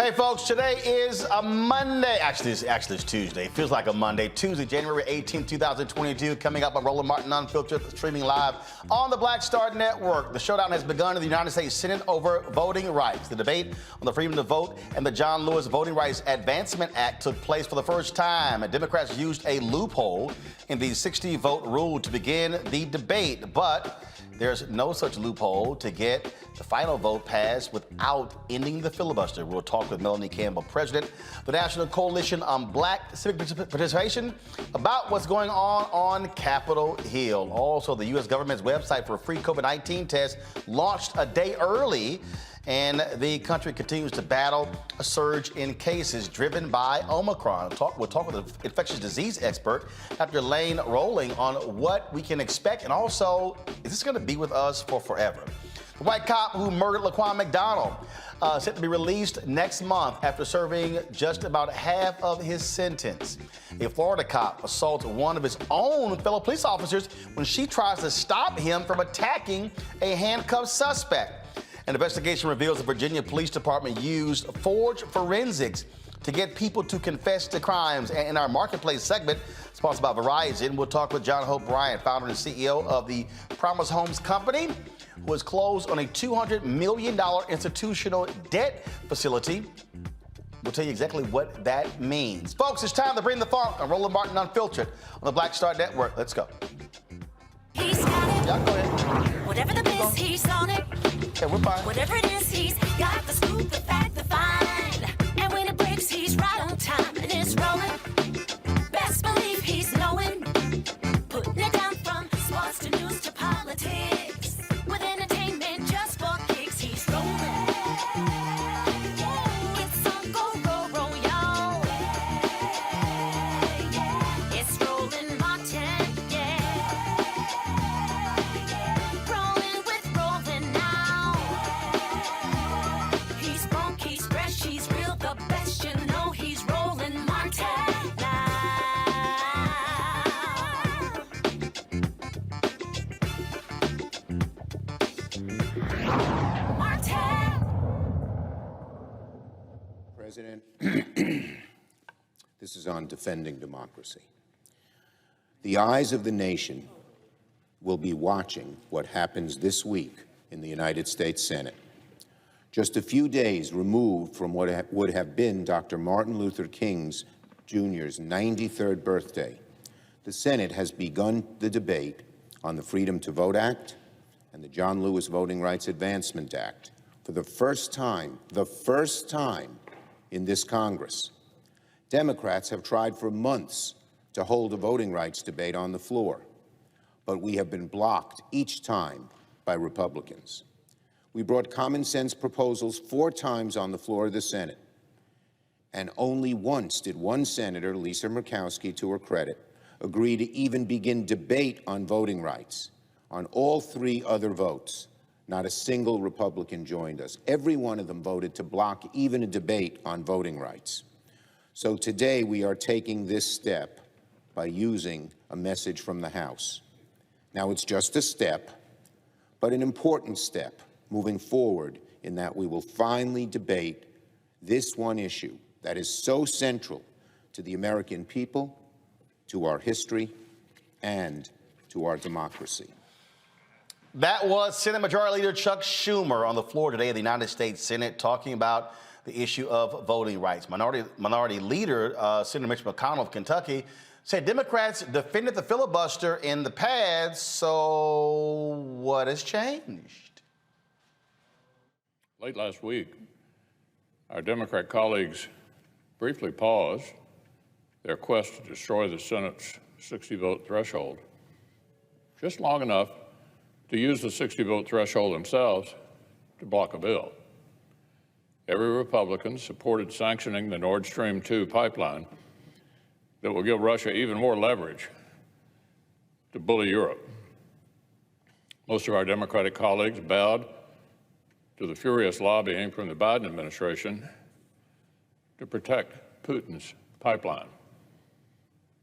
Hey folks, today is a Monday. Actually, it's Tuesday. It feels like a Monday. Tuesday, January 18, 2022. Coming up on Roland Martin Unfiltered, streaming live on the Black Star Network. The showdown has begun in the United States Senate over voting rights. The debate on the Freedom to Vote and the John Lewis Voting Rights Advancement Act took place for the first time. And Democrats used a loophole in the 60-vote rule to begin the debate. But there's no such loophole to get the final vote passed without ending the filibuster. We'll talk with Melanie, Campbell, president of the National Coalition on Black Civic Participation, about what's going on Capitol Hill. Also, the U.S. government's website for free COVID-19 tests launched a day early, and the country continues to battle a surge in cases driven by Omicron. We'll talk with an infectious disease expert, Dr. Lane Rolling, on what we can expect, and also, is this going to be with us for forever? The white cop who murdered Laquan McDonald set to be released next month after serving just about half of his sentence. A Florida cop assaults one of his own fellow police officers when she tries to stop him from attacking a handcuffed suspect. An investigation reveals the Virginia Police Department used forged forensics to get people to confess to crimes. And in our Marketplace segment, sponsored by Verizon, we'll talk with John Hope Bryant, founder and CEO of the Promise Homes Company, who has closed on a $200 million institutional debt facility. We'll tell you exactly what that means. Folks, it's time to bring the funk on Roland Martin Unfiltered on the Black Star Network. Let's go. He's got it. Yeah, go ahead. Whatever the biz, he's on it. Okay, we're fine. Whatever it is, he's got the scoop, the fact, the find. And when it breaks, he's right on time and it's rolling. Best believe he's knowing. Putting it down from sports to news to politics. With entertainment just for kicks, he's rolling. It's on go, y'all. It's Roland Martin, rolling with Roland now. He's funk, he's fresh, he's real, the best, you know he's Roland Martin now. President, this is on defending democracy. The eyes of the nation will be watching what happens this week in the United States Senate. Just a few days removed from what would have been Dr. Martin Luther King Jr.'s 93rd birthday, the Senate has begun the debate on the Freedom to Vote Act and the John Lewis Voting Rights Advancement Act. For the first time in this Congress, Democrats have tried for months to hold a voting rights debate on the floor, but we have been blocked each time by Republicans. We brought common sense proposals 4 times on the floor of the Senate, and only once did one senator, Lisa Murkowski, to her credit, agree to even begin debate on voting rights. On all 3 other votes, not a single Republican joined us. Every one of them voted to block even a debate on voting rights. So today we are taking this step by using a message from the House. Now, it's just a step, but an important step moving forward in that we will finally debate this one issue that is so central to the American people, to our history, and to our democracy. That was Senate Majority Leader Chuck Schumer on the floor today of the United States Senate talking about the issue of voting rights. Minority Leader Senator Mitch McConnell of Kentucky said Democrats defended the filibuster in the past, so what has changed? Late last week, our Democrat colleagues briefly paused their quest to destroy the Senate's 60-vote threshold, just long enough to use the 60-vote threshold themselves to block a bill. Every Republican supported sanctioning the Nord Stream 2 pipeline that will give Russia even more leverage to bully Europe. Most of our Democratic colleagues bowed to the furious lobbying from the Biden administration to protect Putin's pipeline.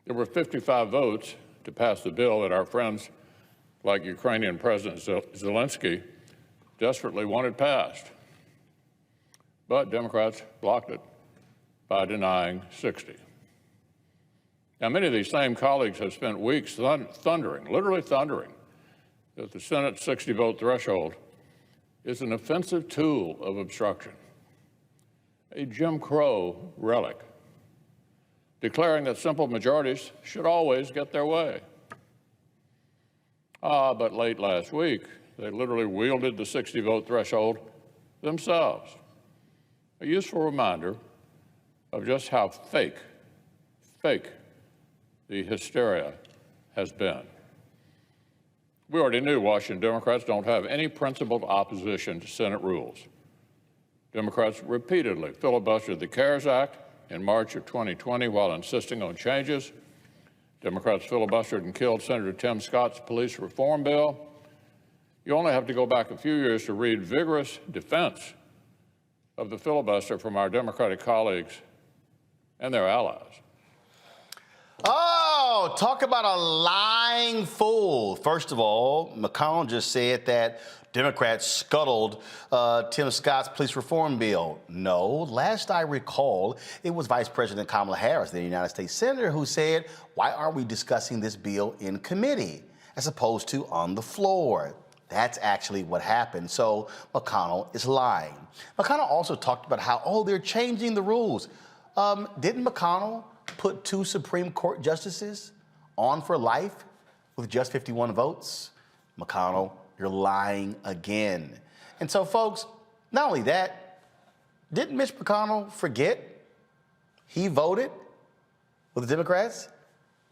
There were 55 votes to pass the bill that our friends like Ukrainian President Zelensky desperately wanted passed. but Democrats blocked it by denying 60. Now, many of these same colleagues have spent weeks thundering, literally thundering, that the Senate's 60-vote threshold is an offensive tool of obstruction, a Jim Crow relic, declaring that simple majorities should always get their way. But late last week, they literally wielded the 60-vote threshold themselves. A useful reminder of just how fake the hysteria has been. We already knew Washington Democrats don't have any principled opposition to Senate rules. Democrats repeatedly filibustered the CARES Act in March of 2020 while insisting on changes. Democrats filibustered and killed Senator Tim Scott's police reform bill. You only have to go back a few years to read vigorous defense of the filibuster from our Democratic colleagues and their allies. Oh, talk about a lying fool. First of all, McConnell just said that Democrats scuttled Tim Scott's police reform bill. No, last I recall, it was Vice President Kamala Harris, the United States Senator, who said, why aren't we discussing this bill in committee as opposed to on the floor? That's actually what happened. So McConnell is lying. McConnell also talked about how, they're changing the rules. Didn't McConnell put 2 Supreme Court justices on for life with just 51 votes? McConnell, you're lying again. And so, folks, not only that, didn't Mitch McConnell forget he voted with the Democrats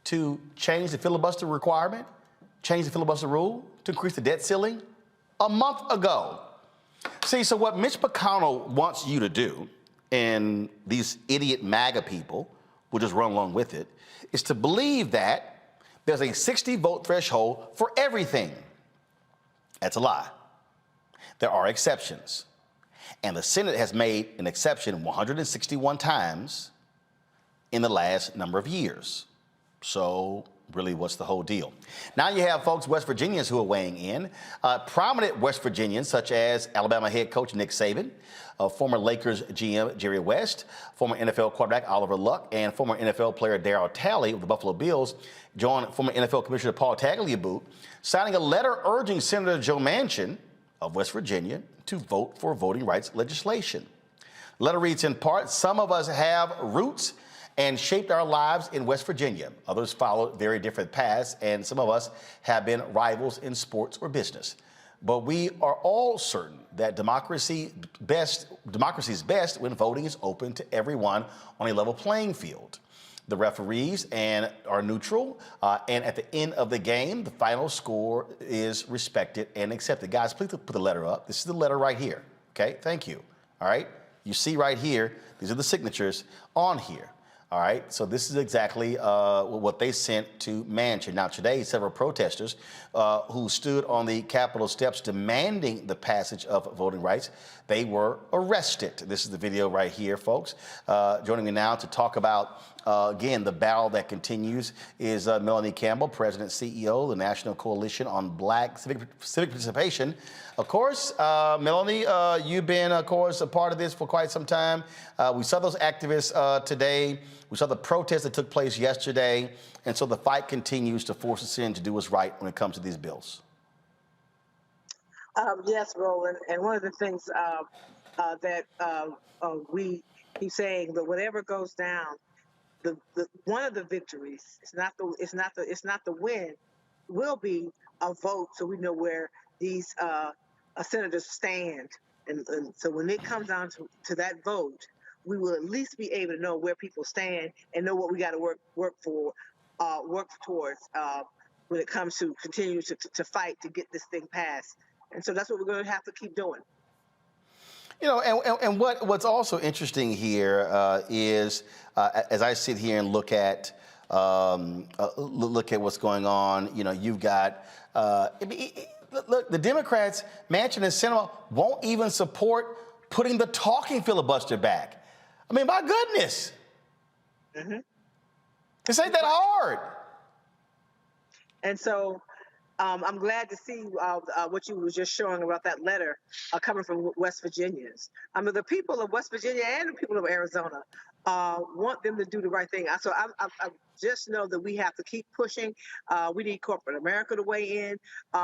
to change the filibuster requirement, change the filibuster rule, to increase the debt ceiling a month ago? See, so what Mitch McConnell wants you to do, and these idiot MAGA people will just run along with it, is to believe that there's a 60-vote threshold for everything. That's a lie. There are exceptions. And the Senate has made an exception 161 times in the last number of years. So really, what's the whole deal? Now you have folks, West Virginians, who are weighing in. Prominent West Virginians, such as Alabama head coach Nick Saban, former Lakers GM Jerry West, former NFL quarterback Oliver Luck, and former NFL player Darryl Talley of the Buffalo Bills, joined former NFL Commissioner Paul Tagliabue, signing a letter urging Senator Joe Manchin of West Virginia to vote for voting rights legislation. The letter reads in part, some of us have roots and shaped our lives in West Virginia. Others followed very different paths, and some of us have been rivals in sports or business. But we are all certain that democracy is best when voting is open to everyone on a level playing field. The referees are neutral, and at the end of the game, the final score is respected and accepted. Guys, please put the letter up. This is the letter right here, okay? Thank you, all right? You see right here, these are the signatures on here. All right, so this is exactly what they sent to Manchin. Now, today, several protesters who stood on the Capitol steps demanding the passage of voting rights, they were arrested. This is the video right here, folks. Joining me now to talk about, again, the battle that continues is Melanie Campbell, President CEO of the National Coalition on Black Civic Participation. Of course, Melanie, you've been, of course, a part of this for quite some time. We saw those activists today. We saw the protests that took place yesterday. And so the fight continues to force us in to do what's right when it comes to these bills. Yes, Roland. And one of the things that we keep saying that whatever goes down, one of the victories, it's not the win, will be a vote, so we know where these senators stand. And so when it comes down to that vote, we will at least be able to know where people stand and know what we got to work towards when it comes to continue to fight to get this thing passed. And so that's what we're going to have to keep doing. You know, and what's also interesting here is as I sit here and look at what's going on, you know, you've got look, the Democrats, Manchin and Sinema, won't even support putting the talking filibuster back. I mean, my goodness. Mm-hmm. This ain't that hard. And so I'm glad to see what you was just showing about that letter coming from West Virginians. I mean, the people of West Virginia and the people of Arizona want them to do the right thing. So I just know that we have to keep pushing. We need corporate America to weigh in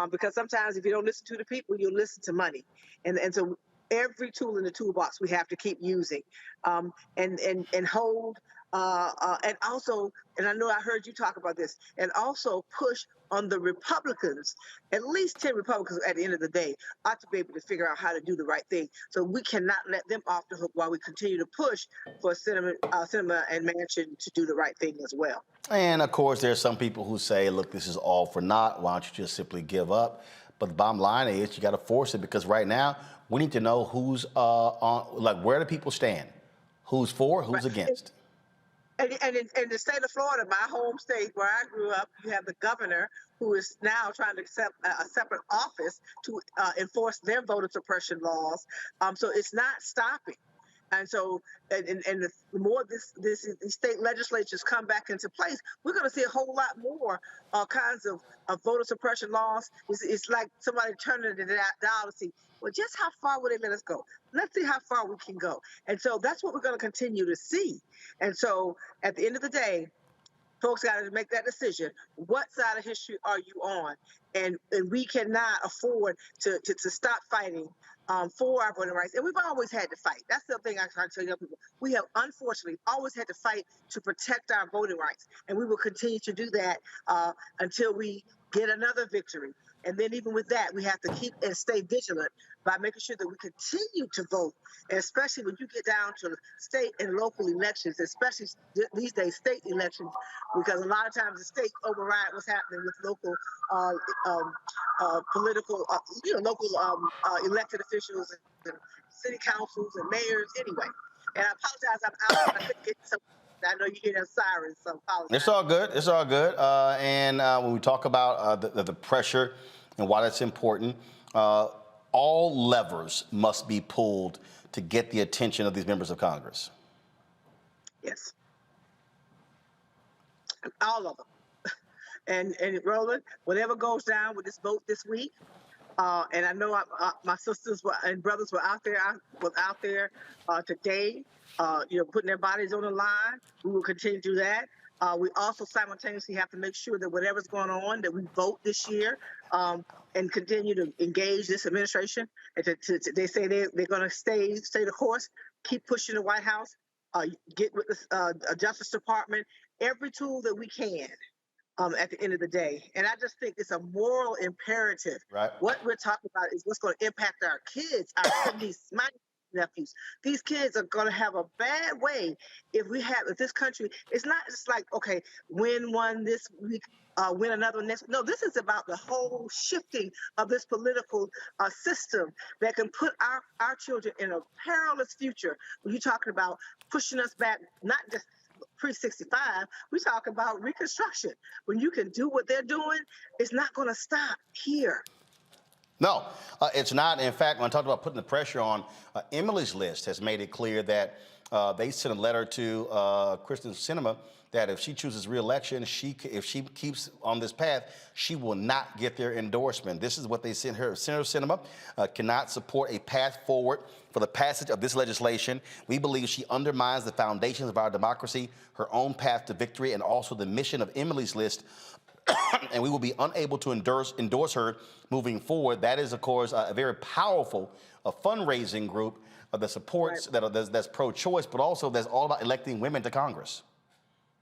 because sometimes if you don't listen to the people, you'll listen to money. And so every tool in the toolbox we have to keep using and hold. And also, and I know I heard you talk about this, and also push on the Republicans. At least 10 Republicans at the end of the day ought to be able to figure out how to do the right thing. So we cannot let them off the hook while we continue to push for Sinema and Manchin to do the right thing as well. And of course, there's some people who say, look, this is all for naught. Why don't you just simply give up? But the bottom line is you got to force it, because right now we need to know who's where do people stand? Who's for, who's against? And in the state of Florida, my home state where I grew up, you have the governor who is now trying to accept a separate office to enforce their voter suppression laws. So it's not stopping. And so, and the more these state legislatures come back into place, we're going to see a whole lot more kinds of voter suppression laws. It's like somebody turning the dial to see, well, just how far will they let us go? Let's see how far we can go. And so that's what we're going to continue to see. And so at the end of the day, folks got to make that decision. What side of history are you on? And we cannot afford to stop fighting for our voting rights. And we've always had to fight. That's the thing I try to tell young people. We have unfortunately always had to fight to protect our voting rights. And we will continue to do that until we get another victory. And then even with that, we have to keep and stay vigilant by making sure that we continue to vote, and especially when you get down to state and local elections, especially these days, state elections, because a lot of times the state override what's happening with local political, local elected officials and city councils and mayors anyway. And I apologize, I'm out, I couldn't get some. I know you hear them sirens, so apologize. It's all good. It's all good. And when we talk about the pressure and why that's important, all levers must be pulled to get the attention of these members of Congress. Yes. All of them. And Roland, whatever goes down with this vote this week, and I know my sisters and brothers were out there today, putting their bodies on the line. We will continue to do that. We also simultaneously have to make sure that whatever's going on, that we vote this year and continue to engage this administration. And they say they're going to stay the course, keep pushing the White House, get with the Justice Department, every tool that we can. At the end of the day. And I just think it's a moral imperative. Right. What we're talking about is what's going to impact our kids, my nephews. These kids are going to have a bad way if this country, it's not just like, okay, win one this week, win another next. No, this is about the whole shifting of this political system that can put our children in a perilous future. When you're talking about pushing us back, not just pre-65, we talk about Reconstruction. When you can do what they're doing, it's not going to stop here. No, it's not. In fact, when I talked about putting the pressure on, Emily's List has made it clear that they sent a letter to Kristen Sinema that if she chooses re-election, if she keeps on this path, she will not get their endorsement. This is what they sent her. Senator Sinema cannot support a path forward for the passage of this legislation. We believe she undermines the foundations of our democracy, her own path to victory, and also the mission of Emily's List. And we will be unable to endorse her moving forward. That is, of course, a very powerful fundraising group that supports, that's pro-choice, but also that's all about electing women to Congress.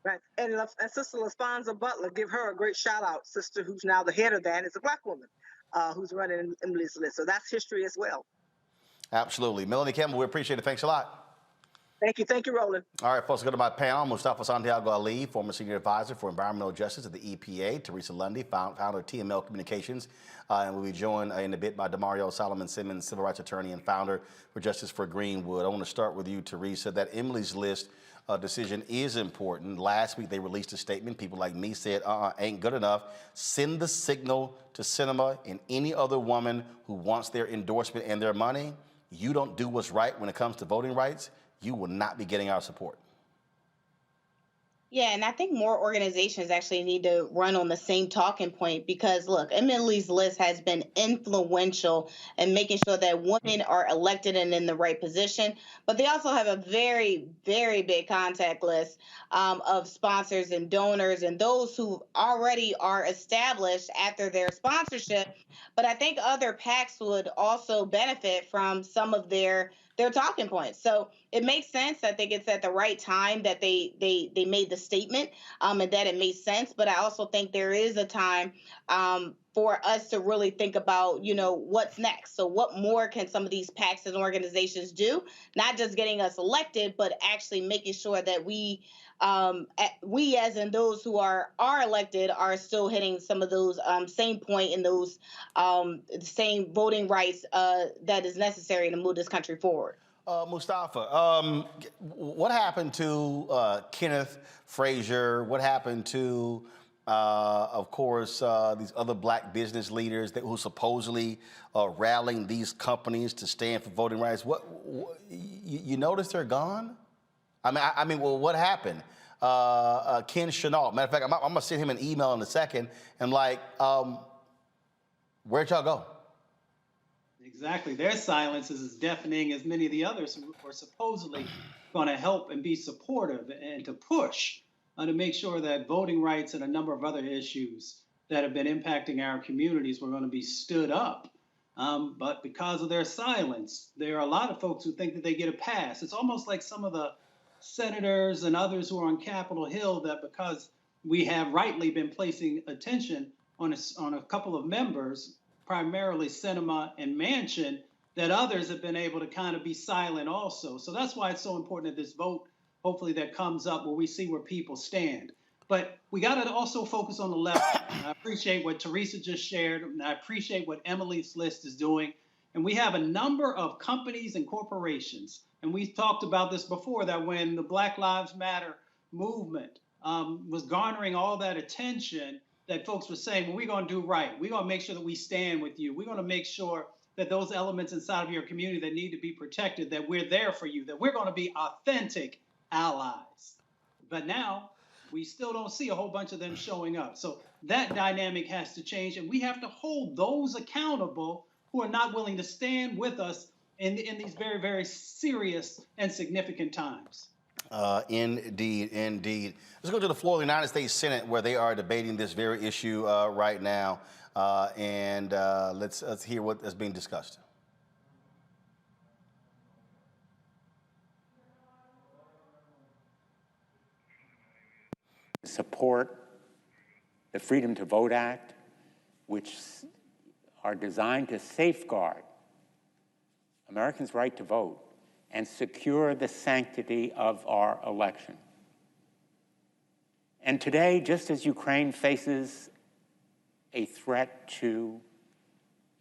Right. And Sister LaSponza Butler, give her a great shout out. Sister, who's now the head of that, is a Black woman who's running Emily's List. So that's history as well. Absolutely. Melanie Campbell, we appreciate it. Thanks a lot. Thank you. Thank you, Roland. All right, folks, go to my panel. Mustafa Santiago Ali, former senior advisor for environmental justice at the EPA. Teresa Lundy, founder of TML Communications. And we'll be joined in a bit by Demario Solomon Simmons, civil rights attorney and founder for Justice for Greenwood. I want to start with you, Teresa. That Emily's List decision is important. Last week, they released a statement. People like me said, ain't good enough. Send the signal to Sinema and any other woman who wants their endorsement and their money. You don't do what's right when it comes to voting rights, you will not be getting our support. Yeah, and I think more organizations actually need to run on the same talking point because look, Emily's List has been influential in making sure that women are elected and in the right position. But they also have a very, very big contact list of sponsors and donors and those who already are established after their sponsorship. But I think other PACs would also benefit from some of their talking points. So it makes sense. I think it's at the right time that they made the statement, and that it made sense. But I also think there is a time for us to really think about, what's next. So what more can some of these PACs and organizations do? Not just getting us elected, but actually making sure that we as in those who are elected are still hitting some of those same point and those same voting rights that is necessary to move this country forward. Mustafa, what happened to Kenneth Frazier? What happened to, of course, these other black business leaders who supposedly are rallying these companies to stand for voting rights? You notice they're gone? Well, what happened? Ken Chenault. Matter of fact, I'm gonna send him an email in a second. And where'd y'all go? Exactly. Their silence is as deafening as many of the others who are supposedly going to help and be supportive and to push to make sure that voting rights and a number of other issues that have been impacting our communities were going to be stood up. But because of their silence, there are a lot of folks who think that they get a pass. It's almost like some of the senators and others who are on Capitol Hill that because we have rightly been placing attention on a couple of members, primarily Sinema and Manchin, that others have been able to kind of be silent also. So that's why it's so important that this vote, hopefully that comes up where we see where people stand. But we got to also focus on the left. I appreciate what Teresa just shared, and I appreciate what Emily's List is doing. And we have a number of companies and corporations, and we've talked about this before, that when the Black Lives Matter movement was garnering all that attention, that folks were saying, well, we're going to do right. We're going to make sure that we stand with you. We're going to make sure that those elements inside of your community that need to be protected, that we're there for you, that we're going to be authentic allies. But now we still don't see a whole bunch of them showing up. So that dynamic has to change, and we have to hold those accountable who are not willing to stand with us in these very, very serious and significant times. Indeed. Let's go to the floor of the United States Senate, where they are debating this very issue right now, and let's hear what is being discussed. Support the Freedom to Vote Act, which are designed to safeguard Americans' right to vote and secure the sanctity of our election. And today, just as Ukraine faces a threat to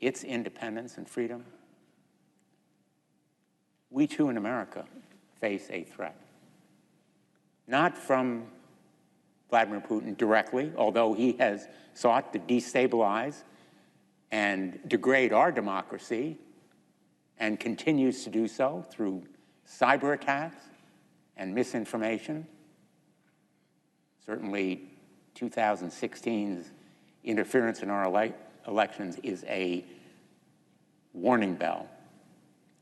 its independence and freedom, we too in America face a threat. Not from Vladimir Putin directly, although he has sought to destabilize and degrade our democracy and continues to do so through cyber attacks and misinformation. Certainly 2016's interference in our elections is a warning bell,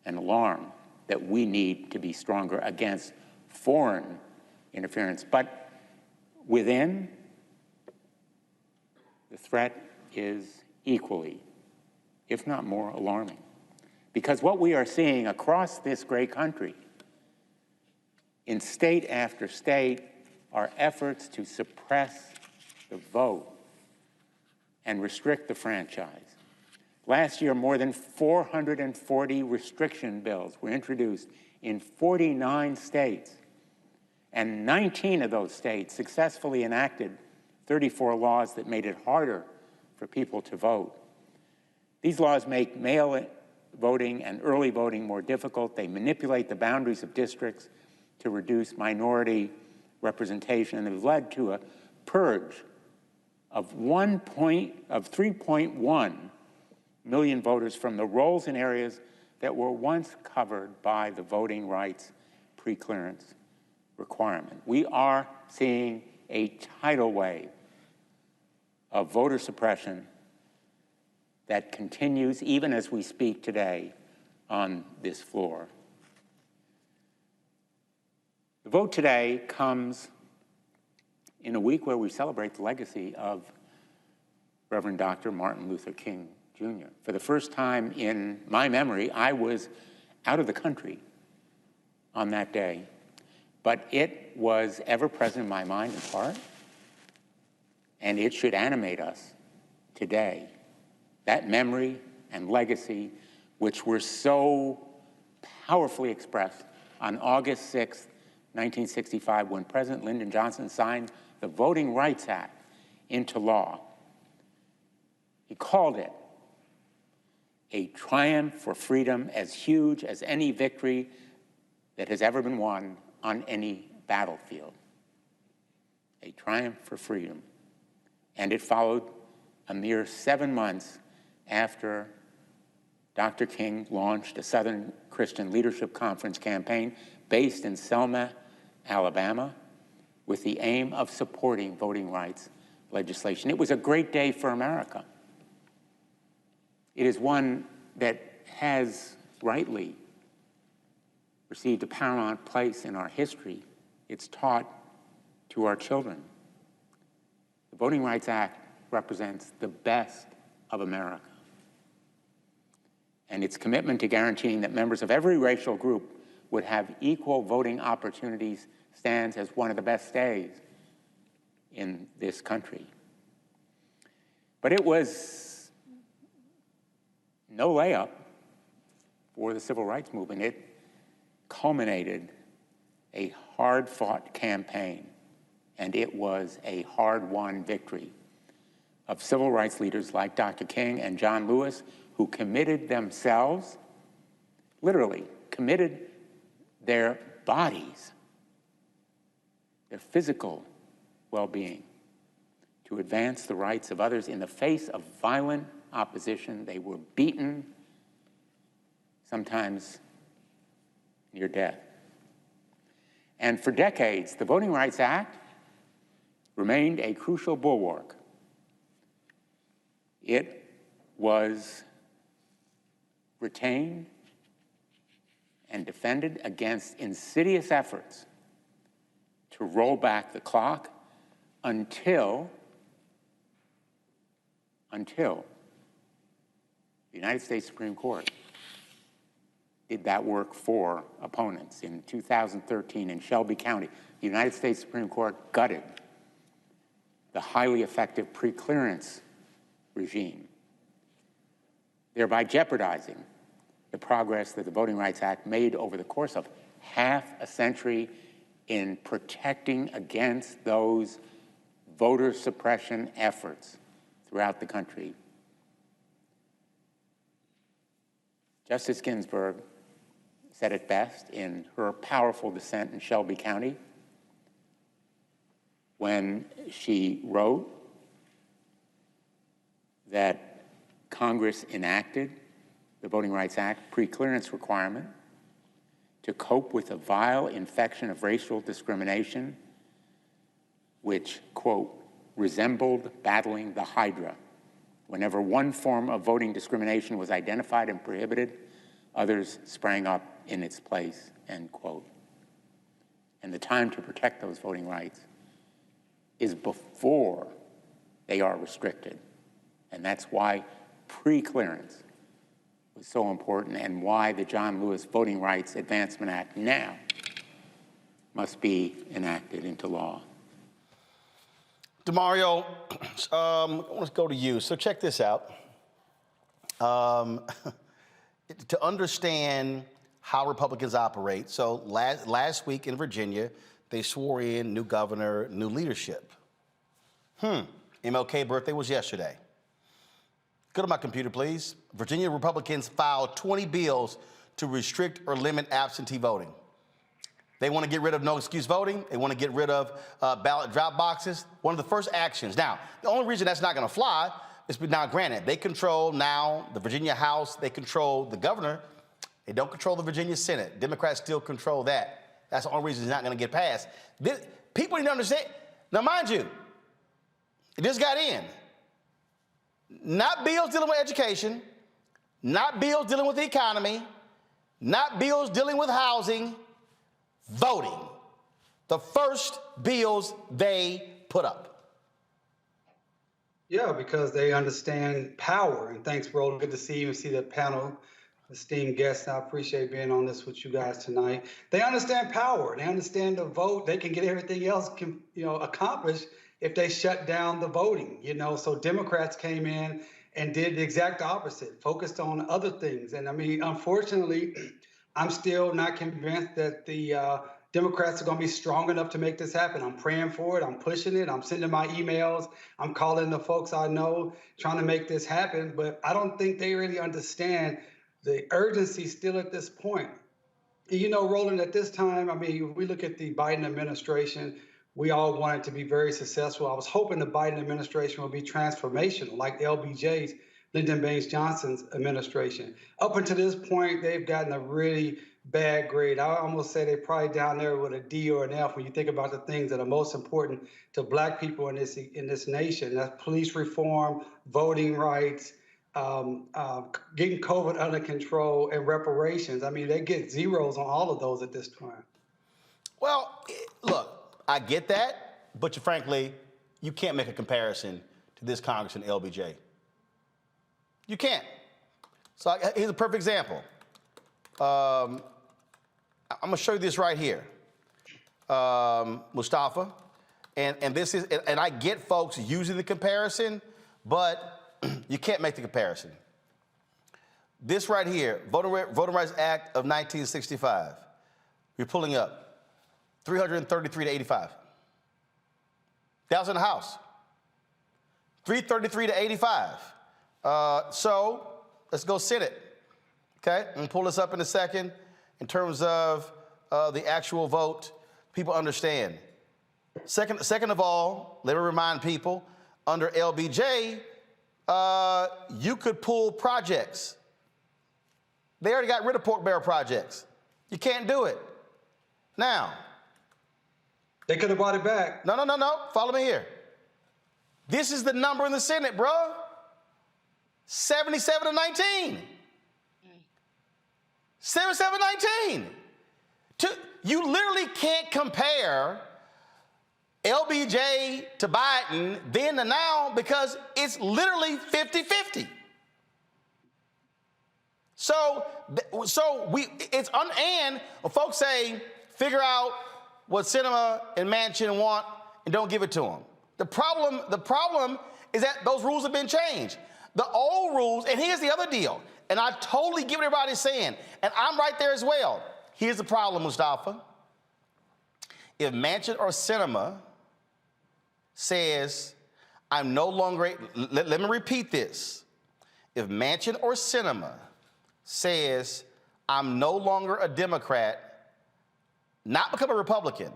an alarm that we need to be stronger against foreign interference. But within, the threat is equally, if not more, alarming. Because what we are seeing across this great country, in state after state, are efforts to suppress the vote and restrict the franchise. Last year, more than 440 restriction bills were introduced in 49 states, and 19 of those states successfully enacted 34 laws that made it harder for people to vote. These laws make mail voting and early voting more difficult. They manipulate the boundaries of districts to reduce minority representation, and have led to a purge of 3.1 million voters from the rolls in areas that were once covered by the voting rights preclearance requirement. We are seeing a tidal wave of voter suppression that continues even as we speak today on this floor. The vote today comes in a week where we celebrate the legacy of Reverend Dr. Martin Luther King Jr. For the first time in my memory, I was out of the country on that day, but it was ever present in my mind and heart, and it should animate us today. That memory and legacy, which were so powerfully expressed on August 6th, 1965, when President Lyndon Johnson signed the Voting Rights Act into law. He called it a triumph for freedom as huge as any victory that has ever been won on any battlefield. A triumph for freedom. And it followed a mere 7 months after Dr. King launched a Southern Christian Leadership Conference campaign based in Selma, Alabama, with the aim of supporting voting rights legislation. It was a great day for America. It is one that has rightly received a paramount place in our history. It's taught to our children. The Voting Rights Act represents the best of America. And its commitment to guaranteeing that members of every racial group would have equal voting opportunities stands as one of the best days in this country. But it was no layup for the civil rights movement. It culminated a hard-fought campaign, and it was a hard-won victory of civil rights leaders like Dr. King and John Lewis, who committed themselves, literally committed their bodies, their physical well-being, to advance the rights of others in the face of violent opposition. They were beaten, sometimes near death. And for decades, the Voting Rights Act remained a crucial bulwark. It was retained and defended against insidious efforts to roll back the clock until the United States Supreme Court did that work for opponents. In 2013 in Shelby County, the United States Supreme Court gutted the highly effective preclearance regime, thereby jeopardizing the progress that the Voting Rights Act made over the course of half a century in protecting against those voter suppression efforts throughout the country. Justice Ginsburg said it best in her powerful dissent in Shelby County when she wrote that Congress enacted the Voting Rights Act preclearance requirement to cope with a vile infection of racial discrimination, which, quote, resembled battling the Hydra. Whenever one form of voting discrimination was identified and prohibited, others sprang up in its place, end quote. And the time to protect those voting rights is before they are restricted. And that's why preclearance was so important and why the John Lewis Voting Rights Advancement Act now must be enacted into law. DeMario, I want to go to you. So check this out. To understand how Republicans operate, so last week in Virginia, they swore in new governor, new leadership. MLK birthday was yesterday. Go to my computer, please. Virginia Republicans filed 20 bills to restrict or limit absentee voting. They want to get rid of no excuse voting. They want to get rid of ballot drop boxes. One of the first actions. Now, the only reason that's not going to fly is, now granted, they control now the Virginia House. They control the governor. They don't control the Virginia Senate. Democrats still control that. That's the only reason it's not going to get passed. People need to understand. Now, mind you, it just got in. Not bills dealing with education, not bills dealing with the economy, not bills dealing with housing, voting. The first bills they put up. Yeah, because they understand power. And thanks, Roland. Good to see you and see the panel, esteemed guests. I appreciate being on this with you guys tonight. They understand power. They understand the vote. They can get everything else, accomplished if they shut down the voting. So Democrats came in and did the exact opposite, focused on other things. And I mean, unfortunately, I'm still not convinced that the Democrats are going to be strong enough to make this happen. I'm praying for it. I'm pushing it. I'm sending my emails. I'm calling the folks I know, trying to make this happen. But I don't think they really understand the urgency still at this point. Roland, at this time, I mean, if we look at the Biden administration, we all want it to be very successful. I was hoping the Biden administration will be transformational, like LBJ's, Lyndon Baines Johnson's administration. Up until this point, they've gotten a really bad grade. I almost say they're probably down there with a D or an F when you think about the things that are most important to Black people in this nation. That's police reform, voting rights, getting COVID under control, and reparations. I mean, they get zeros on all of those at this time. Well, look, I get that, but frankly, you can't make a comparison to this Congressman LBJ. You can't. So here's a perfect example. I'm going to show you this right here, Mustafa, and this is, and I get folks using the comparison, but you can't make the comparison. This right here, Voting Rights Act of 1965. You're pulling up 333 to 85. That was in the House. 333 to 85. So let's go Senate. Okay, I'm gonna pull this up in a second. In terms of the actual vote, people understand. Second of all, let me remind people, under LBJ, you could pull projects. They already got rid of pork barrel projects. You can't do it. Now. They could have brought it back. No. Follow me here. This is the number in the Senate, bro. 77 to 19. 77-19. You literally can't compare LBJ to Biden then to now because it's literally 50-50. And folks say, figure out what Sinema and Manchin want and don't give it to them. The problem is that those rules have been changed. The old rules, and here's the other deal, and I totally get what everybody's saying, and I'm right there as well. Here's the problem, Mustafa. If Manchin or Sinema says, I'm no longer, let me repeat this. If Manchin or Sinema says, I'm no longer a Democrat, not become a Republican,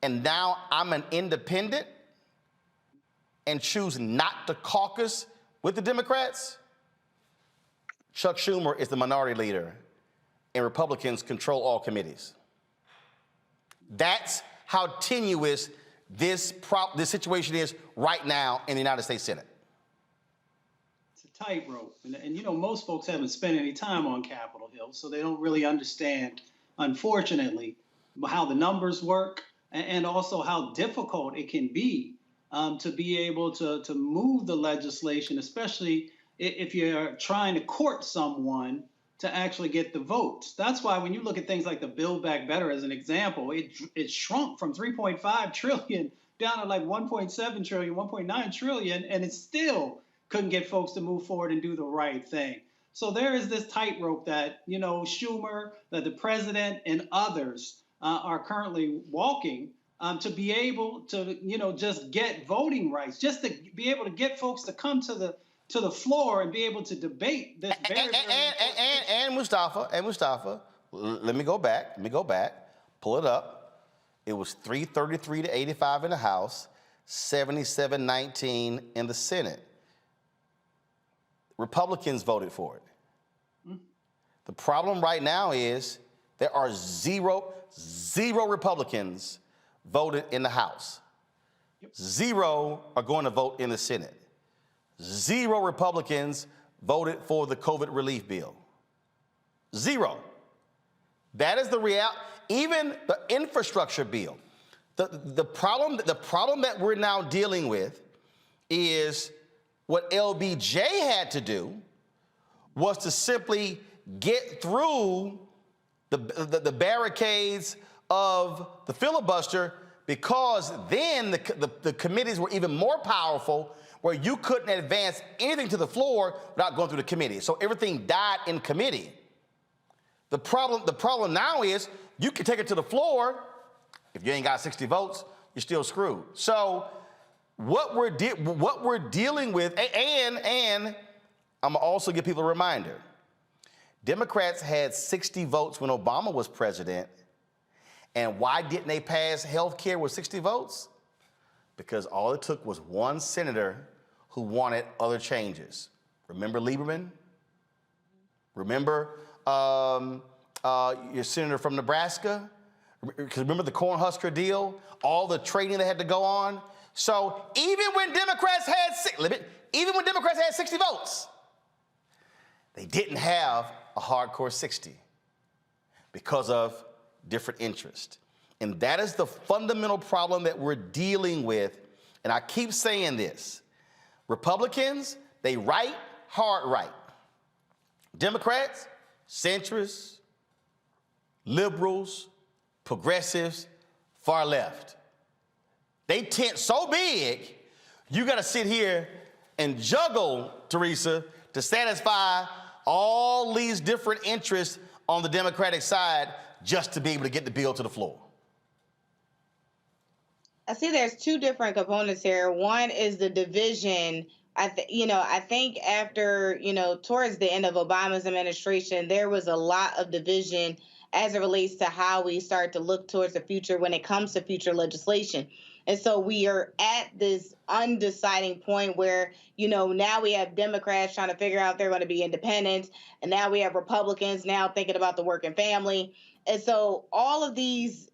and now I'm an independent and choose not to caucus with the Democrats, Chuck Schumer is the minority leader, and Republicans control all committees. That's how tenuous this situation is right now in the United States Senate. It's a tightrope. And most folks haven't spent any time on Capitol Hill, so they don't really understand, unfortunately, how the numbers work and also how difficult it can be to be able to move the legislation, especially if you're trying to court someone to actually get the votes. That's why when you look at things like the Build Back Better as an example, it shrunk from 3.5 trillion down to like 1.7 trillion, 1.9 trillion, and it still couldn't get folks to move forward and do the right thing. So there is this tightrope that, Schumer, that the president and others are currently walking to be able to, just get voting rights, just to be able to get folks to come to the floor and be able to debate this and Mustafa, let me go back, pull it up. It was 333 to 85 in the House, 77-19 in the Senate. Republicans voted for it. The problem right now is there are zero Republicans voted in the House. Zero are going to vote in the Senate. Zero Republicans voted for the COVID relief bill. Zero. That is the reality. Even the infrastructure bill. The problem that we're now dealing with is what LBJ had to do was to simply get through the barricades of the filibuster, because then the committees were even more powerful, where you couldn't advance anything to the floor without going through the committee. So everything died in committee. The problem now is you can take it to the floor. If you ain't got 60 votes, you're still screwed. So what we're dealing with, and I'm gonna also give people a reminder. Democrats had 60 votes when Obama was president. And why didn't they pass health care with 60 votes? Because all it took was one senator who wanted other changes. Remember Lieberman? Remember your senator from Nebraska? Because remember the Cornhusker deal? All the training that had to go on? So even when Democrats had 60 votes, they didn't have a hardcore 60 because of different interests. And that is the fundamental problem that we're dealing with. And I keep saying this. Republicans, they right, hard right. Democrats, centrists, liberals, progressives, far left. They tent so big, you got to sit here and juggle, Teresa, to satisfy all these different interests on the Democratic side just to be able to get the bill to the floor. I see there's two different components here. One is the division. I think after, towards the end of Obama's administration, there was a lot of division as it relates to how we start to look towards the future when it comes to future legislation. And so we are at this undeciding point where, now we have Democrats trying to figure out if they're going to be independents. And now we have Republicans now thinking about the working family. And so all of these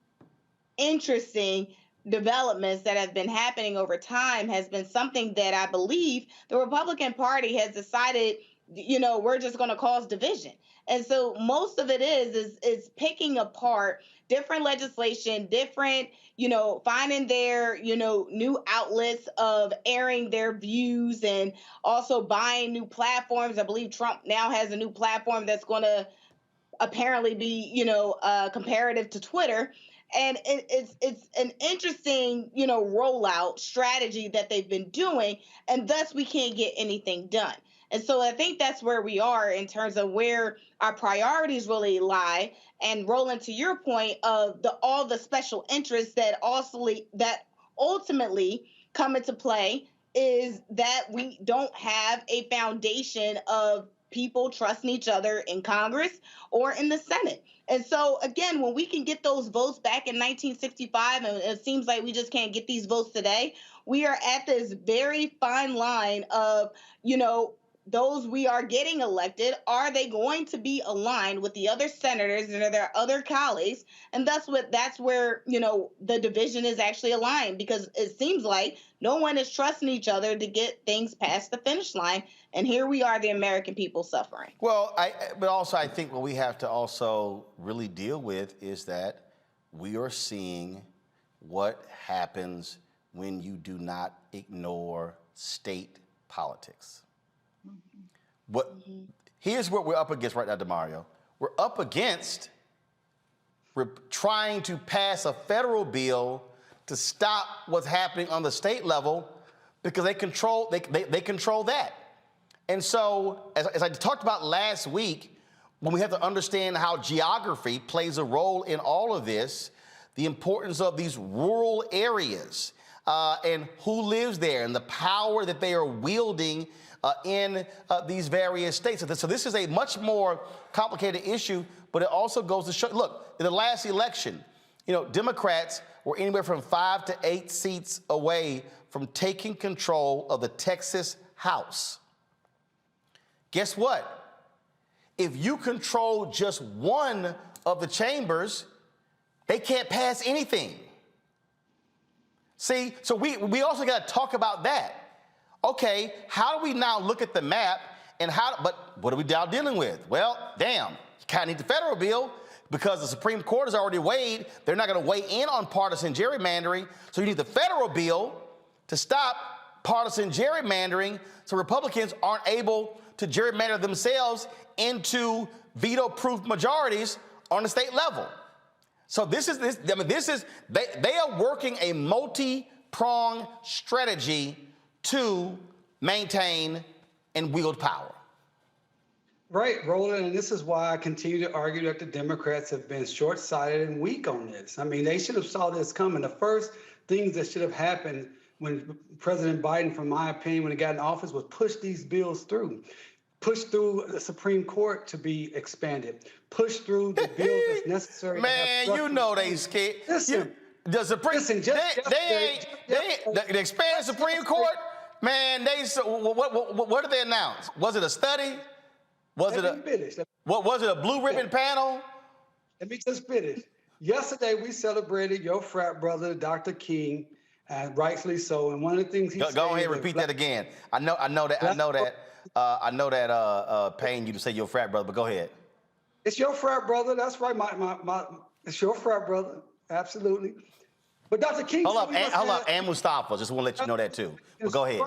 interesting developments that have been happening over time has been something that I believe the Republican Party has decided, we're just going to cause division. And so most of it is picking apart different legislation, different, finding their, new outlets of airing their views, and also buying new platforms. I believe Trump now has a new platform that's going to apparently be, comparative to Twitter. And it's an interesting, rollout strategy that they've been doing, and thus we can't get anything done. And so I think that's where we are in terms of where our priorities really lie. And Roland, to your point of all the special interests that ultimately come into play, is that we don't have a foundation of people trusting each other in Congress or in the Senate. And so, again, when we can get those votes back in 1965, and it seems like we just can't get these votes today, we are at this very fine line of, those we are getting elected, are they going to be aligned with the other senators and their other colleagues? And that's where, the division is actually aligned, because it seems like no one is trusting each other to get things past the finish line. And here we are, the American people, suffering. Well, but also I think what we have to also really deal with is that we are seeing what happens when you do not ignore state politics. Here's what we're up against right now, DeMario. We're up against trying to pass a federal bill to stop what's happening on the state level, because they control that. And so, as I talked about last week, when we have to understand how geography plays a role in all of this, the importance of these rural areas and who lives there and the power that they are wielding in these various states. So this is a much more complicated issue, but it also goes to show, look, in the last election, Democrats were anywhere from 5 to 8 seats away from taking control of the Texas House. Guess what? If you control just one of the chambers, they can't pass anything. See, so we also got to talk about that. Okay, how do we now look at the map and but what are we now dealing with? Well, damn, you kind of need the federal bill because the Supreme Court has already weighed. They're not going to weigh in on partisan gerrymandering. So you need the federal bill to stop partisan gerrymandering so Republicans aren't able to gerrymander themselves into veto-proof majorities on the state level. So they are working a multi-pronged strategy to maintain and wield power. Right, Roland, and this is why I continue to argue that the Democrats have been short-sighted and weak on this. I mean, they should have saw this coming. The first things that should have happened when President Biden, from my opinion, when he got in office, was push these bills through. Push through the Supreme Court to be expanded. Push through the bills that's necessary. Man, you know they scared. Listen, the Supreme, the expanded Supreme Court, man, what did they announce? Was it a study? Was it a blue ribbon panel? Let me just finish. Yesterday, we celebrated your frat brother, Dr. King, and rightfully so. And one of the things he said. Go ahead, repeat that again. I know that paying you to say your frat brother, but go ahead. It's your frat brother. That's right. It's your frat brother. Absolutely. But Dr. King. Hold up, and Mustafa. Just want to let you know that too. But go ahead.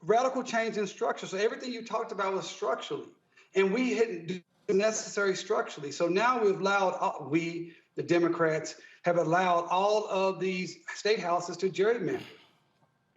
Radical change in structure. So everything you talked about was structurally, and we didn't do the necessary structurally. So now we've allowed, the Democrats, have allowed all of these state houses to gerrymander.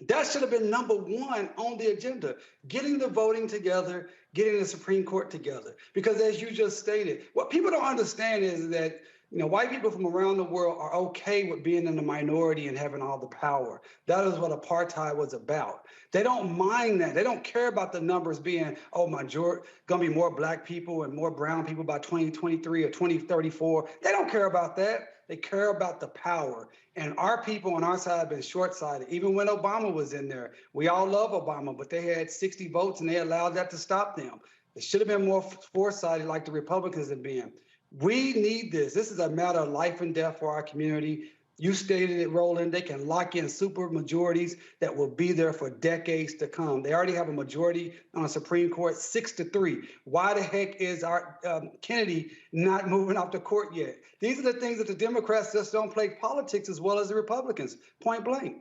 That should have been number one on the agenda, getting the voting together, getting the Supreme Court together. Because as you just stated, what people don't understand is that white people from around the world are okay with being in the minority and having all the power. That is what apartheid was about. They don't mind that. They don't care about the numbers being, going to be more black people and more brown people by 2023 or 2034. They don't care about that. They care about the power. And our people on our side have been short-sighted. Even when Obama was in there, we all love Obama, but they had 60 votes and they allowed that to stop them. It should have been more foresighted like the Republicans have been. We need this. This is a matter of life and death for our community. You stated it, Roland. They can lock in super majorities that will be there for decades to come. They already have a majority on the Supreme Court, 6-3. Why the heck is our Kennedy not moving off the court yet? These are the things that the Democrats just don't play politics as well as the Republicans, point blank.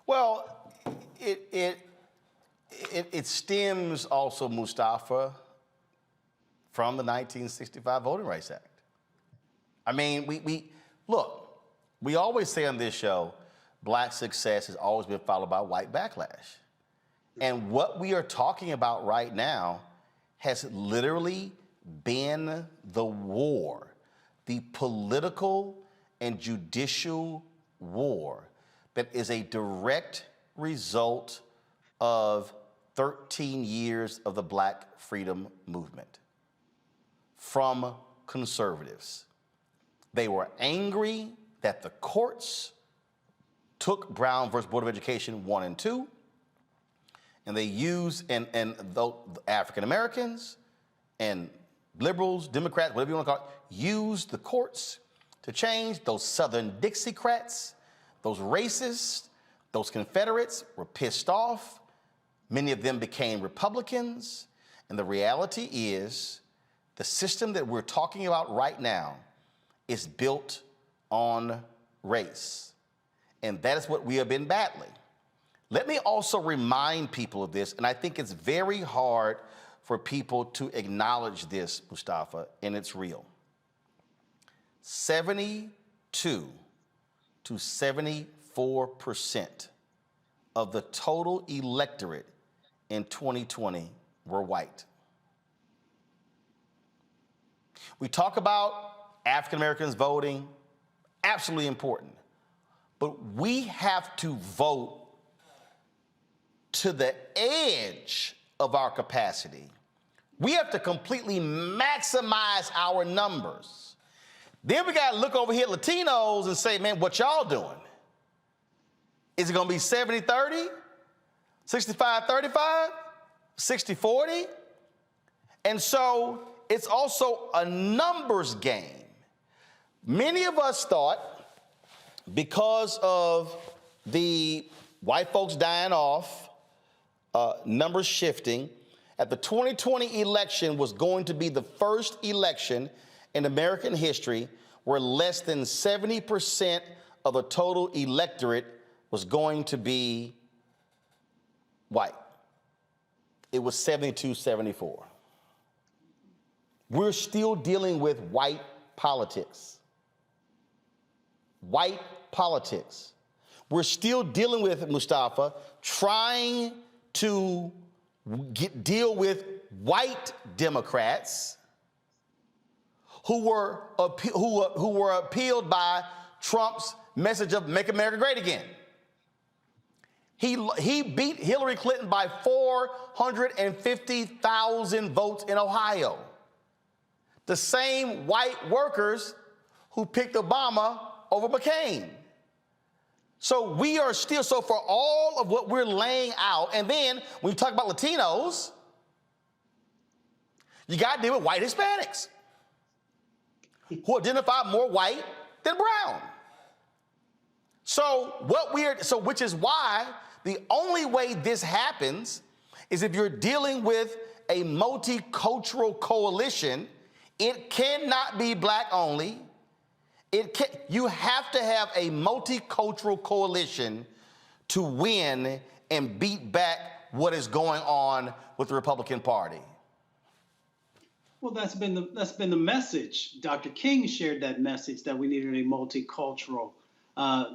Well, it stems also, Mustafa, from the 1965 Voting Rights Act. I mean, we always say on this show, black success has always been followed by white backlash. And what we are talking about right now has literally been the war, the political and judicial war that is a direct result of 13 years of the Black freedom movement from conservatives. They were angry that the courts took Brown versus Board of Education 1 and 2, and they used, and the African Americans and liberals, Democrats, whatever you want to call it, used the courts to change. Those Southern Dixiecrats, those racists, those Confederates were pissed off. Many of them became Republicans. And the reality is, the system that we're talking about right now is built on race. And that is what we have been battling. Let me also remind people of this, and I think it's very hard for people to acknowledge this, Mustafa, and it's real. 72 to 74% of the total electorate in 2020 were white. We talk about African Americans voting, absolutely important. But we have to vote to the edge of our capacity. We have to completely maximize our numbers. Then we got to look over here at Latinos and say, man, what y'all doing? Is it going to be 70-30, 65-35, 60-40? And so it's also a numbers game. Many of us thought, because of the white folks dying off, numbers shifting, that the 2020 election was going to be the first election in American history where less than 70% of the total electorate was going to be white. It was 72-74. We're still dealing with white politics. White politics. We're still dealing with, Mustafa, trying to deal with white Democrats who were appealed by Trump's message of Make America Great Again. He beat Hillary Clinton by 450,000 votes in Ohio. The same white workers who picked Obama over McCain. So we are still, so for all of what we're laying out, and then when you talk about Latinos, you got to deal with white Hispanics who identify more white than brown. So which is why the only way this happens is if you're dealing with a multicultural coalition. It cannot be black only. You have to have a multicultural coalition to win and beat back what is going on with the Republican Party. Well, that's been the message. Dr. King shared that message that we needed a multicultural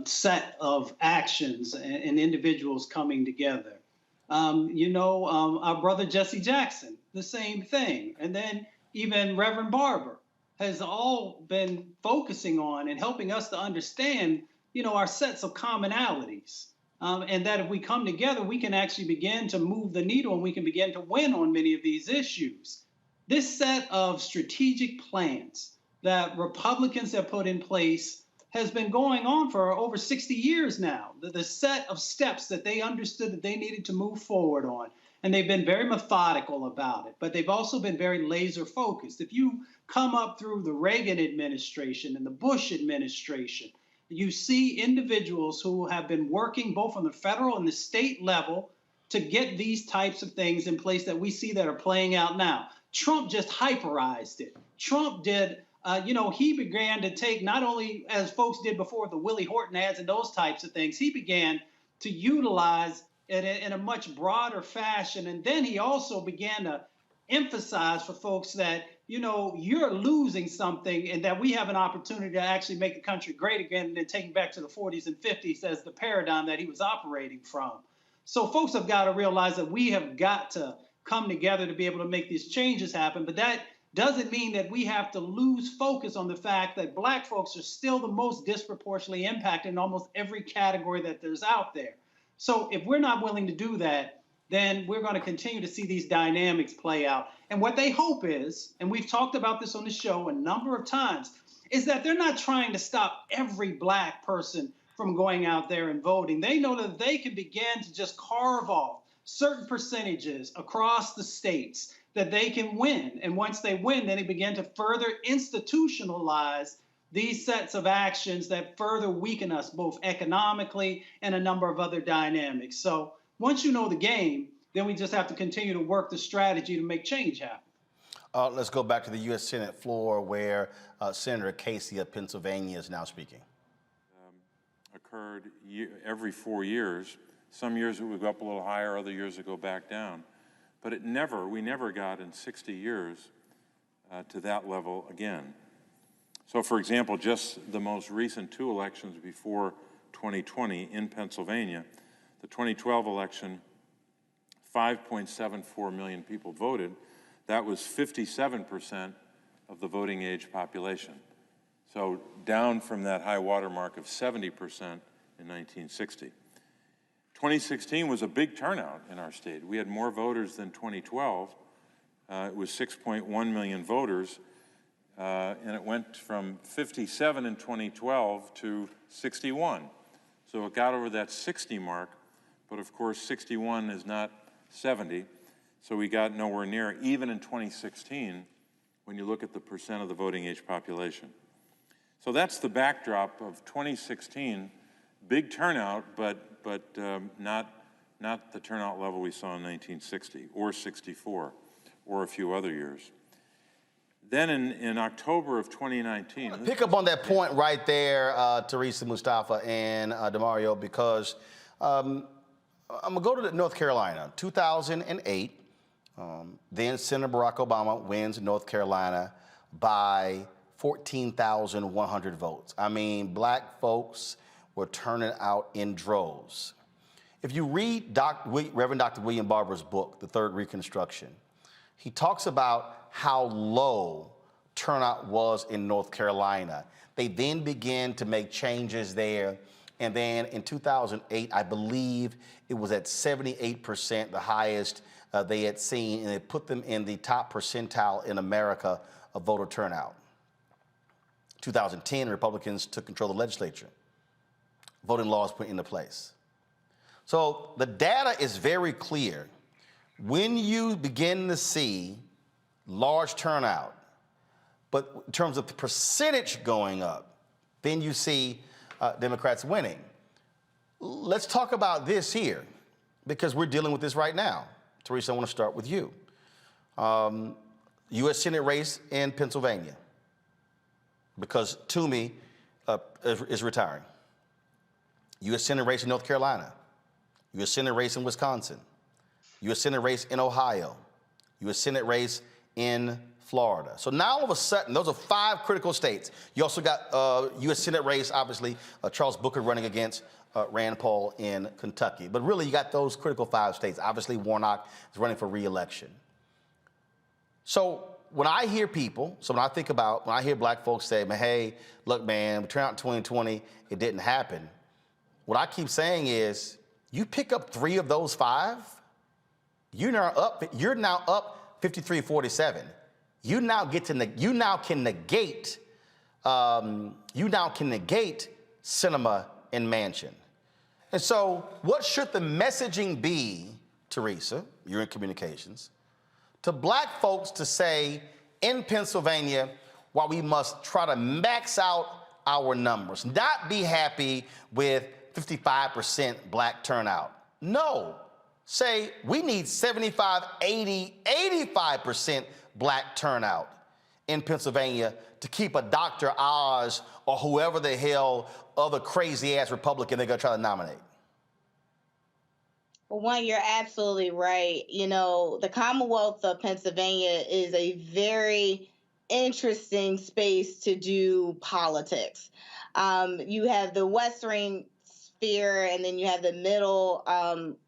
set of actions and individuals coming together. Our brother Jesse Jackson, the same thing. And then even Reverend Barber has all been focusing on and helping us to understand, our sets of commonalities. And that if we come together, we can actually begin to move the needle and we can begin to win on many of these issues. This set of strategic plans that Republicans have put in place has been going on for over 60 years now. The set of steps that they understood that they needed to move forward on. And they've been very methodical about it, but they've also been very laser focused. If you come up through the Reagan administration and the Bush administration, you see individuals who have been working both on the federal and the state level to get these types of things in place that we see that are playing out now. Trump just hyperized it. Trump did, he began to take, not only as folks did before the Willie Horton ads and those types of things, he began to utilize it in a much broader fashion. And then he also began to emphasize for folks that, you're losing something and that we have an opportunity to actually make the country great again and then taking back to the 40s and 50s as the paradigm that he was operating from. So folks have got to realize that we have got to come together to be able to make these changes happen. But that doesn't mean that we have to lose focus on the fact that black folks are still the most disproportionately impacted in almost every category that there's out there. So if we're not willing to do that, then we're going to continue to see these dynamics play out. And what they hope is, and we've talked about this on the show a number of times, is that they're not trying to stop every black person from going out there and voting. They know that they can begin to just carve off certain percentages across the states that they can win. And once they win, then they begin to further institutionalize these sets of actions that further weaken us both economically and a number of other dynamics. So once you know the game, then we just have to continue to work the strategy to make change happen. Let's go back to the U.S. Senate floor where Senator Casey of Pennsylvania is now speaking. Occurred every 4 years. Some years it would go up a little higher, other years it go back down. But we never got in 60 years to that level again. So for example, just the most recent two elections before 2020 in Pennsylvania, the 2012 election, 5.74 million people voted. That was 57% of the voting age population. So down from that high water mark of 70% in 1960. 2016 was a big turnout in our state. We had more voters than 2012. It was 6.1 million voters, and it went from 57 in 2012 to 61. So it got over that 60 mark, but of course 61 is not 70, so we got nowhere near. Even in 2016, when you look at the percent of the voting age population. So that's the backdrop of 2016. Big turnout, but not the turnout level we saw in 1960 or 64 or a few other years. Then in October of 2019. Pick up on that point right there, Teresa, Mustafa, and DeMario, because I'm going to go to North Carolina. 2008, then Senator Barack Obama wins North Carolina by 14,100 votes. I mean, black folks were turning out in droves. If you read Reverend Dr. William Barber's book, The Third Reconstruction, he talks about how low turnout was in North Carolina. They then began to make changes there. And then in 2008, I believe it was at 78%, the highest they had seen, and it put them in the top percentile in America of voter turnout. 2010, Republicans took control of the legislature. Voting laws put into place. So the data is very clear. When you begin to see large turnout, but in terms of the percentage going up, then you see Democrats winning. Let's talk about this here, because we're dealing with this right now. Teresa, I want to start with you. U.S. Senate race in Pennsylvania, because Toomey is retiring. U.S. Senate race in North Carolina. U.S. Senate race in Wisconsin. U.S. Senate race in Ohio. U.S. Senate race in Florida. So now all of a sudden, those are 5 critical states. You also got U.S. Senate race, obviously, Charles Booker running against Rand Paul in Kentucky. But really, you got those critical 5 states. Obviously, Warnock is running for re-election. So when I hear people, when I hear black folks say, man, hey, look, man, we turned out in 2020, it didn't happen. What I keep saying is, you pick up 3 of those 5, you're now up 53-47. You now can negate Sinema and Manchin. And so what should the messaging be, Teresa, you're in communications, to black folks to say in Pennsylvania, while we must try to max out our numbers, not be happy with 55% black turnout. No, say we need 75, 80, 85% black turnout in Pennsylvania to keep a Dr. Oz or whoever the hell other crazy ass Republican they're gonna try to nominate. Well, one, you're absolutely right. You know, the Commonwealth of Pennsylvania is a very interesting space to do politics. You have the Western sphere, and then you have the middle,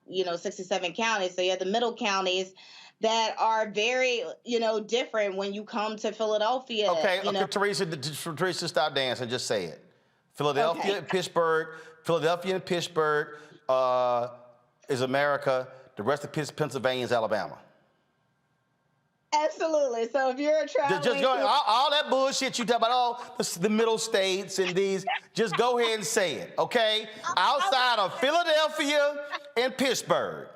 67 counties. So you have the middle counties that are very, different when you come to Philadelphia. Okay, Teresa, stop dancing, just say it. Philadelphia and Pittsburgh, is America. The rest of Pennsylvania is Alabama. Absolutely. So if you're traveling, just go all that bullshit you talk about, all the middle states and these, just go ahead and say it, okay? Outside of Philadelphia and Pittsburgh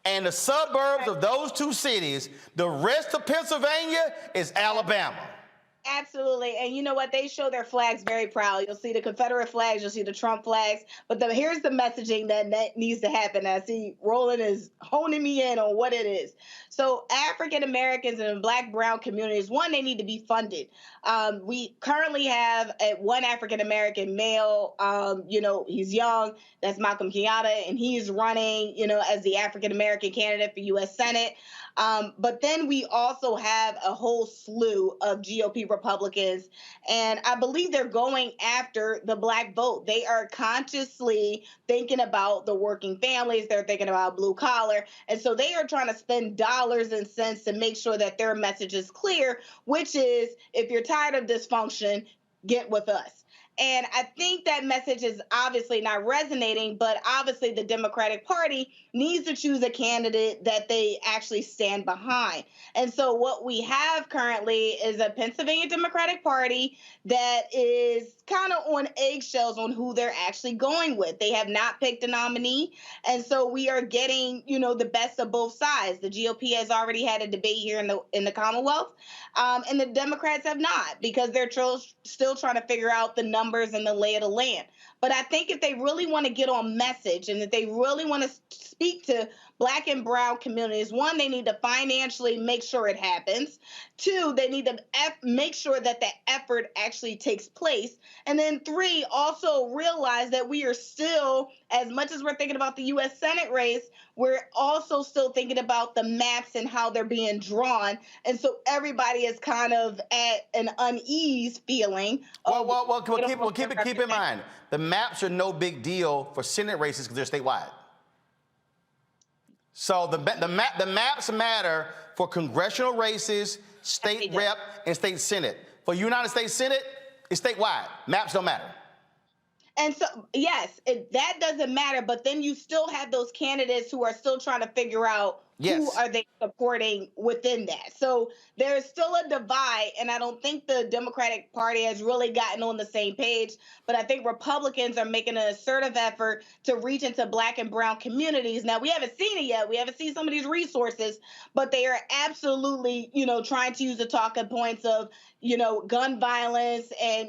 and the suburbs of those 2 cities, the rest of Pennsylvania is Alabama. Absolutely. And you know what? They show their flags very proud. You'll see the Confederate flags, you'll see the Trump flags. But here's the messaging that needs to happen. I see Roland is honing me in on what it is. So African Americans and Black, brown communities, one, they need to be funded. We currently have one African American male, he's young, that's Malcolm Kenyatta, and he's running, as the African American candidate for U.S. Senate. But then we also have a whole slew of GOP Republicans, and I believe they're going after the Black vote. They are consciously thinking about the working families. They're thinking about blue collar. And so they are trying to spend dollars and cents to make sure that their message is clear, which is, if you're tired of dysfunction, get with us. And I think that message is obviously not resonating, but obviously the Democratic Party needs to choose a candidate that they actually stand behind. And so what we have currently is a Pennsylvania Democratic Party that is kind of on eggshells on who they're actually going with. They have not picked a nominee. And so we are getting, the best of both sides. The GOP has already had a debate here in the Commonwealth, and the Democrats have not, because they're still trying to figure out the numbers and the lay of the land. But I think if they really want to get on message and if they really want to speak to Black and brown communities, one, they need to financially make sure it happens. Two, they need to make sure that that effort actually takes place. And then three, also realize that we are still, as much as we're thinking about the U.S. Senate race, we're also still thinking about the maps and how they're being drawn. And so everybody is kind of at an unease feeling. Well, keep in mind, the maps are no big deal for Senate races because they're statewide. So the maps matter for congressional races, state rep, and state senate. For United States Senate, it's statewide. Maps don't matter. And so, yes, that doesn't matter. But then you still have those candidates who are still trying to figure out who are they supporting within that. So there's still a divide, and I don't think the Democratic Party has really gotten on the same page. But I think Republicans are making an assertive effort to reach into Black and brown communities. Now, we haven't seen it yet. We haven't seen some of these resources, but they are absolutely, trying to use the talking points of, gun violence and,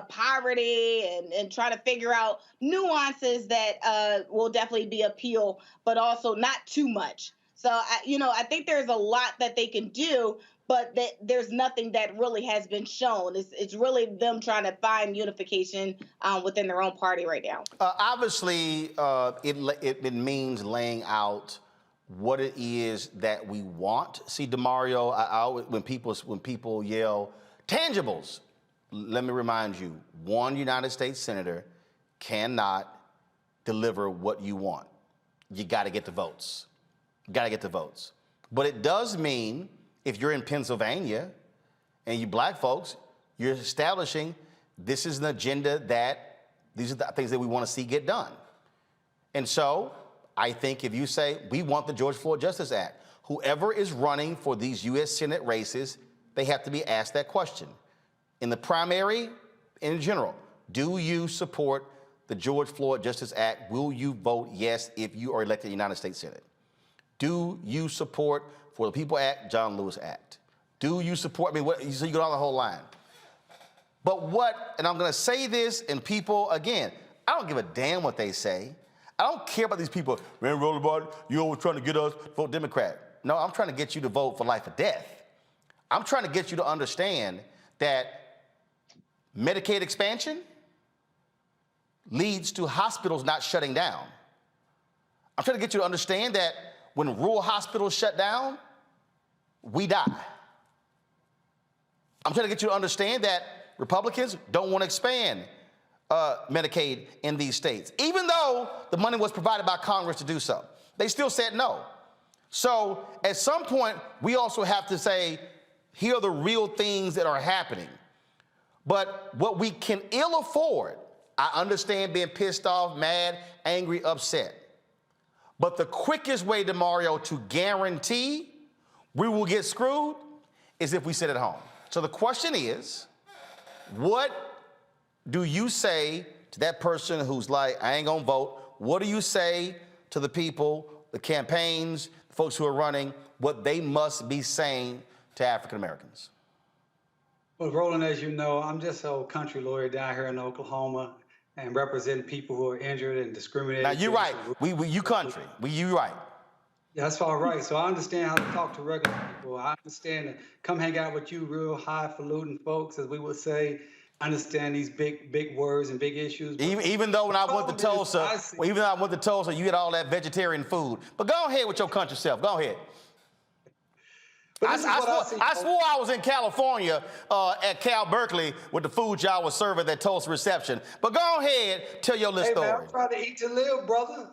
poverty and trying to figure out nuances that will definitely be appeal, but also not too much. So, I think there's a lot that they can do, but there's nothing that really has been shown. It's really them trying to find unification within their own party right now. Obviously, it means laying out what it is that we want. See, DeMario, I always, when people yell tangibles, let me remind you, one United States senator cannot deliver what you want. You got to get the votes. But it does mean if you're in Pennsylvania and you Black folks, you're establishing this is an agenda that these are the things that we want to see get done. And so I think if you say we want the George Floyd Justice Act, whoever is running for these U.S. Senate races, they have to be asked that question. In the primary, in general, do you support the George Floyd Justice Act? Will you vote yes if you are elected to the United States Senate? Do you support For the People Act, John Lewis Act? Do you support, so you go down the whole line. But and I'm going to say this, and people, again, I don't give a damn what they say. I don't care about these people, man, Rollerball, you're always trying to get us to vote Democrat. No, I'm trying to get you to vote for life or death. I'm trying to get you to understand that Medicaid expansion leads to hospitals not shutting down. I'm trying to get you to understand that when rural hospitals shut down, we die. I'm trying to get you to understand that Republicans don't want to expand Medicaid in these states, even though the money was provided by Congress to do so. They still said no. So at some point, we also have to say, here are the real things that are happening. But what we can ill afford, I understand being pissed off, mad, angry, upset. But the quickest way, DeMario, to guarantee we will get screwed is if we sit at home. So the question is, what do you say to that person who's like, I ain't gonna vote? What do you say to the people, the campaigns, the folks who are running, what they must be saying to African Americans? Well, Roland, as you know, I'm just an old country lawyer down here in Oklahoma and represent people who are injured and discriminated. Now, you're right. You country. You right. Yeah, that's all right. So I understand how to talk to regular people. I understand to come hang out with you real highfalutin folks, as we would say. I understand these big words and big issues. Even though when I went to Tulsa, you had all that vegetarian food. But go ahead with your country self. Go ahead. I swore I was in California at Cal Berkeley with the food y'all was serving at that Tulsa reception. But go ahead, tell your little story. Man, I'm trying to eat to live, brother.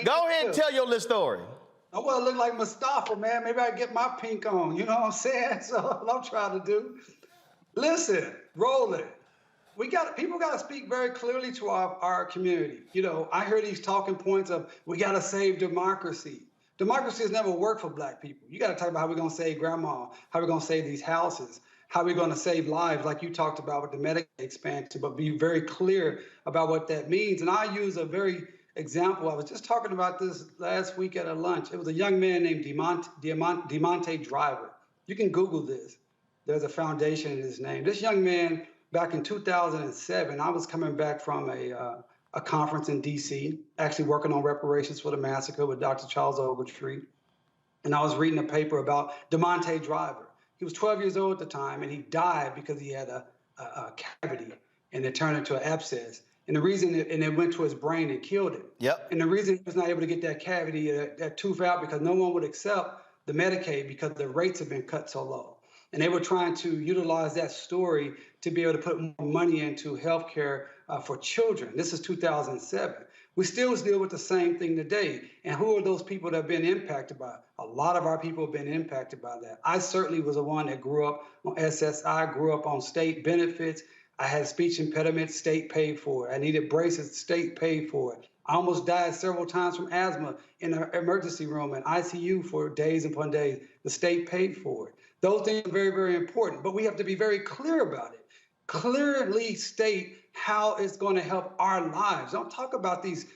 Go ahead and tell your little story. I want to look like Mustafa, man. Maybe I get my pink on. You know what I'm saying? So what I'm trying to do. Listen, roll it. People got to speak very clearly to our community. You know, I hear these talking points of we got to save democracy. Democracy has never worked for Black people. You got to talk about how we're going to save grandma, how we're going to save these houses, how we're going to save lives, like you talked about with the Medicaid expansion, but be very clear about what that means. And I use a very example. I was just talking about this last week at a lunch. It was a young man named Demonte Driver. You can Google this. There's a foundation in his name. This young man, back in 2007, I was coming back from a conference in D.C., actually working on reparations for the massacre with Dr. Charles Ogletree. And I was reading a paper about Demonte Driver. He was 12 years old at the time, and he died because he had a cavity, and it turned into an abscess. And the reason, it went to his brain and killed him. Yep. And the reason he was not able to get that cavity, that tooth out, because no one would accept the Medicaid because the rates have been cut so low. And they were trying to utilize that story to be able to put more money into healthcare for children. This is 2007. We still deal with the same thing today. And who are those people that have been impacted by it? A lot of our people have been impacted by that. I certainly was the one that grew up on SSI, grew up on state benefits. I had a speech impediment, state paid for it. I needed braces, state paid for it. I almost died several times from asthma in the emergency room and ICU for days upon days. The state paid for it. Those things are very, very important, but we have to be very clear about it. Clearly state how it's going to help our lives. Don't talk about these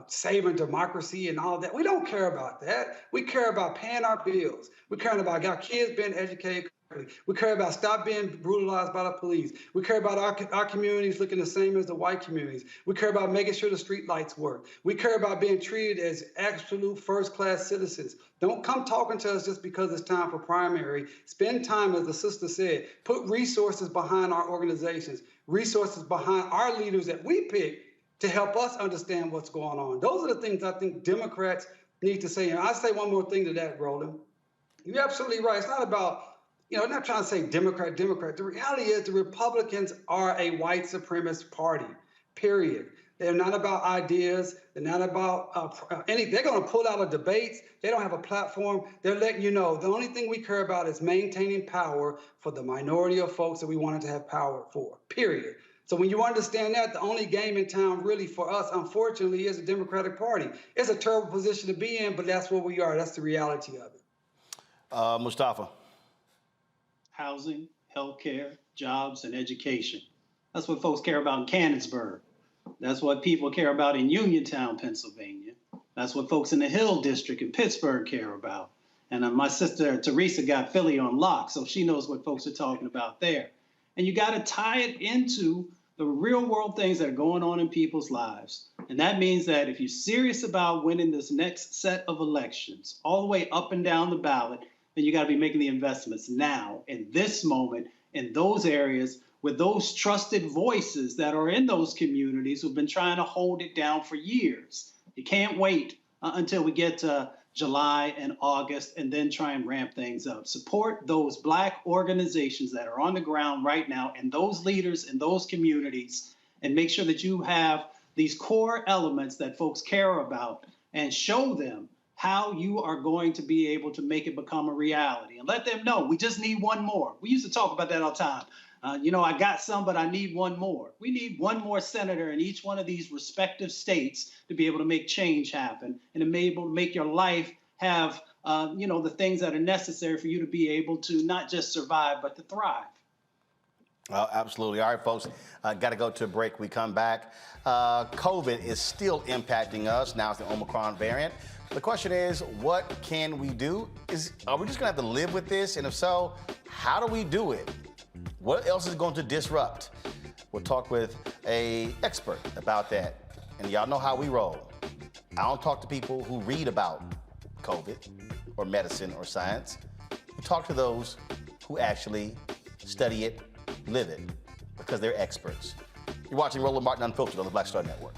saving democracy and all of that. We don't care about that. We care about paying our bills. We care about our kids being educated correctly. We care about stop being brutalized by the police. We care about our communities looking the same as the white communities. We care about making sure the street lights work. We care about being treated as absolute first-class citizens. Don't come talking to us just because it's time for primary. Spend time, as the sister said, put resources behind our organizations, resources behind our leaders that we pick to help us understand what's going on. Those are the things I think Democrats need to say. And I'll say one more thing to that, Roland. You're absolutely right. It's not about, I'm not trying to say Democrat. The reality is the Republicans are a white supremacist party, period. They're not about ideas. They're not about anything. They're going to pull out of debates. They don't have a platform. They're letting you know the only thing we care about is maintaining power for the minority of folks that we wanted to have power for, period. So when you understand that, the only game in town really for us, unfortunately, is the Democratic Party. It's a terrible position to be in, but that's where we are. That's the reality of it. Mustafa. Housing, healthcare, jobs, and education. That's what folks care about in Canonsburg. That's what people care about in Uniontown, Pennsylvania. That's what folks in the Hill District in Pittsburgh care about. And my sister, Teresa, got Philly on lock, so she knows what folks are talking about there. And you got to tie it into the real world things that are going on in people's lives. And that means that if you're serious about winning this next set of elections, all the way up and down the ballot, then you got to be making the investments now, in this moment, in those areas, with those trusted voices that are in those communities who've been trying to hold it down for years. You can't wait until we get to July and August and then try and ramp things up. Support those Black organizations that are on the ground right now and those leaders in those communities, and make sure that you have these core elements that folks care about and show them how you are going to be able to make it become a reality, and let them know we just need one more. We used to talk about that all the time. I got some, but I need one more. We need one more senator in each one of these respective states to be able to make change happen and to be able to make your life have, the things that are necessary for you to be able to not just survive, but to thrive. Absolutely. All right, folks, got to go to a break. We come back. COVID is still impacting us. Now it's the Omicron variant. The question is, what can we do? Are we just going to have to live with this? And if so, how do we do it? What else is going to disrupt? We'll talk with an expert about that. And y'all know how we roll. I don't talk to people who read about COVID or medicine or science. We talk to those who actually study it, live it, because they're experts. You're watching Roland Martin Unfiltered on the Black Star Network.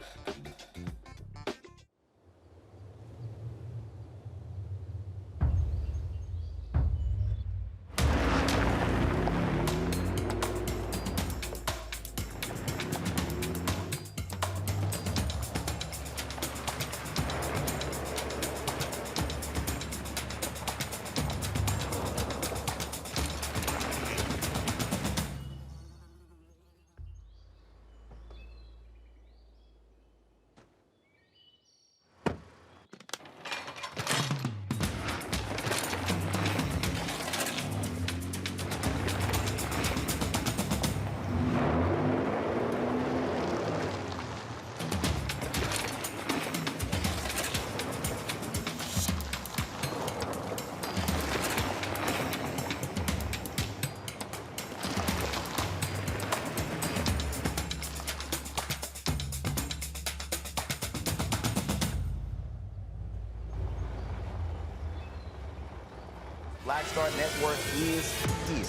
Black Star Network is here.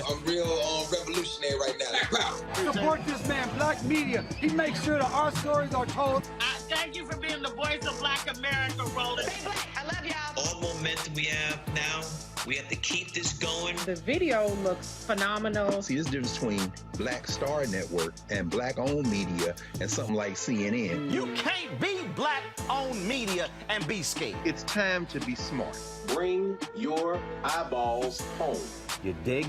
I'm real revolutionary right now. Support this man, Black Media. He makes sure that our stories are told. Thank you for being the voice of Black America, Roland. Stay black. I love y'all. All momentum we have now, we have to keep this going. The video looks phenomenal. See, there's a difference between Black Star Network and Black-owned media and something like CNN. You can't be Black-owned media and be scared. It's time to be smart. Bring your eyeballs home. You dig?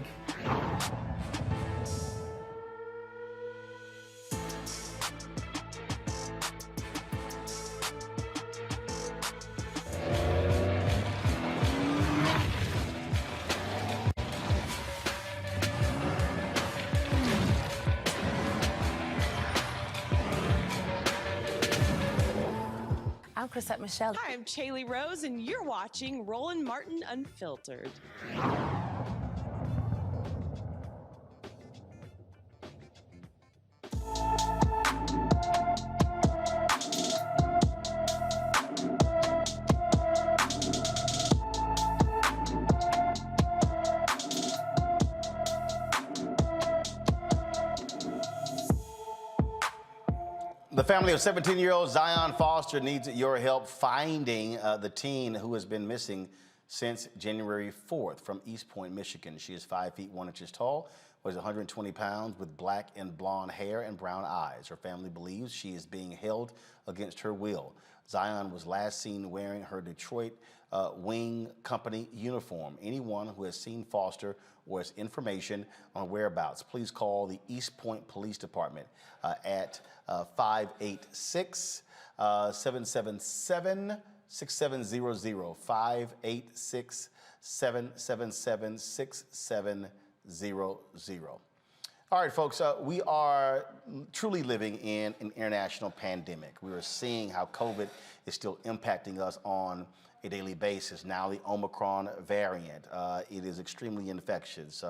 I'm Chrisette Michelle. Hi, I'm Chaley Rose, and you're watching Roland Martin Unfiltered. The family of 17-year-old Zion Foster needs your help finding the teen who has been missing since January 4th from East Point, Michigan. She is 5 feet 1 inches tall, weighs 120 pounds, with black and blonde hair and brown eyes. Her family believes she is being held against her will. Zion was last seen wearing her Detroit Wing Company uniform. Anyone who has seen Foster or has information on whereabouts, please call the East Point Police Department at 586-777-6700, 586-777-6700. All right, folks, we are truly living in an international pandemic. We are seeing how COVID is still impacting us on a daily basis. Now the Omicron variant, it is extremely infectious.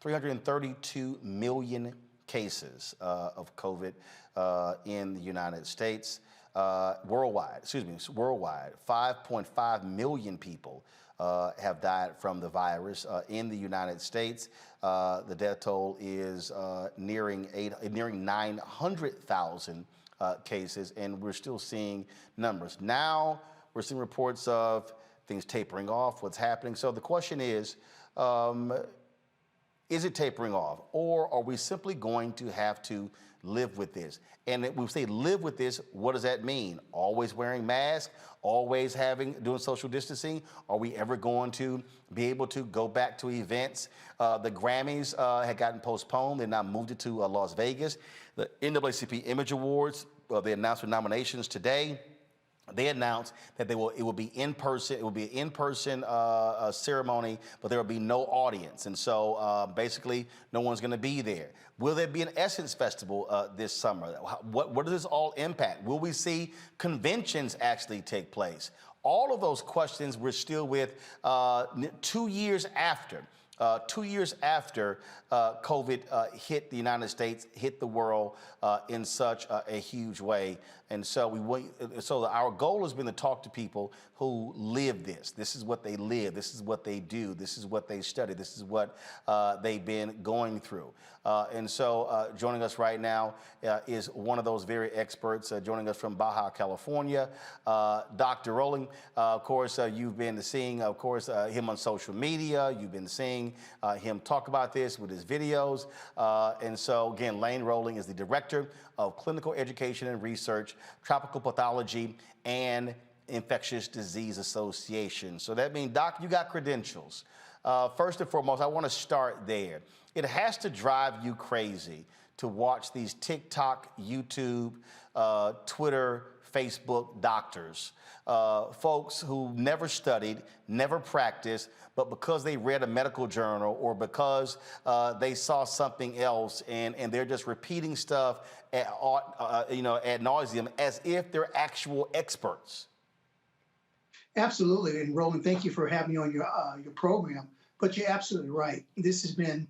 332 million cases of COVID in the United States. Worldwide, 5.5 million people have died from the virus in the United States. The death toll is nearing 900,000 cases, and we're still seeing numbers. Now we're seeing reports of things tapering off, what's happening. So the question is it tapering off, or are we simply going to have to live with this? And when we say live with this, what does that mean? Always wearing masks, always doing social distancing? Are we ever going to be able to go back to events? The Grammys had gotten postponed. They now moved it to Las Vegas. The NAACP Image Awards, they announced their nominations today. They announced that it will be in person. It will be an in-person ceremony, but there will be no audience, and so basically, no one's going to be there. Will there be an Essence Festival this summer? What does this all impact? Will we see conventions actually take place? All of those questions we're still with 2 years after. 2 years after COVID hit the United States, hit the world in such a huge way. And so our goal has been to talk to people who live this. This is what they live. This is what they do. This is what they study. This is what they've been going through. And so joining us right now is one of those very experts, joining us from Baja, California, Dr. Rowling. Of course, you've been seeing, him on social media. You've been seeing him talk about this with his videos. And so, again, Lane Rowling is the Director of Clinical Education and Research, Tropical Pathology, and Infectious Disease Association. So that means, Doc, you got credentials. First and foremost, I want to start there. It has to drive you crazy to watch these TikTok, YouTube, Twitter, Facebook doctors, folks who never studied, never practiced, but because they read a medical journal or because they saw something else and they're just repeating stuff ad nauseum as if they're actual experts. Absolutely, and Roland, thank you for having me on your program. But you're absolutely right. This has been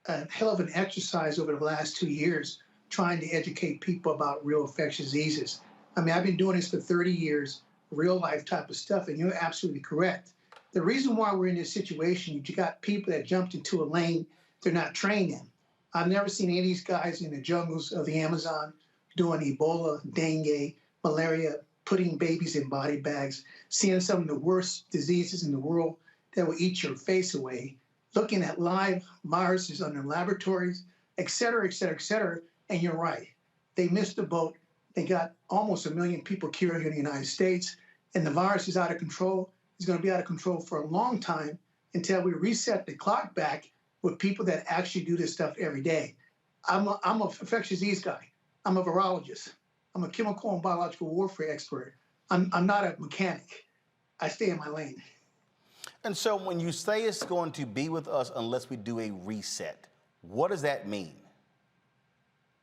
a hell of an exercise over the last 2 years, trying to educate people about real infectious diseases. I mean, I've been doing this for 30 years, real life type of stuff, and you're absolutely correct. The reason why we're in this situation, you got people that jumped into a lane they're not trained in. I've never seen any of these guys in the jungles of the Amazon doing Ebola, dengue, malaria, putting babies in body bags, seeing some of the worst diseases in the world that will eat your face away, looking at live viruses under laboratories, et cetera, et cetera, et cetera. And you're right. They missed the boat. They got almost 1 million people killed here in the United States, and the virus is out of control. It's going to be out of control for a long time until we reset the clock back with people that actually do this stuff every day. I'm an infectious disease guy. I'm a virologist. I'm a chemical and biological warfare expert. I'm not a mechanic. I stay in my lane. And so when you say it's going to be with us unless we do a reset, what does that mean?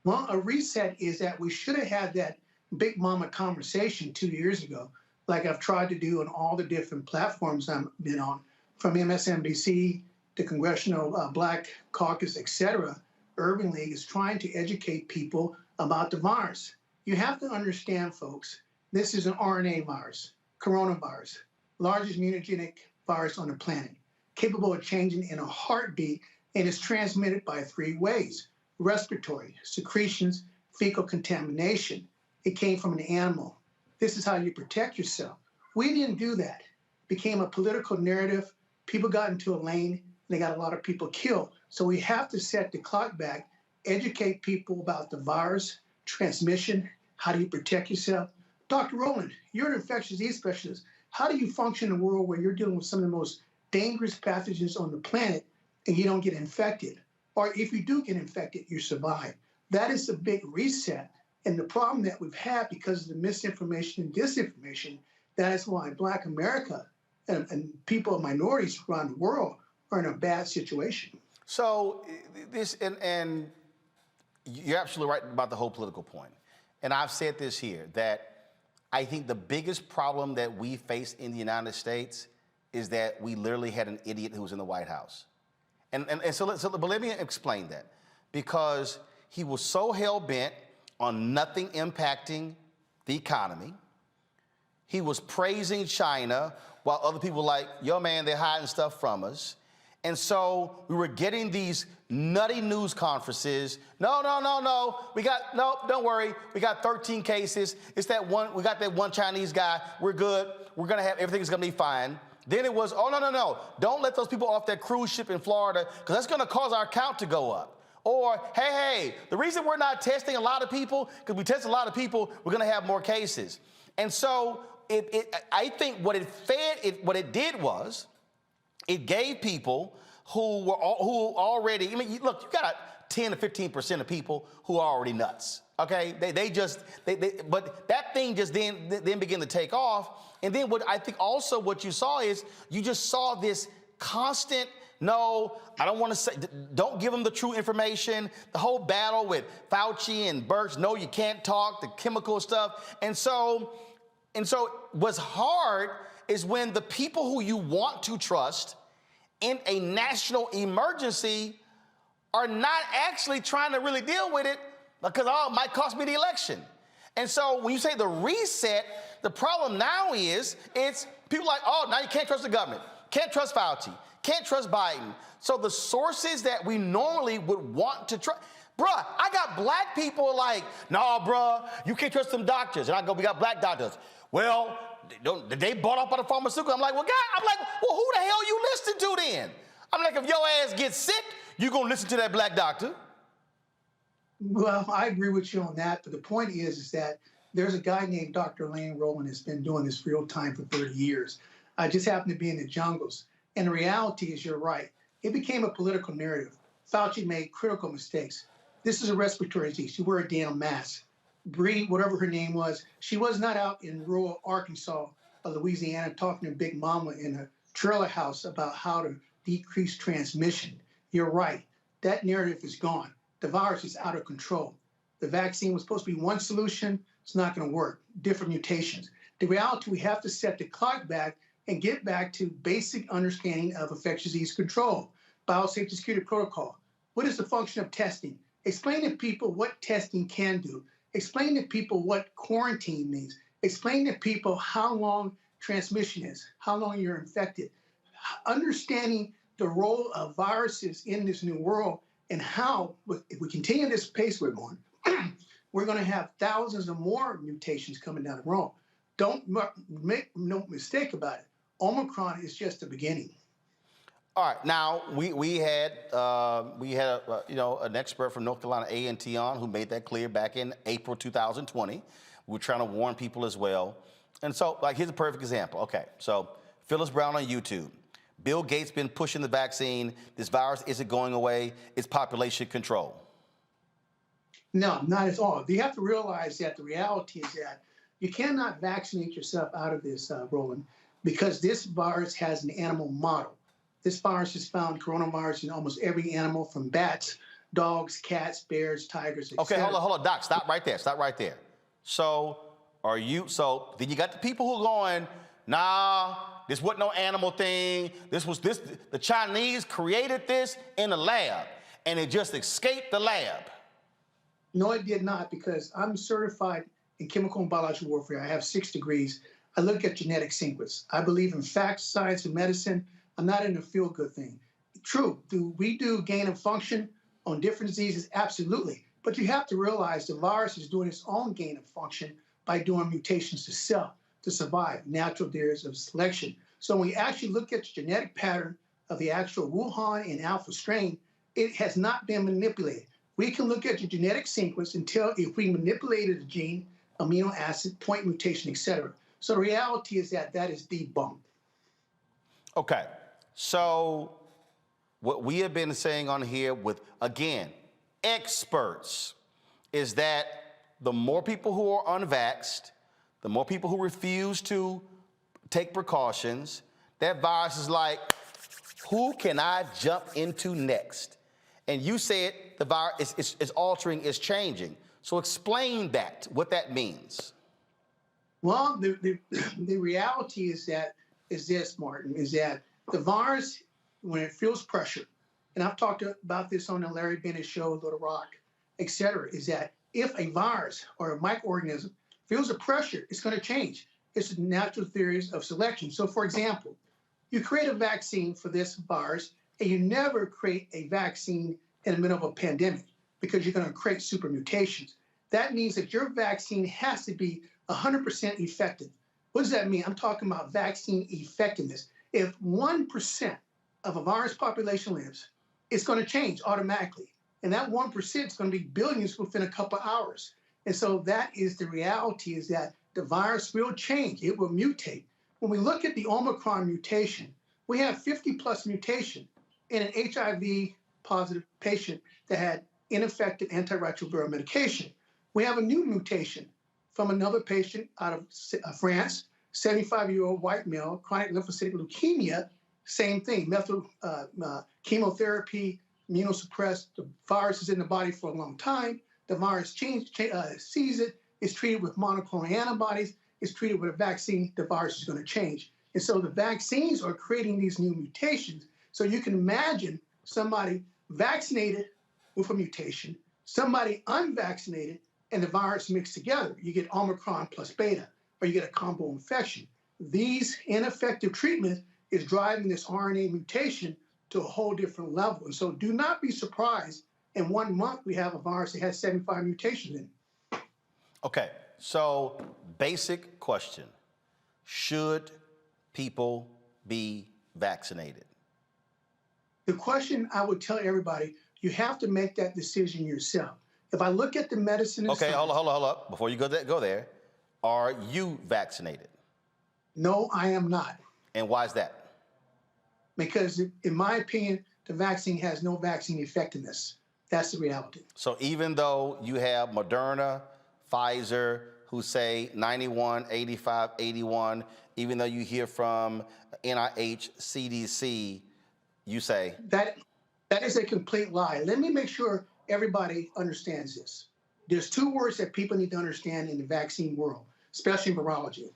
Well, a reset is that we should have had that big mama conversation 2 years ago, like I've tried to do on all the different platforms I've been on, from MSNBC, the Congressional Black Caucus, et cetera. Urban League is trying to educate people about the virus. You have to understand, folks, this is an RNA virus, coronavirus, largest immunogenic virus on the planet, capable of changing in a heartbeat, and is transmitted by 3 ways: respiratory, secretions, fecal contamination. It came from an animal. This is how you protect yourself. We didn't do that. It became a political narrative. People got into a lane, and they got a lot of people killed. So we have to set the clock back, educate people about the virus, transmission, how do you protect yourself. Dr. Rowland, you're an infectious disease specialist. How do you function in a world where you're dealing with some of the most dangerous pathogens on the planet and you don't get infected? Or if you do get infected, you survive. That is a big reset. And the problem that we've had because of the misinformation and disinformation, that is why Black America and people of minorities around the world are in a bad situation. So this, and you're absolutely right about the whole political point. And I've said this here, that I think the biggest problem that we face in the United States is that we literally had an idiot who was in the White House. But let me explain that. Because he was so hell-bent on nothing impacting the economy. He was praising China while other people were like, yo, man, they're hiding stuff from us. And so we were getting these nutty news conferences. No, don't worry. We got 13 cases. It's that one, we got that one Chinese guy. We're good. We're going to have, everything's going to be fine. Then it was, oh, no. Don't let those people off that cruise ship in Florida because that's going to cause our count to go up. Or, hey, the reason we're not testing a lot of people, because we test a lot of people, we're going to have more cases. And so I think what it did was, it gave people who already, I mean, look, you got 10 to 15% of people who are already nuts, okay? But that thing just then began to take off. And then what I think also what you saw is, you just saw this constant, no, I don't want to say, don't give them the true information, the whole battle with Fauci and Birx, no, you can't talk, the chemical stuff. And so what's hard is when the people who you want to trust in a national emergency are not actually trying to really deal with it because, oh, it might cost me the election. And so when you say the reset, the problem now is it's people like, oh, now you can't trust the government, can't trust Fauci, can't trust Biden. So the sources that we normally would want to trust, bruh, I got Black people like, nah, bruh, you can't trust them doctors. And I go, we got Black doctors. Well, they bought off by the pharmaceutical. I'm like, well, who the hell you listen to then? I'm like, if your ass gets sick, you gonna listen to that Black doctor? Well, I agree with you on that. But the point is that there's a guy named Dr. Lane Rowland that's been doing this real time for 30 years. I just happen to be in the jungles. And the reality is, you're right. It became a political narrative. Fauci made critical mistakes. This is a respiratory disease. You wear a damn mask. Bree, whatever her name was, she was not out in rural Arkansas or Louisiana talking to Big Mama in a trailer house about how to decrease transmission. You're right. That narrative is gone. The virus is out of control. The vaccine was supposed to be one solution. It's not going to work. Different mutations. The reality, we have to set the clock back and get back to basic understanding of infectious disease control. Biosafety security protocol. What is the function of testing? Explain to people what testing can do. Explain to people what quarantine means. Explain to people how long transmission is, how long you're infected. understanding the role of viruses in this new world and how, if we continue this pace we're going, we're going to have thousands of more mutations coming down the road. Don't make no mistake about it. Omicron is just the beginning. All right, now we had an expert from North Carolina A&T on who made that clear back in April 2020. We were trying to warn people as well. And so, like, here's a perfect example. Okay, so Phyllis Brown on YouTube. Bill Gates been pushing the vaccine. This virus isn't going away. It's population control. No, not at all. You have to realize that the reality is that you cannot vaccinate yourself out of this, Roland, because this virus has an animal model. This virus has found coronavirus in almost every animal, from bats, dogs, cats, bears, tigers, etc. Okay, hold on, Doc. Stop right there. So then you got the people who are going, nah, this wasn't no animal thing. The Chinese created this in the lab, and it just escaped the lab. No, it did not, because I'm certified in chemical and biological warfare. I have 6 degrees. I look at genetic sequence. I believe in facts, science, and medicine. I'm not in a feel-good thing. True, do we do gain of function on different diseases? Absolutely. But you have to realize the virus is doing its own gain of function by doing mutations to survive, natural theories of selection. So when we actually look at the genetic pattern of the actual Wuhan and alpha strain, it has not been manipulated. We can look at the genetic sequence and tell if we manipulated the gene, amino acid, point mutation, etc. So the reality is that is debunked. Okay, so what we have been saying on here with, again, experts, is that the more people who are unvaxxed, the more people who refuse to take precautions, that virus is like, who can I jump into next? And you said the virus is altering, is changing. So explain that, what that means. Well, the reality is this, Martin, is that the virus, when it feels pressure, and I've talked about this on the Larry Bennett show, Little Rock, et cetera, is that if a virus or a microorganism feels a pressure, it's going to change. It's natural theories of selection. So, for example, you create a vaccine for this virus, and you never create a vaccine in the middle of a pandemic because you're going to create super mutations. That means that your vaccine has to be 100% effective. What does that mean? I'm talking about vaccine effectiveness. If 1% of a virus population lives, it's going to change automatically. And that 1% is going to be billions within a couple hours. And so that is the reality, is that the virus will change. It will mutate. When we look at the Omicron mutation, we have 50+ mutation in an HIV positive patient that had ineffective antiretroviral medication. We have a new mutation from another patient out of France, 75-year-old white male, chronic lymphocytic leukemia, same thing, chemotherapy, immunosuppressed. The virus is in the body for a long time. The virus sees it, is treated with monoclonal antibodies, is treated with a vaccine, the virus is going to change. And so the vaccines are creating these new mutations. So you can imagine somebody vaccinated with a mutation, somebody unvaccinated, and the virus mixed together. You get Omicron plus beta, or you get a combo infection. These ineffective treatments is driving this RNA mutation to a whole different level. And so do not be surprised in 1 month we have a virus that has 75 mutations in it. Okay, so basic question. Should people be vaccinated? The question I would tell everybody, you have to make that decision yourself. If I look at the medicine... Okay, hold up. Before you go there, are you vaccinated? No, I am not. And why is that? Because in my opinion, the vaccine has no vaccine effectiveness. That's the reality. So even though you have Moderna, Pfizer, who say 91, 85, 81, even though you hear from NIH, CDC, you say? That is a complete lie. Let me make sure everybody understands this. There's 2 words that people need to understand in the vaccine world, especially in virology.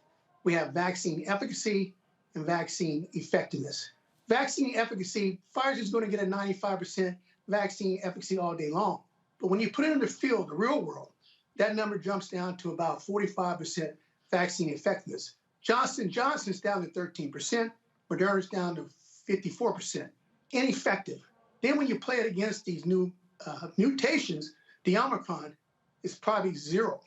We have vaccine efficacy and vaccine effectiveness. Vaccine efficacy, Pfizer is going to get a 95% vaccine efficacy all day long. But when you put it in the field, the real world, that number jumps down to about 45% vaccine effectiveness. Johnson & Johnson's down to 13%, Moderna's down to 54%. Ineffective. Then when you play it against these new mutations, the Omicron is probably 0.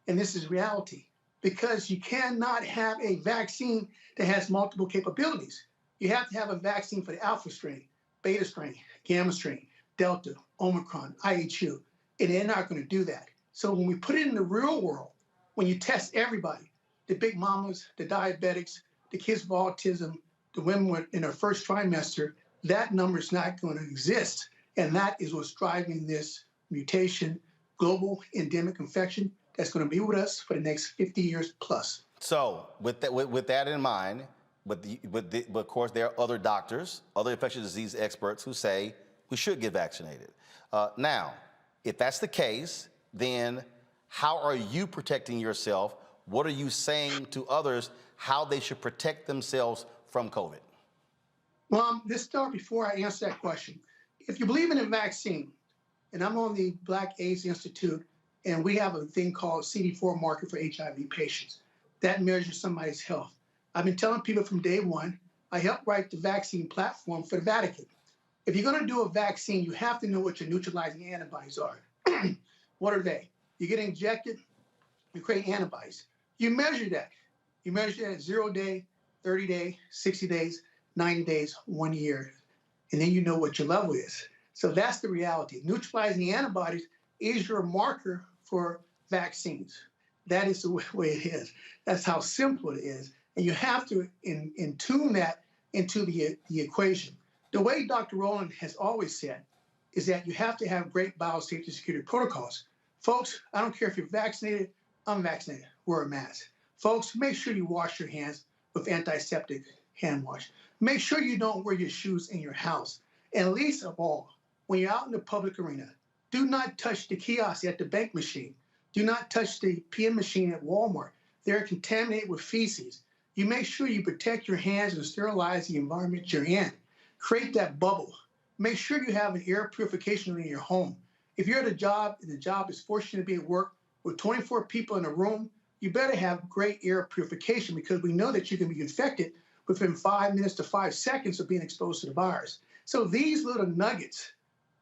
And this is reality because you cannot have a vaccine that has multiple capabilities. You have to have a vaccine for the alpha strain, beta strain, gamma strain, delta, Omicron, IHU, and they're not going to do that. So when we put it in the real world, when you test everybody, the big mamas, the diabetics, the kids with autism, the women in their first trimester, that number is not going to exist. And that is what's driving this mutation, global endemic infection that's going to be with us for the next 50 years plus. So with that in mind, but of course there are other doctors, other infectious disease experts who say we should get vaccinated. Now, if that's the case, then how are you protecting yourself? What are you saying to others how they should protect themselves from COVID? Well, let's start before I answer that question. If you believe in a vaccine, and I'm on the Black AIDS Institute, and we have a thing called CD4 marker for HIV patients. That measures somebody's health. I've been telling people from day one, I helped write the vaccine platform for the Vatican. If you're going to do a vaccine, you have to know what your neutralizing antibodies are. What are they? You get injected, you create antibodies. You measure that. You measure that at 0 day, 30 days, 60 days, 90 days, 1 year. And then you know what your level is. So that's the reality. Neutralizing antibodies is your marker for vaccines. That is the way it is. That's how simple it is. And you have to tune that into the equation. The way Dr. Rowland has always said is that you have to have great biosafety security protocols. Folks, I don't care if you're vaccinated, unvaccinated, wear a mask. Folks, make sure you wash your hands with antiseptic hand wash. Make sure you don't wear your shoes in your house. And least of all, when you're out in the public arena, do not touch the kiosk at the bank machine. Do not touch the PM machine at Walmart. They're contaminated with feces. You make sure you protect your hands and sterilize the environment you're in. Create that bubble. Make sure you have an air purification in your home. If you're at a job and the job is forcing you to be at work with 24 people in a room, you better have great air purification because we know that you can be infected within 5 minutes to 5 seconds of being exposed to the virus. So these little nuggets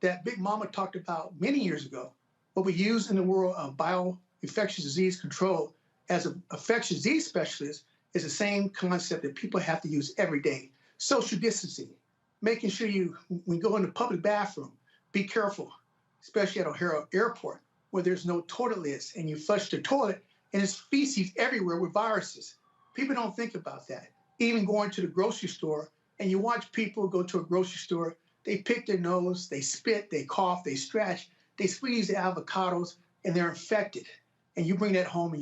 that Big Mama talked about many years ago, what we use in the world of bioinfectious disease control as an infectious disease specialist is the same concept that people have to use every day. Social distancing, making sure when you go in the public bathroom, be careful, especially at O'Hare Airport, where there's no toilet lids and you flush the toilet and there's feces everywhere with viruses. People don't think about that. Even going to the grocery store, and you watch people go to a grocery store, they pick their nose, they spit, they cough, they scratch, they squeeze the avocados, and they're infected. And you bring that home and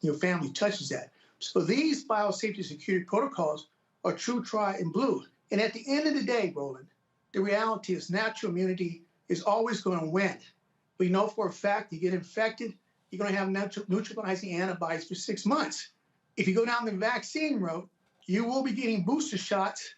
your family touches that. So these biosafety security protocols are true, tried, and blue. And at the end of the day, Roland, the reality is natural immunity is always going to win. We know for a fact you get infected, you're going to have neutralizing antibodies for 6 months. If you go down the vaccine route, you will be getting booster shots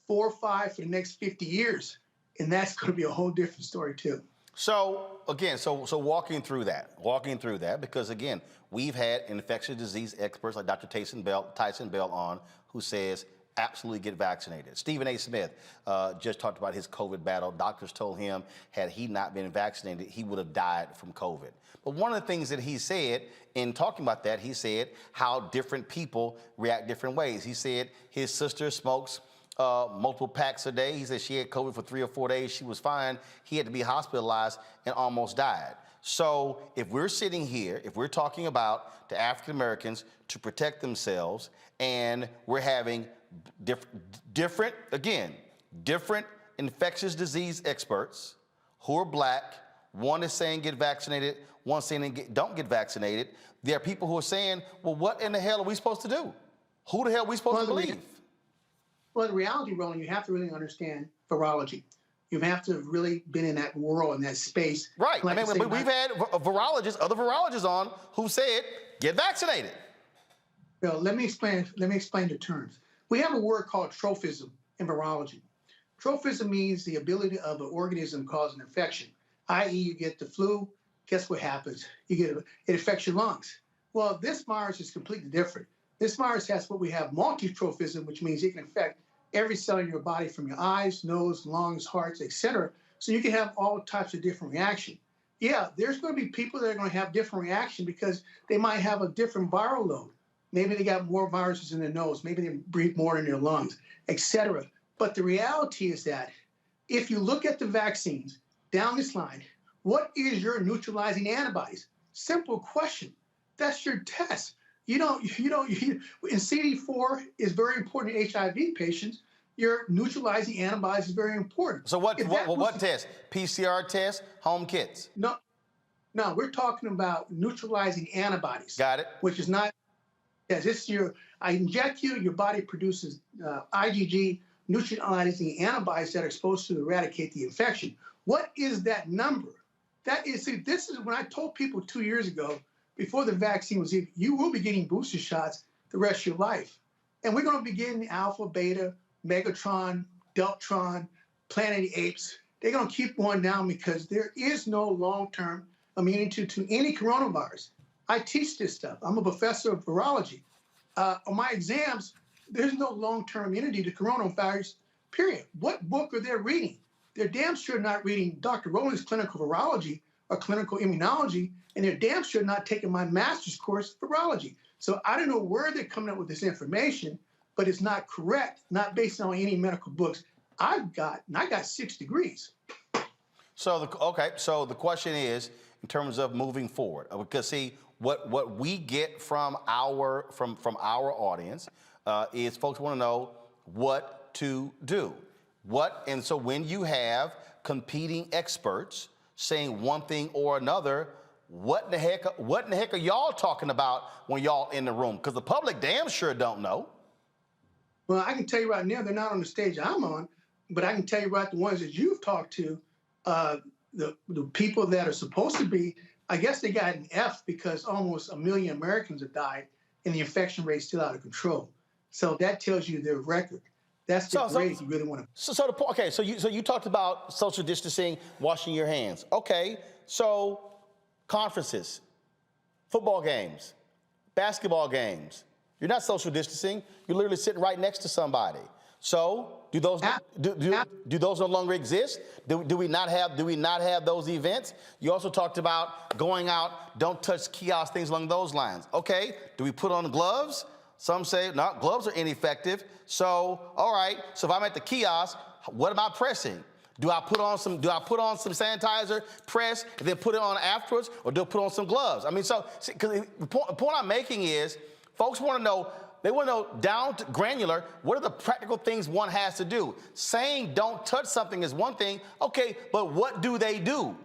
4 or 5 for the next 50 years. And that's going to be a whole different story too. So again, so walking through that, because again, we've had infectious disease experts like Dr. Tyson Bell on who says absolutely get vaccinated. Stephen A. Smith just talked about his COVID battle. Doctors told him had he not been vaccinated, he would have died from COVID. But one of the things that he said in talking about that, he said how different people react different ways. He said his sister smokes multiple packs a day. He said she had COVID for 3 or 4 days. She was fine. He had to be hospitalized and almost died. So if we're sitting here, if we're talking about the African Americans to protect themselves, and we're having different infectious disease experts who are black, one is saying get vaccinated, one saying don't get vaccinated. There are people who are saying, well, what in the hell are we supposed to do? Who the hell are we supposed to believe? Well, the reality, Roland, you have to really understand virology. You have to have really been in that world, in that space. Right. Like I mean, we've had other virologists on who said, get vaccinated. Well, let me explain the terms. We have a word called trophism in virology. Trophism means the ability of an organism to cause an infection, i.e. you get the flu, guess what happens? It affects your lungs. Well, this virus is completely different. This virus has what we have multi-trophism, which means it can infect every cell in your body, from your eyes, nose, lungs, hearts, etc. So you can have all types of different reaction. Yeah, there's going to be people that are going to have different reaction because they might have a different viral load. Maybe they got more viruses in their nose. Maybe they breathe more in their lungs, etc. But the reality is that if you look at the vaccines down this line, what is your neutralizing antibodies? Simple question. That's your test. And CD4 is very important in HIV patients. Your neutralizing antibodies is very important. So what test? PCR test, home kits? No, we're talking about neutralizing antibodies. Got it. Which is not, yes, this is I inject you, your body produces IgG, neutralizing antibodies that are supposed to eradicate the infection. What is that number? This is when I told people 2 years ago, before the vaccine was even, you will be getting booster shots the rest of your life. And we're going to be getting alpha, beta, Megatron, Deltron, Planet of the Apes. They're going to keep going down because there is no long-term immunity to any coronavirus. I teach this stuff. I'm a professor of virology. On my exams, there's no long-term immunity to coronavirus, period. What book are they reading? They're damn sure not reading Dr. Rowland's clinical virology or clinical immunology, and they're damn sure not taking my master's course virology. So I don't know where they're coming up with this information, but it's not correct, not based on any medical books I got 6 degrees. So the question is, in terms of moving forward, because see, what we get from our audience is folks want to know what to do. And so when you have competing experts saying one thing or another, what in the heck are y'all talking about when y'all in the room? Because the public damn sure don't know. Well, I can tell you right now, they're not on the stage I'm on, but I can tell you about the ones that you've talked to, the people that are supposed to be, I guess they got an F because almost 1 million Americans have died and the infection rate's still out of control. So that tells you their record. That's the grade you really want to. So you talked about social distancing, washing your hands. Okay, so conferences, football games, basketball games. You're not social distancing. You're literally sitting right next to somebody. So do those no longer exist? Do we not have those events? You also talked about going out, don't touch kiosks, things along those lines. Okay, do we put on gloves? Some say, no, gloves are ineffective. So, all right, so if I'm at the kiosk, what am I pressing? Do I put on some sanitizer, press, and then put it on afterwards, or do I put on some gloves? I mean, so, because the point I'm making is, folks want to know, they want to know down to granular, what are the practical things one has to do? Saying don't touch something is one thing, okay, but what do they do?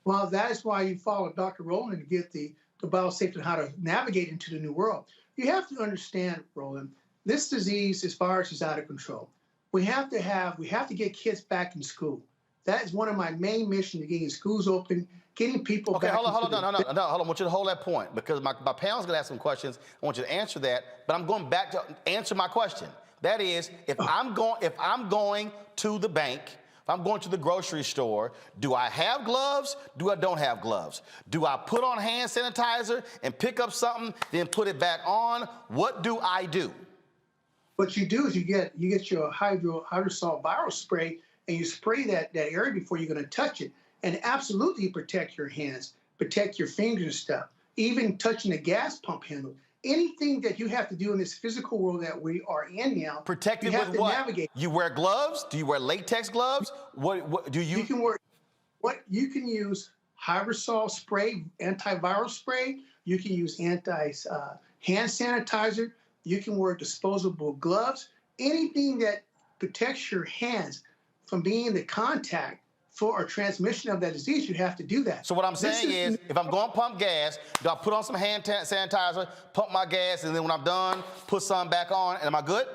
Well, that is why you follow Dr. Rowland to get the biosafety and how to navigate into the new world. You have to understand, Rowland, this disease, this virus is out of control. We have to get kids back in school. That is one of my main missions, getting schools open, getting people back. Okay, hold on. I want you to hold that point because my panel's going to ask some questions. I want you to answer that, but I'm going back to answer my question. That is, if I'm going to the bank, if I'm going to the grocery store, do I have gloves? Do I don't have gloves? Do I put on hand sanitizer and pick up something, then put it back on? What do I do? What you do is you get your hydrosol viral spray and you spray that area before you're going to touch it. And absolutely protect your hands, protect your fingers and stuff, even touching the gas pump handle. Anything that you have to do in this physical world that we are in now, protected you have with to what? Navigate. You wear gloves? Do you wear latex gloves? What do you? You can use hydrosol spray, antiviral spray. You can use hand sanitizer. You can wear disposable gloves. Anything that protects your hands from being in the contact for a transmission of that disease, you have to do that. So what I'm saying is, if I'm going to pump gas, do I put on some hand sanitizer, pump my gas, and then when I'm done, put some back on, and am I good?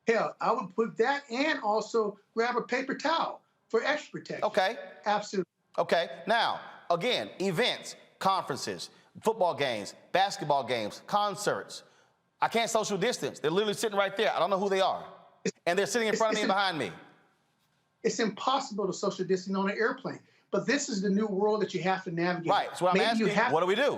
Hell, I would put that and also grab a paper towel for extra protection. Okay. Absolutely. Okay. Now, again, events, conferences, football games, basketball games, concerts. I can't social distance. They're literally sitting right there. I don't know who they are. And they're sitting in front of me and behind me. It's impossible to social distance on an airplane. But this is the new world that you have to navigate. Right. So what I'm asking, what do we do?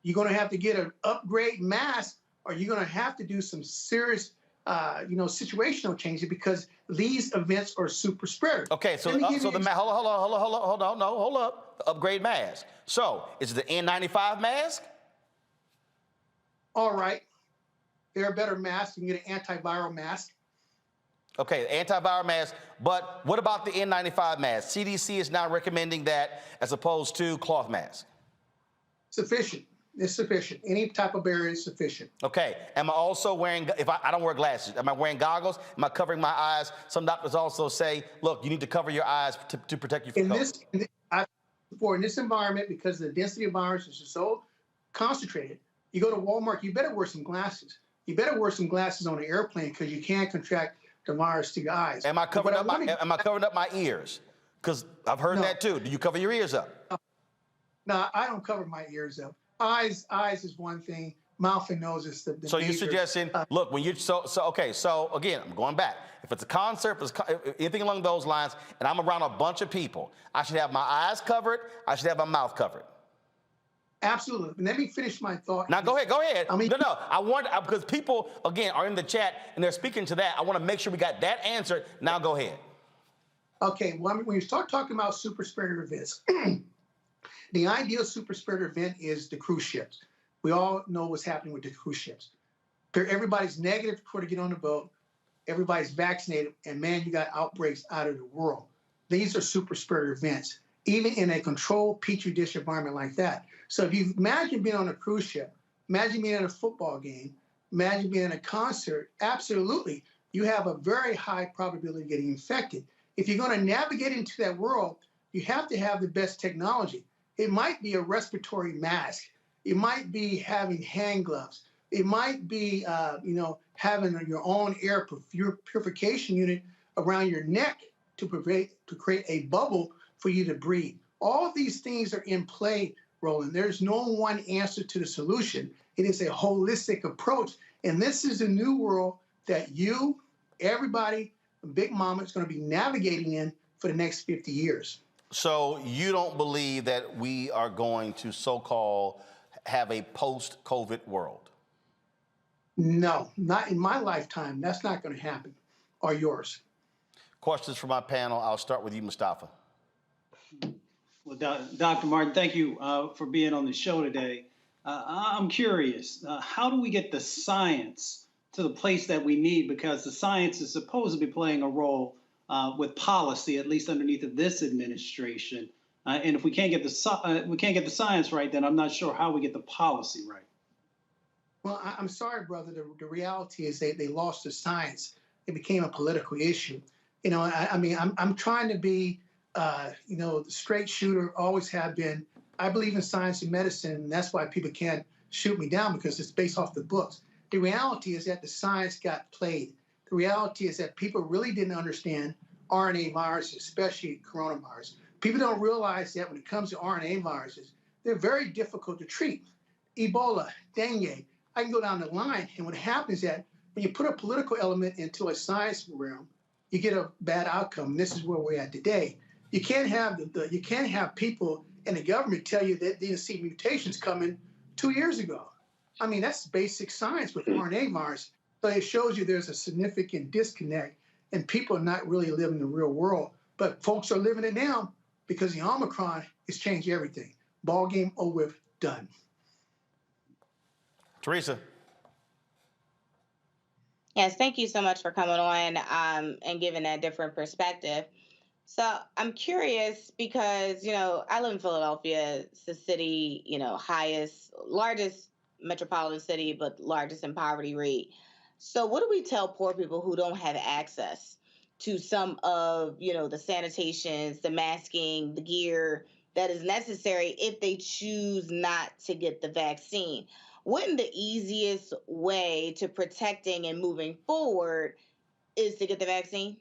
You're going to have to get an upgrade mask, or you're going to have to do some serious situational changes because these events are super spreaders. Okay, so Let me give so you the hold up. The upgrade mask. So is it the N95 mask? All right, there are better masks. You can get an antiviral mask. Okay, antiviral mask. But what about the N95 mask? CDC is now recommending that as opposed to cloth mask. Sufficient. It's sufficient. Any type of barrier is sufficient. Okay. Am I also wearing, if I don't wear glasses, am I wearing goggles? Am I covering my eyes? Some doctors also say, look, you need to cover your eyes to protect you from COVID. In this environment, because the density of viruses is so concentrated, you go to Walmart, you better wear some glasses. You better wear some glasses on the airplane because you can't contract the virus to your eyes. Am I covering up my ears? Because I've heard that too. Do you cover your ears up? No, I don't cover my ears up. Eyes is one thing. Mouth and nose is the So major, you're suggesting, look, when you okay. So again, I'm going back. If it's a concert, if it's anything along those lines, and I'm around a bunch of people, I should have my eyes covered. I should have my mouth covered. Absolutely. Let me finish my thought. Now go ahead. No. I want because people again are in the chat and they're speaking to that. I want to make sure we got that answered. Now go ahead. Okay. Well, when you start talking about super spreader events. The ideal super spreader event is the cruise ships. We all know what's happening with the cruise ships. Everybody's negative before they get on the boat. Everybody's vaccinated, and man, you got outbreaks out of the world. These are super spreader events, even in a controlled petri dish environment like that. So if you imagine being on a cruise ship, imagine being at a football game, imagine being at a concert, absolutely, you have a very high probability of getting infected. If you're going to navigate into that world, you have to have the best technology. It might be a respiratory mask. It might be having hand gloves. It might be, having your own air purification unit around your neck to create a bubble for you to breathe. All of these things are in play, Roland. There's no one answer to the solution. It is a holistic approach. And this is a new world that everybody, Big Mama is going to be navigating in for the next 50 years. So you don't believe that we are going to so-called have a post-COVID world? No, not in my lifetime. That's not going to happen. Or yours. Questions for my panel. I'll start with you, Mustafa. Well, Dr. Martin, thank you for being on the show today. I'm curious, how do we get the science to the place that we need? Because the science is supposed to be playing a role with policy, at least underneath of this administration. And if we can't get the science right, then I'm not sure how we get the policy right. Well, I'm sorry, brother. The reality is they lost the science. It became a political issue. I'm trying to be, the straight shooter, always have been. I believe in science and medicine, and that's why people can't shoot me down because it's based off the books. The reality is that the science got played. The reality is that people really didn't understand RNA viruses, especially coronavirus. People don't realize that when it comes to RNA viruses, they're very difficult to treat. Ebola, dengue, I can go down the line. And what happens is that when you put a political element into a science realm, you get a bad outcome. And this is where we're at today. You can't have people in the government tell you that they didn't see mutations coming 2 years ago. I mean, that's basic science with RNA virus. So it shows you there's a significant disconnect and people are not really living the real world. But folks are living it now because the Omicron has changed everything. Ball game over, done. Teresa. Yes, thank you so much for coming on and giving that different perspective. So I'm curious because, I live in Philadelphia. It's the city, largest metropolitan city, but largest in poverty rate. So what do we tell poor people who don't have access to some of, the sanitations, the masking, the gear that is necessary if they choose not to get the vaccine? Wouldn't the easiest way to protecting and moving forward is to get the vaccine?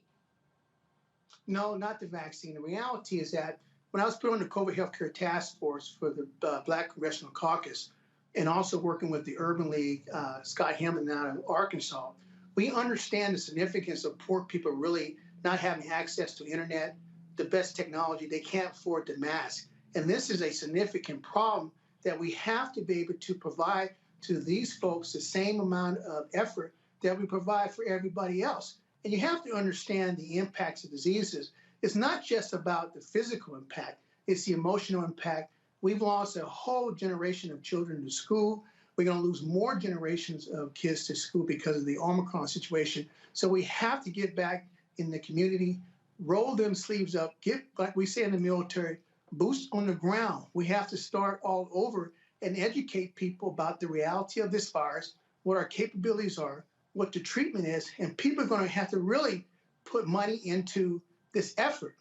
No, not the vaccine. The reality is that when I was put on the COVID healthcare task force for the Black Congressional Caucus and also working with the Urban League, Scott Hamlin out of Arkansas, we understand the significance of poor people really not having access to internet, the best technology. They can't afford the mask. And this is a significant problem that we have to be able to provide to these folks the same amount of effort that we provide for everybody else. And you have to understand the impacts of diseases. It's not just about the physical impact, it's the emotional impact. We've lost a whole generation of children to school. We're going to lose more generations of kids to school because of the Omicron situation. So we have to get back in the community, roll them sleeves up, get, like we say in the military, boots on the ground. We have to start all over and educate people about the reality of this virus, what our capabilities are, what the treatment is, and people are going to have to really put money into this effort,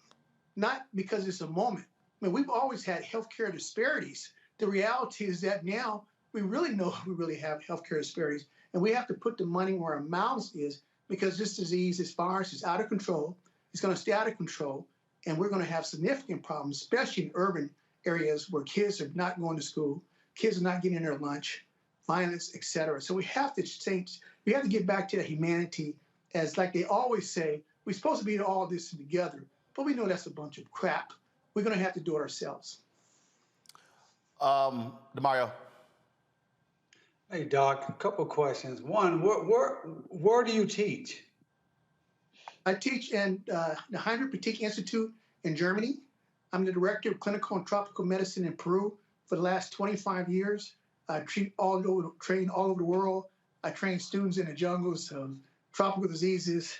not because it's a moment. I mean, we've always had healthcare disparities. The reality is that now we really know we really have healthcare disparities, and we have to put the money where our mouths is because this disease, this virus is out of control. It's going to stay out of control, and we're going to have significant problems, especially in urban areas where kids are not going to school, kids are not getting their lunch, violence, et cetera. So we have to change. We have to get back to that humanity, as like they always say, we're supposed to be all this together, but we know that's a bunch of crap. We're going to have to do it ourselves. DeMario. Hey, Doc, a couple of questions. One, where do you teach? I teach in the Heinrich Boutique Institute in Germany. I'm the director of clinical and tropical medicine in Peru for the last 25 years. I train all over the world. I train students in the jungles of tropical diseases,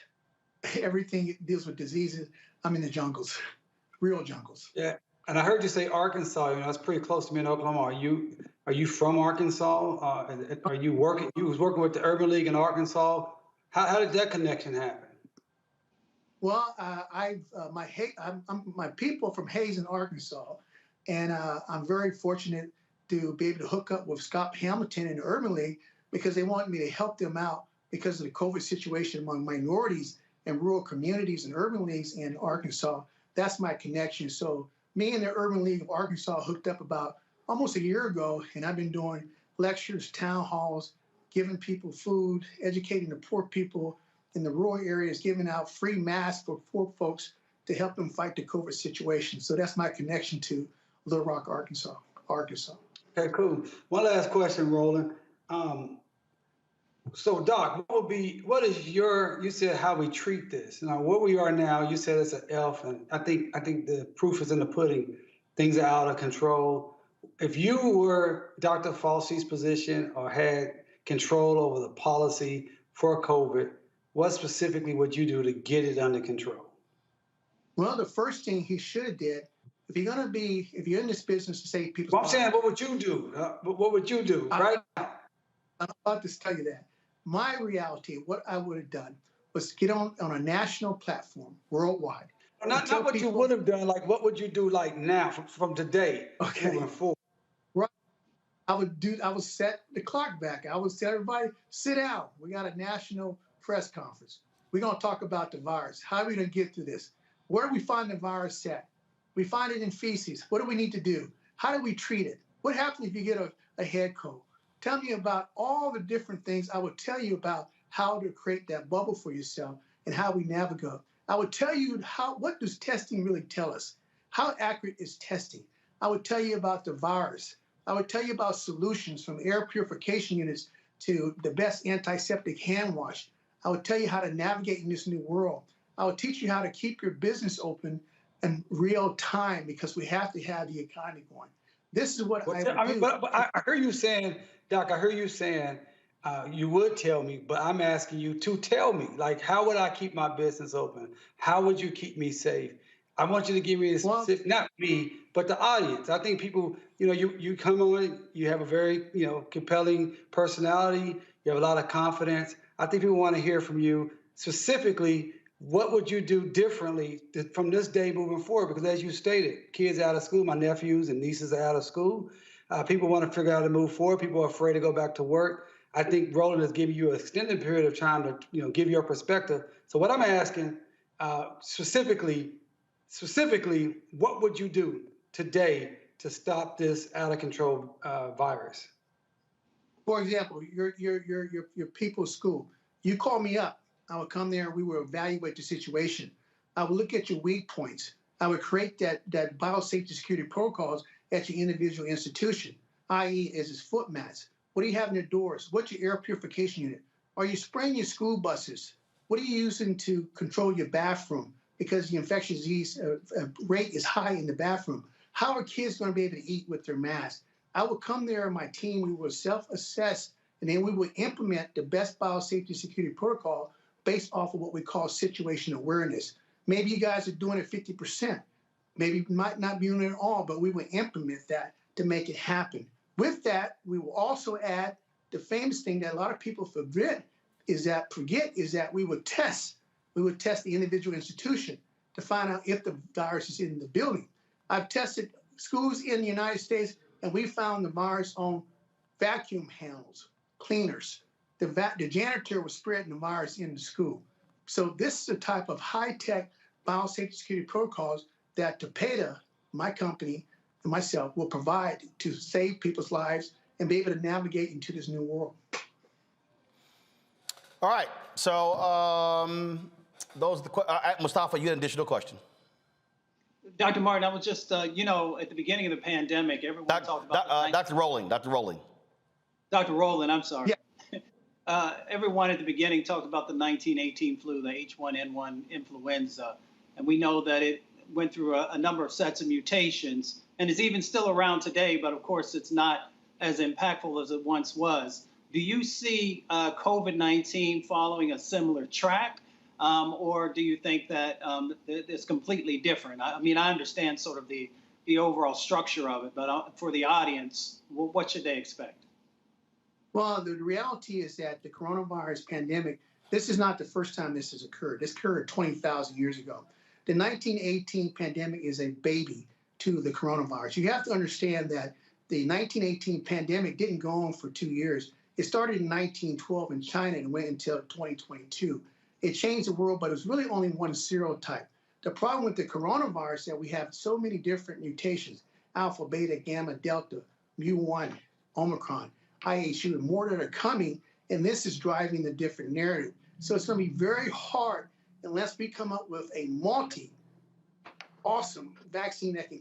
everything that deals with diseases. I'm in the jungles, real jungles. Yeah, and I heard you say Arkansas. You know, that's pretty close to me in Oklahoma. Are you from Arkansas? Are you working? You was working with the Urban League in Arkansas. How did that connection happen? Well, my people from Hazen, Arkansas, and I'm very fortunate to be able to hook up with Scott Hamilton in the Urban League because they want me to help them out because of the COVID situation among minorities and rural communities and urban leagues in Arkansas. That's my connection. So me and the Urban League of Arkansas hooked up about almost a year ago, and I've been doing lectures, town halls, giving people food, educating the poor people in the rural areas, giving out free masks for poor folks to help them fight the COVID situation. So that's my connection to Little Rock, Arkansas. Okay, cool. One last question, Roland. So, Doc, you said how we treat this. Now, what we are now, you said it's an elf, and I think the proof is in the pudding. Things are out of control. If you were Dr. Fauci's position or had control over the policy for COVID, what specifically would you do to get it under control? Well, the first thing he should have did, if you're in this business to save people's lives. I'm saying, what would you do? What would you do right now? I'm about to tell you that. My reality, what I would have done was get on a national platform worldwide. Not what you would have done, like what would you do like now from today moving forward? Right. I would set the clock back. I would tell everybody, sit down. We got a national press conference. We're going to talk about the virus. How are we going to get through this? Where do we find the virus at? We find it in feces. What do we need to do? How do we treat it? What happens if you get a head cold? Tell me about all the different things. I would tell you about how to create that bubble for yourself and how we navigate. I would tell you what does testing really tell us? How accurate is testing? I would tell you about the virus. I would tell you about solutions from air purification units to the best antiseptic hand wash. I would tell you how to navigate in this new world. I would teach you how to keep your business open in real time because we have to have the economy going. This is what I would do. But I hear you saying, Doc, you would tell me, but I'm asking you to tell me, like, how would I keep my business open? How would you keep me safe? I want you to give me a specific, not me, but the audience. I think people, you come on, you have a very, compelling personality. You have a lot of confidence. I think people want to hear from you specifically. What would you do differently from this day moving forward? Because as you stated, kids out of school, my nephews and nieces are out of school. People want to figure out how to move forward. People are afraid to go back to work. I think Roland is giving you an extended period of time to, give your perspective. So what I'm asking specifically, what would you do today to stop this out of control virus? For example, your people's school. You call me up. I would come there and we would evaluate the situation. I would look at your weak points. I would create that biosafety security protocols at your individual institution, i.e. as its foot mats. What do you have in your doors? What's your air purification unit? Are you spraying your school buses? What are you using to control your bathroom? Because the infectious disease rate is high in the bathroom. How are kids going to be able to eat with their masks? I will come there and my team, we will self-assess, and then we will implement the best biosafety security protocol based off of what we call situation awareness. Maybe you guys are doing it 50%. Maybe you might not be doing it at all, but we will implement that to make it happen. With that, we will also add the famous thing that a lot of people forget is that we would test. We would test the individual institution to find out if the virus is in the building. I've tested schools in the United States, and we found the virus on vacuum handles, cleaners. The janitor was spreading the virus in the school. So this is the type of high-tech biosafety security protocols that Tapeta, my company, and myself will provide to save people's lives and be able to navigate into this new world. All right. So those are the Mustafa, you had an additional question. Dr. Martin, I was just, at the beginning of the pandemic, everyone talked about Dr. Rowling. Dr. Rowland, I'm sorry. Yeah. Everyone at the beginning talked about the 1918 flu, the H1N1 influenza, and we know that it went through a number of sets of mutations and is even still around today, but of course it's not as impactful as it once was. Do you see COVID-19 following a similar track, or do you think that it's completely different? I mean, I understand sort of the overall structure of it, but for the audience, what should they expect? Well, the reality is that the coronavirus pandemic, this is not the first time this has occurred. This occurred 20,000 years ago. The 1918 pandemic is a baby to the coronavirus. You have to understand that the 1918 pandemic didn't go on for 2 years. It started in 1912 in China and went until 2022. It changed the world, but it was really only one serotype. The problem with the coronavirus is that we have so many different mutations, alpha, beta, gamma, delta, mu1, Omicron, IHU, and more that are coming, and this is driving the different narrative. So it's going to be very hard unless we come up with a awesome vaccine that can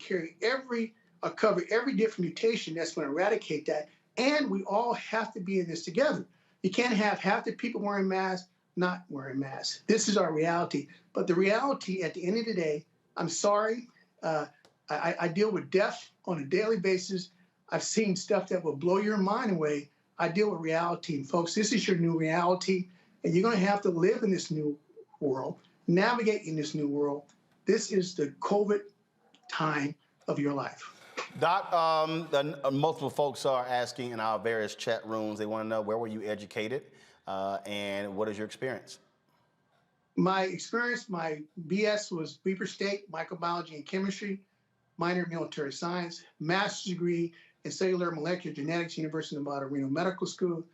cover every different mutation that's going to eradicate that. And we all have to be in this together. You can't have half the people wearing masks not wearing masks. This is our reality. But the reality at the end of the day, I'm sorry, I deal with death on a daily basis. I've seen stuff that will blow your mind away. I deal with reality. And folks, this is your new reality. And you're going to have to live in this new world, navigate in this new world. This is the COVID time of your life. Doc, multiple folks are asking in our various chat rooms, they want to know, where were you educated and what is your experience? My experience, my BS was Weber State, microbiology and chemistry, minor in military science, master's degree in cellular molecular genetics, University of Nevada, Reno Medical School,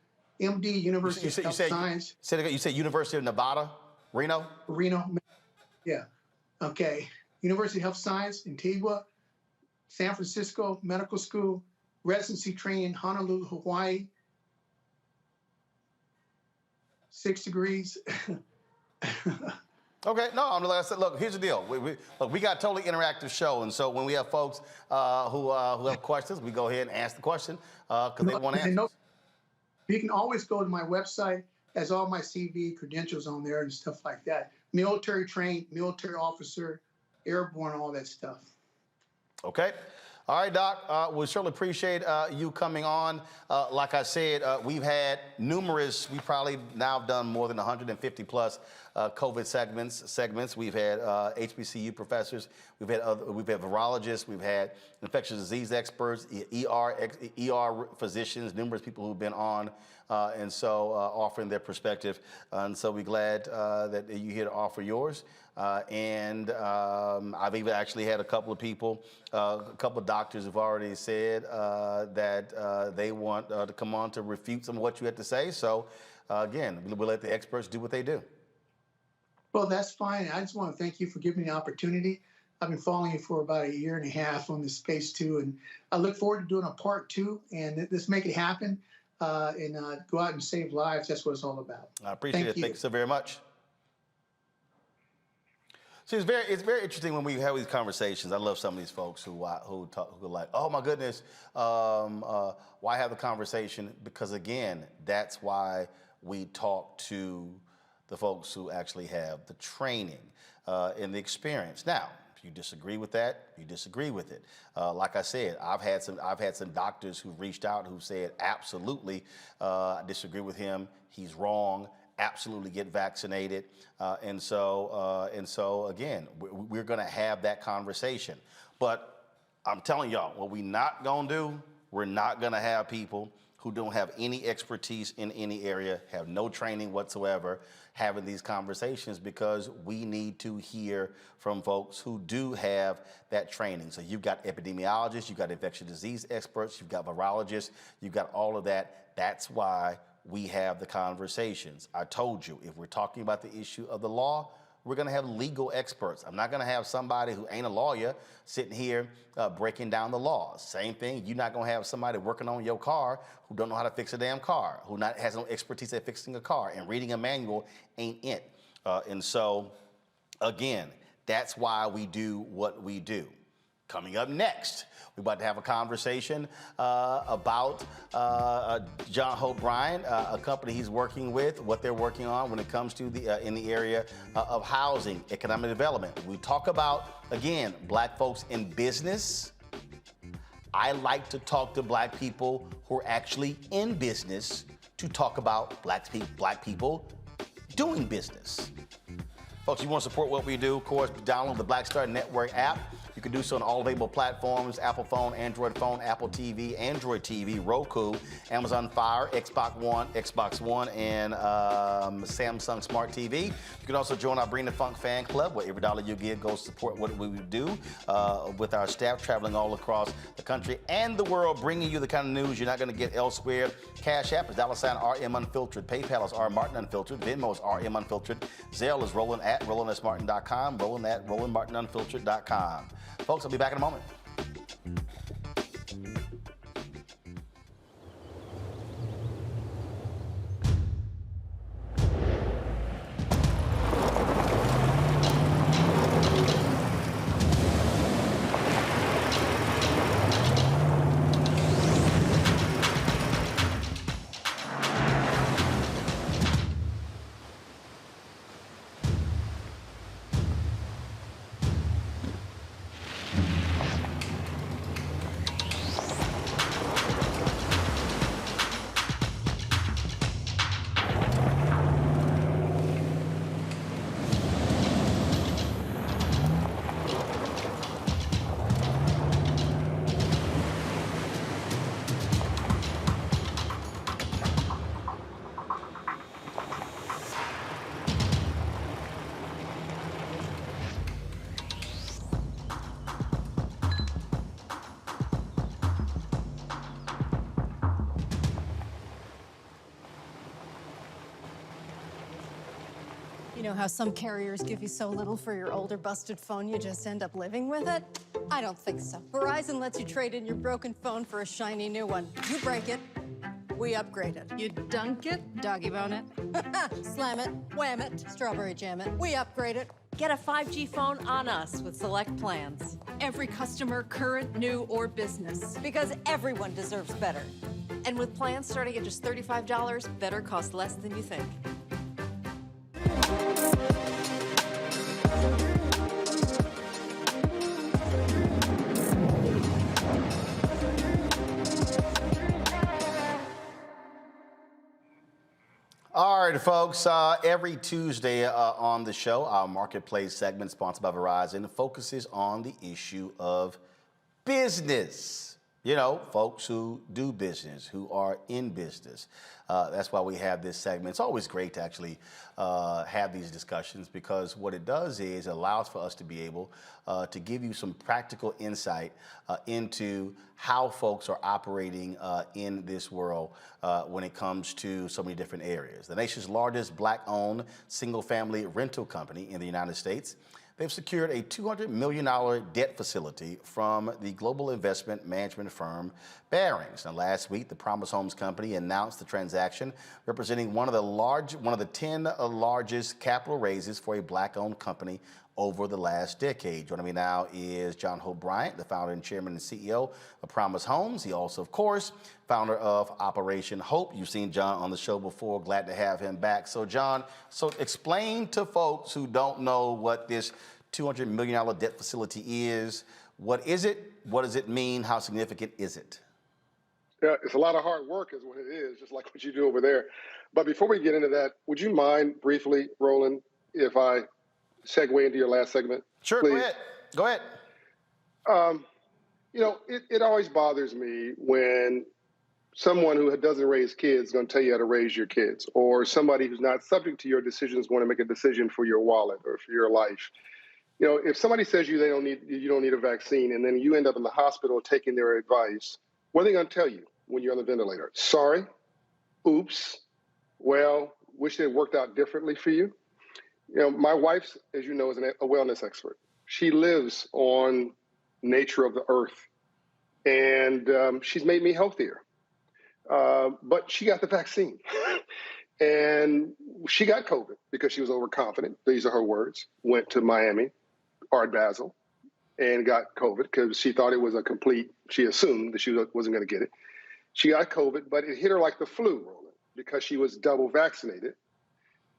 MD, University of Health Science. You said University of Nevada, Reno? Reno, yeah. Okay. University of Health Science, Antigua, San Francisco Medical School, residency training in Honolulu, Hawaii, 6 degrees. Okay, no, like I said, look, here's the deal. We got a totally interactive show, and so when we have folks who have questions, we go ahead and ask the question because they want answers. You can always go to my website, has all my CV credentials on there and stuff like that. Military trained, military officer, airborne, all that stuff. Okay. All right, Doc, we certainly appreciate you coming on. Like I said, we've had numerous, we probably now have done more than 150 plus COVID segments. We've had HBCU professors, we've had virologists, we've had infectious disease experts, ER physicians, numerous people who've been on and so offering their perspective. And so we're glad that you're here to offer yours. And I've even actually had a couple of people, a couple of doctors have already said that they want to come on to refute some of what you had to say. So again, we'll let the experts do what they do. Well, that's fine. I just want to thank you for giving me the opportunity. I've been following you for about 1.5 years on this space too, and I look forward to doing a part 2 and let's make it happen and go out and save lives. That's what it's all about. I appreciate it. Thank you so very much. See, it's very interesting when we have these conversations. I love some of these folks who are like, oh my goodness, why have the conversation? Because again, that's why we talk to the folks who actually have the training and the experience. Now, if you disagree with that, you disagree with it. Like I said, I've had some doctors who reached out who said, absolutely, I disagree with him. He's wrong. Absolutely get vaccinated. And so again, we're going to have that conversation. But I'm telling y'all, what we're not going to do, we're not going to have people who don't have any expertise in any area, have no training whatsoever, having these conversations, because we need to hear from folks who do have that training. So you've got epidemiologists, you've got infectious disease experts, you've got virologists, you've got all of that. That's why we have the conversations. I told you, if we're talking about the issue of the law, we're going to have legal experts. I'm not going to have somebody who ain't a lawyer sitting here breaking down the law. Same thing, you're not going to have somebody working on your car who don't know how to fix a damn car, who has no expertise at fixing a car, and reading a manual ain't it. And so, again, that's why we do what we do. Coming up next, we're about to have a conversation about John Hope Bryan, a company he's working with, what they're working on when it comes to the in the area of housing, economic development. We talk about, again, black folks in business. I like to talk to black people who are actually in business to talk about black people doing business. Folks, you want to support what we do, of course, download the Black Star Network app. You can do so on all available platforms: Apple phone, Android phone, Apple TV, Android TV, Roku, Amazon Fire, Xbox One, and Samsung Smart TV. You can also join our Bring the Funk fan club, where every dollar you give goes to support what we do with our staff traveling all across the country and the world, bringing you the kind of news you're not going to get elsewhere. Cash App is $RM Unfiltered. PayPal is R Martin Unfiltered. Venmo is RM Unfiltered. Zelle is Roland at RolandSMartin.com. Roland at RolandMartinUnfiltered.com. Folks, I'll be back in a moment. You know how some carriers give you so little for your older busted phone you just end up living with it? I don't think so. Verizon lets you trade in your broken phone for a shiny new one. You break it, we upgrade it. You dunk it, doggy bone it, slam it, wham it, strawberry jam it. We upgrade it. Get a 5G phone on us with select plans. Every customer, current, new, or business. Because everyone deserves better. And with plans starting at just $35, better costs less than you think. All right, folks, every Tuesday on the show, our Marketplace segment, sponsored by Verizon, focuses on the issue of business. You know, folks who do business, who are in business. That's why we have this segment. It's always great to actually have these discussions, because what it does is it allows for us to be able to give you some practical insight into how folks are operating in this world when it comes to so many different areas. The nation's largest black-owned single-family rental company in the United States, they've secured a $200 million debt facility from the global investment management firm Barings. Now, last week, the Promise Homes Company announced the transaction, representing one of the 10 largest capital raises for a black-owned company over the last decade. Joining me now is John Hope Bryant, the founder and chairman and CEO of Promise Homes. He also, of course, founder of Operation Hope. You've seen John on the show before. Glad to have him back. So, John, explain to folks who don't know what this $200 million debt facility is. What is it? What does it mean? How significant is it? Yeah, it's a lot of hard work is what it is, just like what you do over there. But before we get into that, would you mind briefly, Roland, if I segue into your last segment? Sure, please? Go ahead. It always bothers me when someone who doesn't raise kids is going to tell you how to raise your kids, or somebody who's not subject to your decisions want to make a decision for your wallet or for your life. If somebody says you don't need a vaccine, and then you end up in the hospital taking their advice, what are they going to tell you when you're on the ventilator? Sorry, oops, well, wish it worked out differently for you. My wife, as you know, is a wellness expert. She lives on nature of the earth, and she's made me healthier. But she got the vaccine, and she got COVID because she was overconfident. These are her words. Went to Miami, Art Basel, and got COVID because she thought it was she assumed that she wasn't going to get it. She got COVID, but it hit her like the flu, Roland, because she was double vaccinated.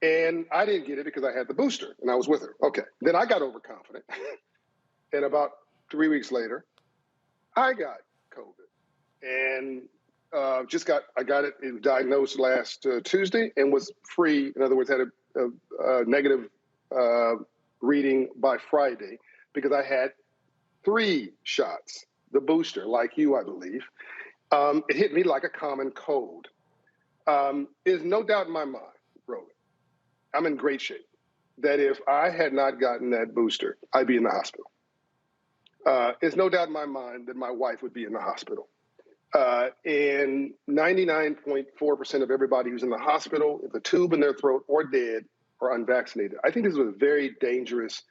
And I didn't get it because I had the booster and I was with her. Okay. Then I got overconfident. And about 3 weeks later, I got COVID and I got it diagnosed last Tuesday and was free. In other words, had a negative reading by Friday because I had 3 shots, the booster, like you, I believe. It hit me like a common cold. There's no doubt in my mind, Roland, I'm in great shape, that if I had not gotten that booster, I'd be in the hospital. There's no doubt in my mind that my wife would be in the hospital. And 99.4% of everybody who's in the hospital, with a tube in their throat or dead, are unvaccinated. I think this is a very dangerous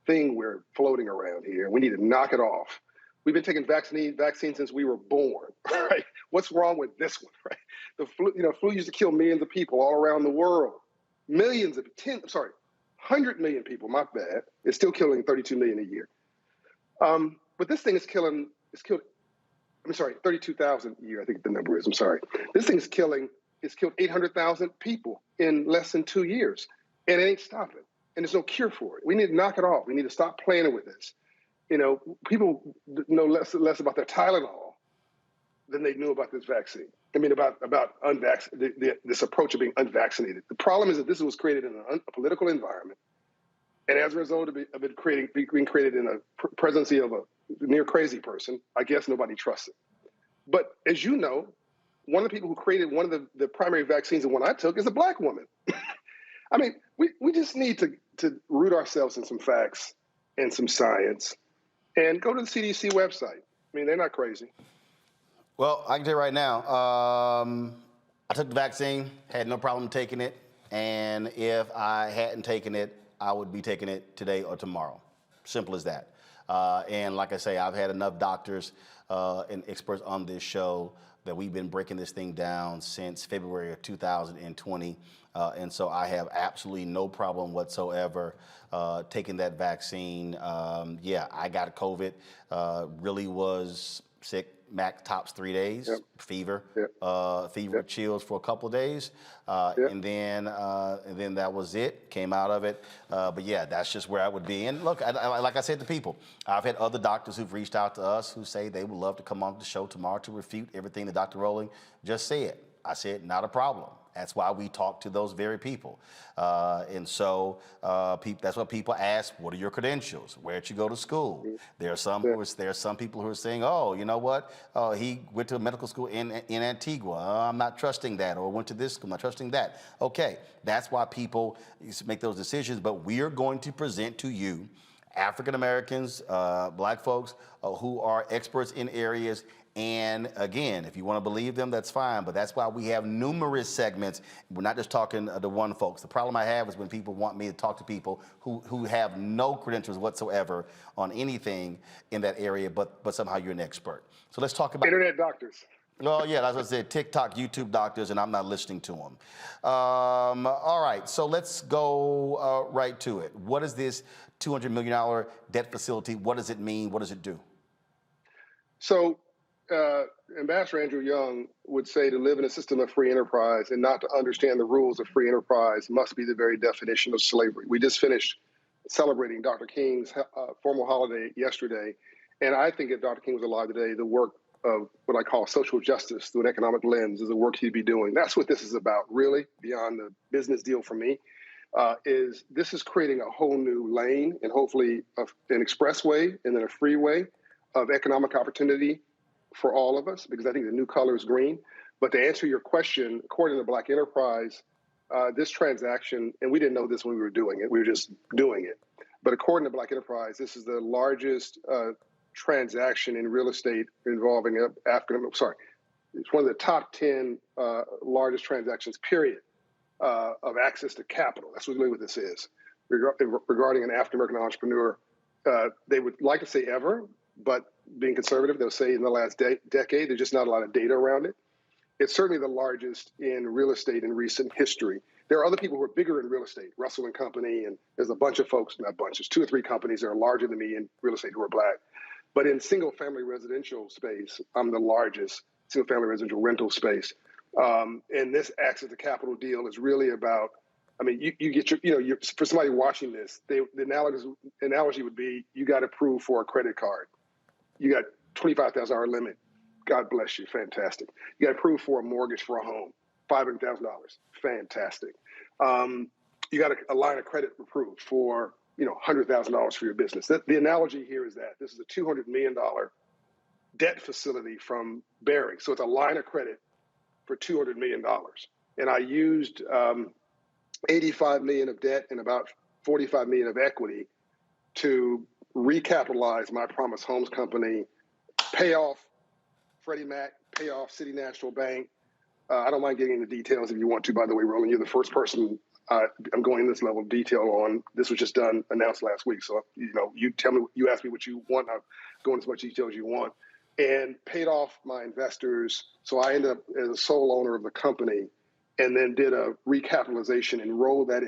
thing we're floating around here. We need to knock it off. We've been taking vaccines since we were born, right? What's wrong with this one, right? The flu used to kill millions of people all around the world. 100 million people, my bad. It's still killing 32 million a year. But this thing is killed 32,000 a year, I think the number is, I'm sorry. This thing is killed 800,000 people in less than 2 years, and it ain't stopping. And there's no cure for it. We need to knock it off. We need to stop playing with this. People know less about their Tylenol than they knew about this vaccine. I mean, about this approach of being unvaccinated. The problem is that this was created in a political environment, and as a result of it being created in a presidency of a near crazy person, I guess nobody trusts it. But as you know, one of the people who created one of the primary vaccines, the one I took, is a Black woman. I mean, we just need to root ourselves in some facts and some science and go to the CDC website. I mean, they're not crazy. Well, I can tell you right now, I took the vaccine, had no problem taking it, and if I hadn't taken it, I would be taking it today or tomorrow. Simple as that. And like I say, I've had enough doctors and experts on this show that we've been breaking this thing down since February of 2020. And so I have absolutely no problem whatsoever taking that vaccine. I got COVID, really was sick. Max tops 3 days, fever, chills for a couple of days, and then that was it. Came out of it, but yeah, that's just where I would be. And look, like I said to people, I've had other doctors who've reached out to us who say they would love to come on the show tomorrow to refute everything that Dr. Rowling just said. I said, not a problem. That's why we talk to those very people. And so that's what people ask, what are your credentials? Where'd you go to school? There are some people who are saying, oh, you know what? He went to medical school in Antigua. I'm not trusting that. Or went to this school, I'm not trusting that. Okay, that's why people make those decisions. But we are going to present to you African Americans, Black folks who are experts in areas. And again, if you want to believe them, that's fine. But that's why we have numerous segments. We're not just talking to one folks. The problem I have is when people want me to talk to people who have no credentials whatsoever on anything in that area, but somehow you're an expert. So let's talk about internet doctors. Well, yeah, as I said, TikTok, YouTube doctors, and I'm not listening to them. All right, so let's go right to it. What is this $200 million debt facility? What does it mean? What does it do? So, Ambassador Andrew Young would say to live in a system of free enterprise and not to understand the rules of free enterprise must be the very definition of slavery. We just finished celebrating Dr. King's formal holiday yesterday, and I think if Dr. King was alive today, the work of what I call social justice through an economic lens is the work he'd be doing. That's what this is about, really, beyond the business deal for me. Is this is creating a whole new lane and hopefully an expressway and then a freeway of economic opportunity for all of us, because I think the new color is green. But to answer your question, according to Black Enterprise, this transaction, and we didn't know this when we were doing it, we were just doing it. But according to Black Enterprise, this is the largest transaction in real estate involving it's one of the top 10 largest transactions, period, of access to capital. That's really what this is. Regarding an African-American entrepreneur, they would like to say ever, but being conservative, they'll say in the last decade, there's just not a lot of data around it. It's certainly the largest in real estate in recent history. There are other people who are bigger in real estate, Russell and Company, and there's a bunch of folks, not bunch, there's 2 or 3 companies that are larger than me in real estate who are Black. But in single-family residential space, I'm the largest single-family residential rental space. And this access to capital deal is really about, I mean, you get your, for somebody watching this, the analogy would be, you got approved for a credit card. You got $25,000 limit. God bless you. Fantastic. You got approved for a mortgage for a home. $500,000. Fantastic. You got a line of credit approved for, $100,000 for your business. The analogy here is that this is a $200 million debt facility from Barings. So it's a line of credit for $200 million. And I used $85 million of debt and about $45 million of equity to recapitalize my Promise Homes company, pay off Freddie Mac, pay off City National Bank. I don't mind getting into details if you want to, by the way, Roland. You're the first person I'm going this level of detail on. This was just announced last week. So, you tell me, you ask me what you want, I'll go into as much detail as you want. And paid off my investors. So I ended up as a sole owner of the company, and then did a recapitalization and rolled that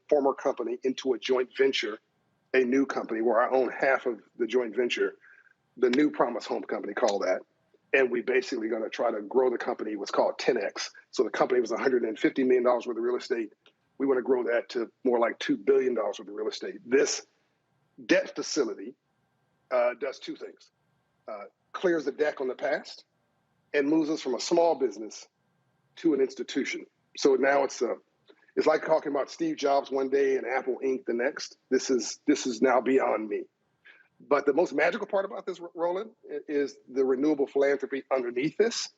former company into a joint venture, a new company where I own half of the joint venture, the new Promise Home company, called that. And we basically going to try to grow the company, what's called 10X. So the company was $150 million worth of real estate. We want to grow that to more like $2 billion worth of real estate. This debt facility does 2 things. Clears the deck on the past and moves us from a small business to an institution. So now it's like talking about Steve Jobs one day and Apple Inc. the next. This is now beyond me. But the most magical part about this, Roland, is the renewable philanthropy underneath this,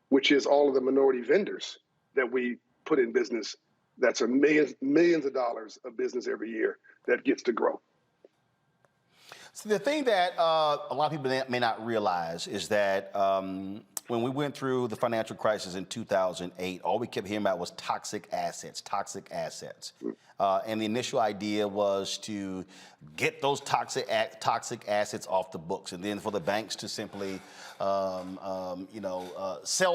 which is all of the minority vendors that we put in business. That's millions of dollars of business every year that gets to grow. So the thing that a lot of people may not realize is that when we went through the financial crisis in 2008, all we kept hearing about was toxic assets. And the initial idea was to get those toxic assets off the books, and then for the banks to simply, sell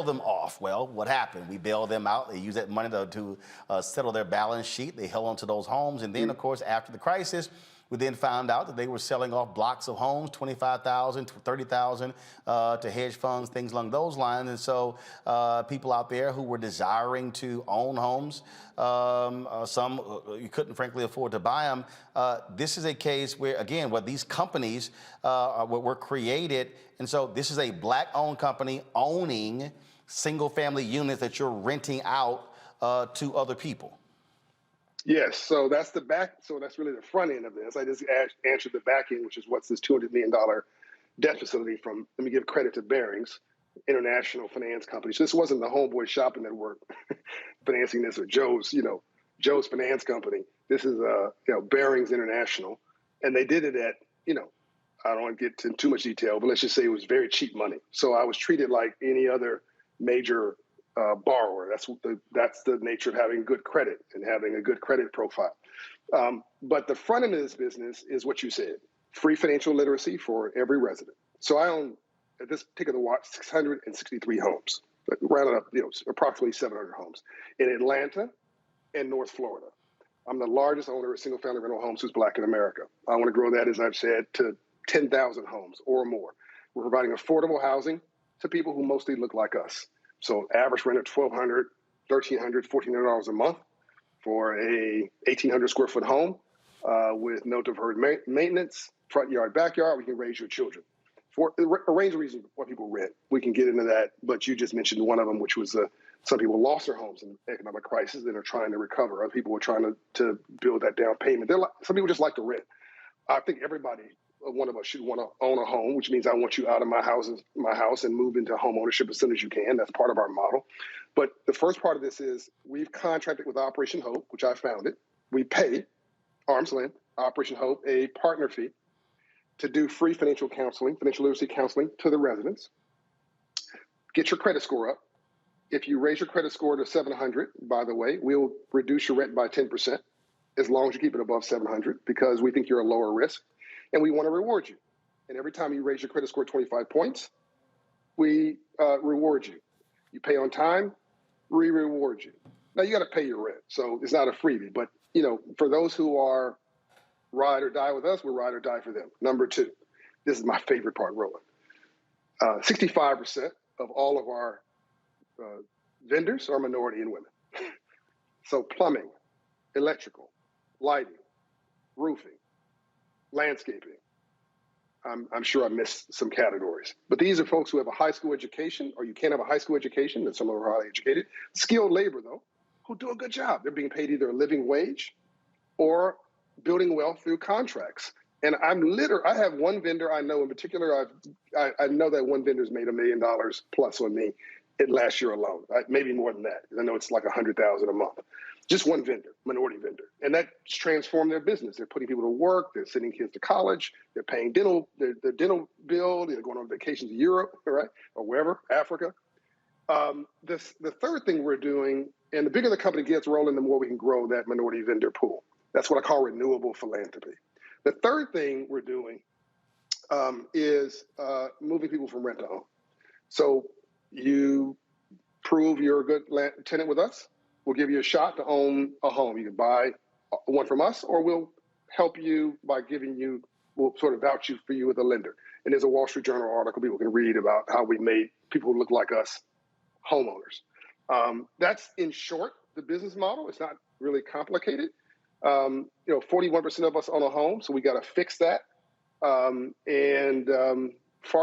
them off. Well, what happened? We bailed them out. They used that money to settle their balance sheet. They held onto those homes, and then, of course, after the crisis, we then found out that they were selling off blocks of homes, 25,000 to 30,000 to hedge funds, things along those lines. And so people out there who were desiring to own homes, some you couldn't frankly afford to buy them. This is a case where, again, where these companies were created. And so this is a Black-owned company owning single-family units that you're renting out to other people. Yes, so that's the back. So that's really the front end of this. I just answered the back end, which is what's this $200 million debt facility from. Let me give credit to Barings, international finance company. So this wasn't the Homeboy Shopping Network financing this, or Joe's finance company. This is Barings International, and they did it at I don't want to get into too much detail, but let's just say it was very cheap money. So I was treated like any other major borrower. That's the nature of having good credit and having a good credit profile. But the front end of this business is what you said: free financial literacy for every resident. So I own at this particular watch, 663 homes, rounded up, approximately 700 homes in Atlanta and North Florida. I'm the largest owner of single-family rental homes who's Black in America. I want to grow that, as I've said, to 10,000 homes or more. We're providing affordable housing to people who mostly look like us. So average rent of $1,200, $1,300, $1,400 a month for a 1,800 square foot home with no deferred maintenance, front yard, backyard. We can raise your children. For a range of reasons why people rent. We can get into that, but you just mentioned one of them, which was some people lost their homes in economic crisis and are trying to recover. Other people are trying to build that down payment. Some people just like to rent. I think everybody, one of us, should want to own a home, which means I want you out of my house and move into home ownership as soon as you can. That's part of our model. But the first part of this is we've contracted with Operation Hope, which I founded. We pay arm's length, Operation Hope, a partner fee to do free financial counseling, financial literacy counseling to the residents. Get your credit score up. If you raise your credit score to 700, by the way, we'll reduce your rent by 10% as long as you keep it above 700 because we think you're a lower risk and we want to reward you. And every time you raise your credit score 25 points, we reward you. You pay on time, we reward you. Now you got to pay your rent, so it's not a freebie. But for those who are ride or die with us, we're ride or die for them. Number two, this is my favorite part, Roland. 65% of all of our vendors are minority and women. So plumbing, electrical, lighting, roofing, landscaping. I'm sure I missed some categories. But these are folks who have a high school education, or you can't have a high school education, and some of them are highly educated. Skilled labor, though, who do a good job. They're being paid either a living wage or building wealth through contracts. And I have one vendor I know in particular. I know that one vendor's made $1 million plus on me last year alone. Maybe more than that. I know it's like $100,000 a month. Just one vendor, minority vendor. And that's transformed their business. They're putting people to work. They're sending kids to college. They're paying their dental bill. They're going on vacation to Europe, right? Or wherever, Africa. The third thing we're doing, and the bigger the company gets, Roland, the more we can grow that minority vendor pool. That's what I call renewable philanthropy. The third thing we're doing is moving people from rent to own. So you prove you're a good tenant with us, we'll give you a shot to own a home. You can buy one from us, or we'll help you by we'll sort of vouch for you with a lender. And there's a Wall Street Journal article people can read about how we made people who look like us homeowners. That's, in short, the business model. It's not really complicated. 41% of us own a home, so we got to fix that. Far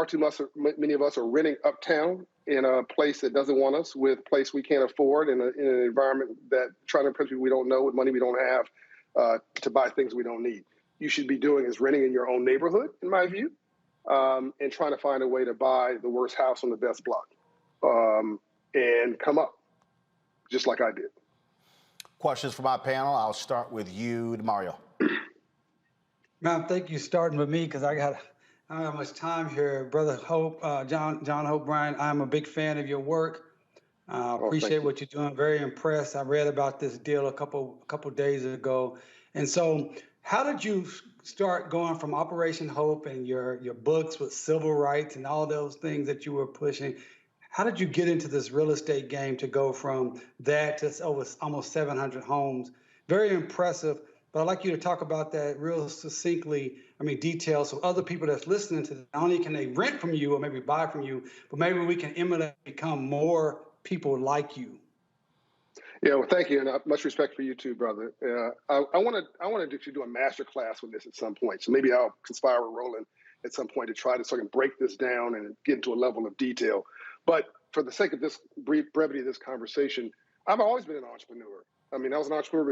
too many of us are renting uptown in a place that doesn't want us, with a place we can't afford, in an environment that trying to impress people we don't know with money we don't have to buy things we don't need. You should be doing is renting in your own neighborhood, in my view, and trying to find a way to buy the worst house on the best block and come up, just like I did. Questions for my panel. I'll start with you, Mario. Man, I think you're starting with me because I don't have much time here. Brother Hope, John Hope Bryan, I'm a big fan of your work. Appreciate what you're doing. Very impressed. I read about this deal a couple days ago. And so how did you start going from Operation Hope and your books with civil rights and all those things that you were pushing? How did you get into this real estate game to go from that to over almost 700 homes? Very impressive. But I'd like you to talk about that real succinctly, detail, so other people that's listening to this, not only can they rent from you or maybe buy from you, but maybe we can emulate, become more people like you. Yeah, well, thank you, and much respect for you too, brother. I want to do a master class with this at some point, so maybe I'll conspire with Roland at some point to try to sort of break this down and get into a level of detail. But for the sake of this brevity of this conversation, I've always been an entrepreneur. I was an entrepreneur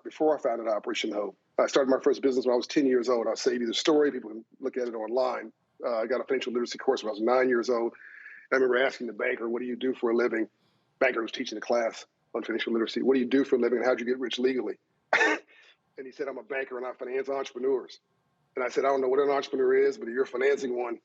before I founded Operation Hope. I started my first business when I was 10 years old. I'll save you the story. People can look at it online. I got a financial literacy course when I was 9 years old. I remember asking the banker, what do you do for a living? Banker was teaching a class on financial literacy. What do you do for a living and how'd you get rich legally? And he said, I'm a banker and I finance entrepreneurs. And I said, I don't know what an entrepreneur is, but if you're financing one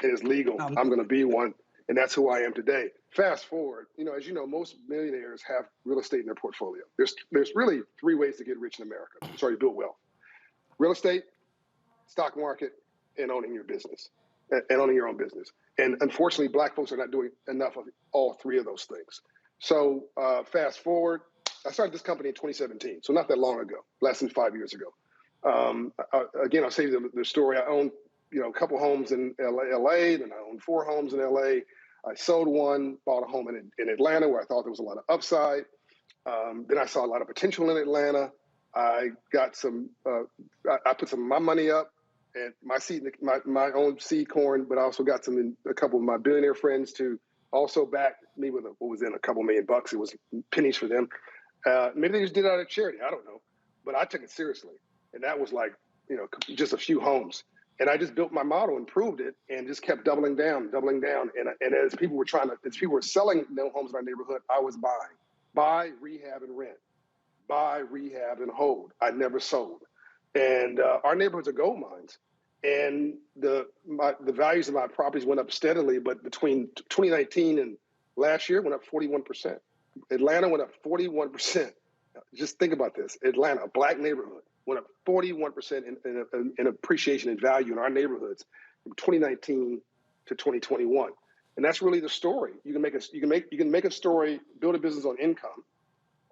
and it's legal, I'm going to be one. And that's who I am today. Fast forward, as you know, most millionaires have real estate in their portfolio. There's really three ways to get rich in America. To build wealth: real estate, stock market, and owning your business, and owning your own business. And unfortunately, black folks are not doing enough of all three of those things. So fast forward, I started this company in 2017, so not that long ago, less than 5 years ago. Again, I'll say the story. I owned, a couple homes in LA, then I owned 4 homes in LA. I sold one, bought a home in Atlanta where I thought there was a lot of upside. Then I saw a lot of potential in Atlanta. I got some, I put some of my money up and my own seed corn, but I also got a couple of my billionaire friends to also back me with what was in a couple $1 million. It was pennies for them. Maybe they just did it out of charity. I don't know, but I took it seriously. And that was like, just a few homes. And I just built my model, improved it, and just kept doubling down. And as people were selling no homes in our neighborhood, I was buying. Buy, rehab, and rent. Buy, rehab, and hold. I never sold. And our neighborhoods are gold mines. And the values of my properties went up steadily, but between 2019 and last year, went up 41%. Atlanta went up 41%. Just think about this. Atlanta, a black neighborhood, went up 41% in appreciation and value in our neighborhoods from 2019 to 2021. And that's really the story. You can make a story, build a business on income,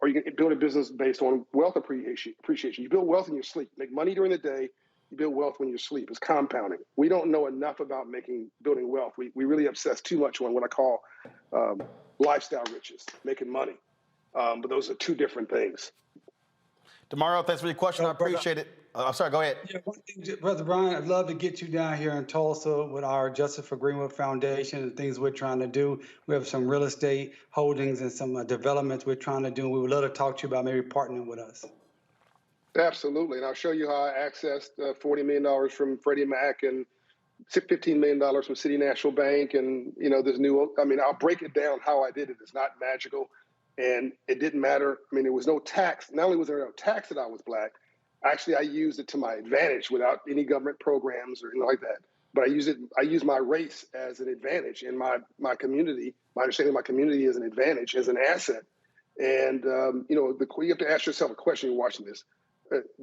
or you can build a business based on wealth appreciation. You build wealth in your sleep. Make money during the day. You build wealth when you sleep. It's compounding. We don't know enough about building wealth. We really obsess too much on what I call lifestyle riches, making money. But those are two different things. Tomorrow, thanks for your question. I appreciate it. I'm sorry, go ahead. Yeah, one thing, Brother Brian, I'd love to get you down here in Tulsa with our Justice for Greenwood Foundation and things we're trying to do. We have some real estate holdings and some developments we're trying to do. We would love to talk to you about maybe partnering with us. Absolutely. And I'll show you how I accessed $40 million from Freddie Mac and $15 million from City National Bank. And, I'll break it down how I did it. It's not magical. And it didn't matter. There was no tax. Not only was there no tax that I was black, actually, I used it to my advantage without any government programs or anything like that. But I used my race as an advantage in my community. My understanding of my community as an advantage, as an asset. And, you have to ask yourself a question when you're watching this.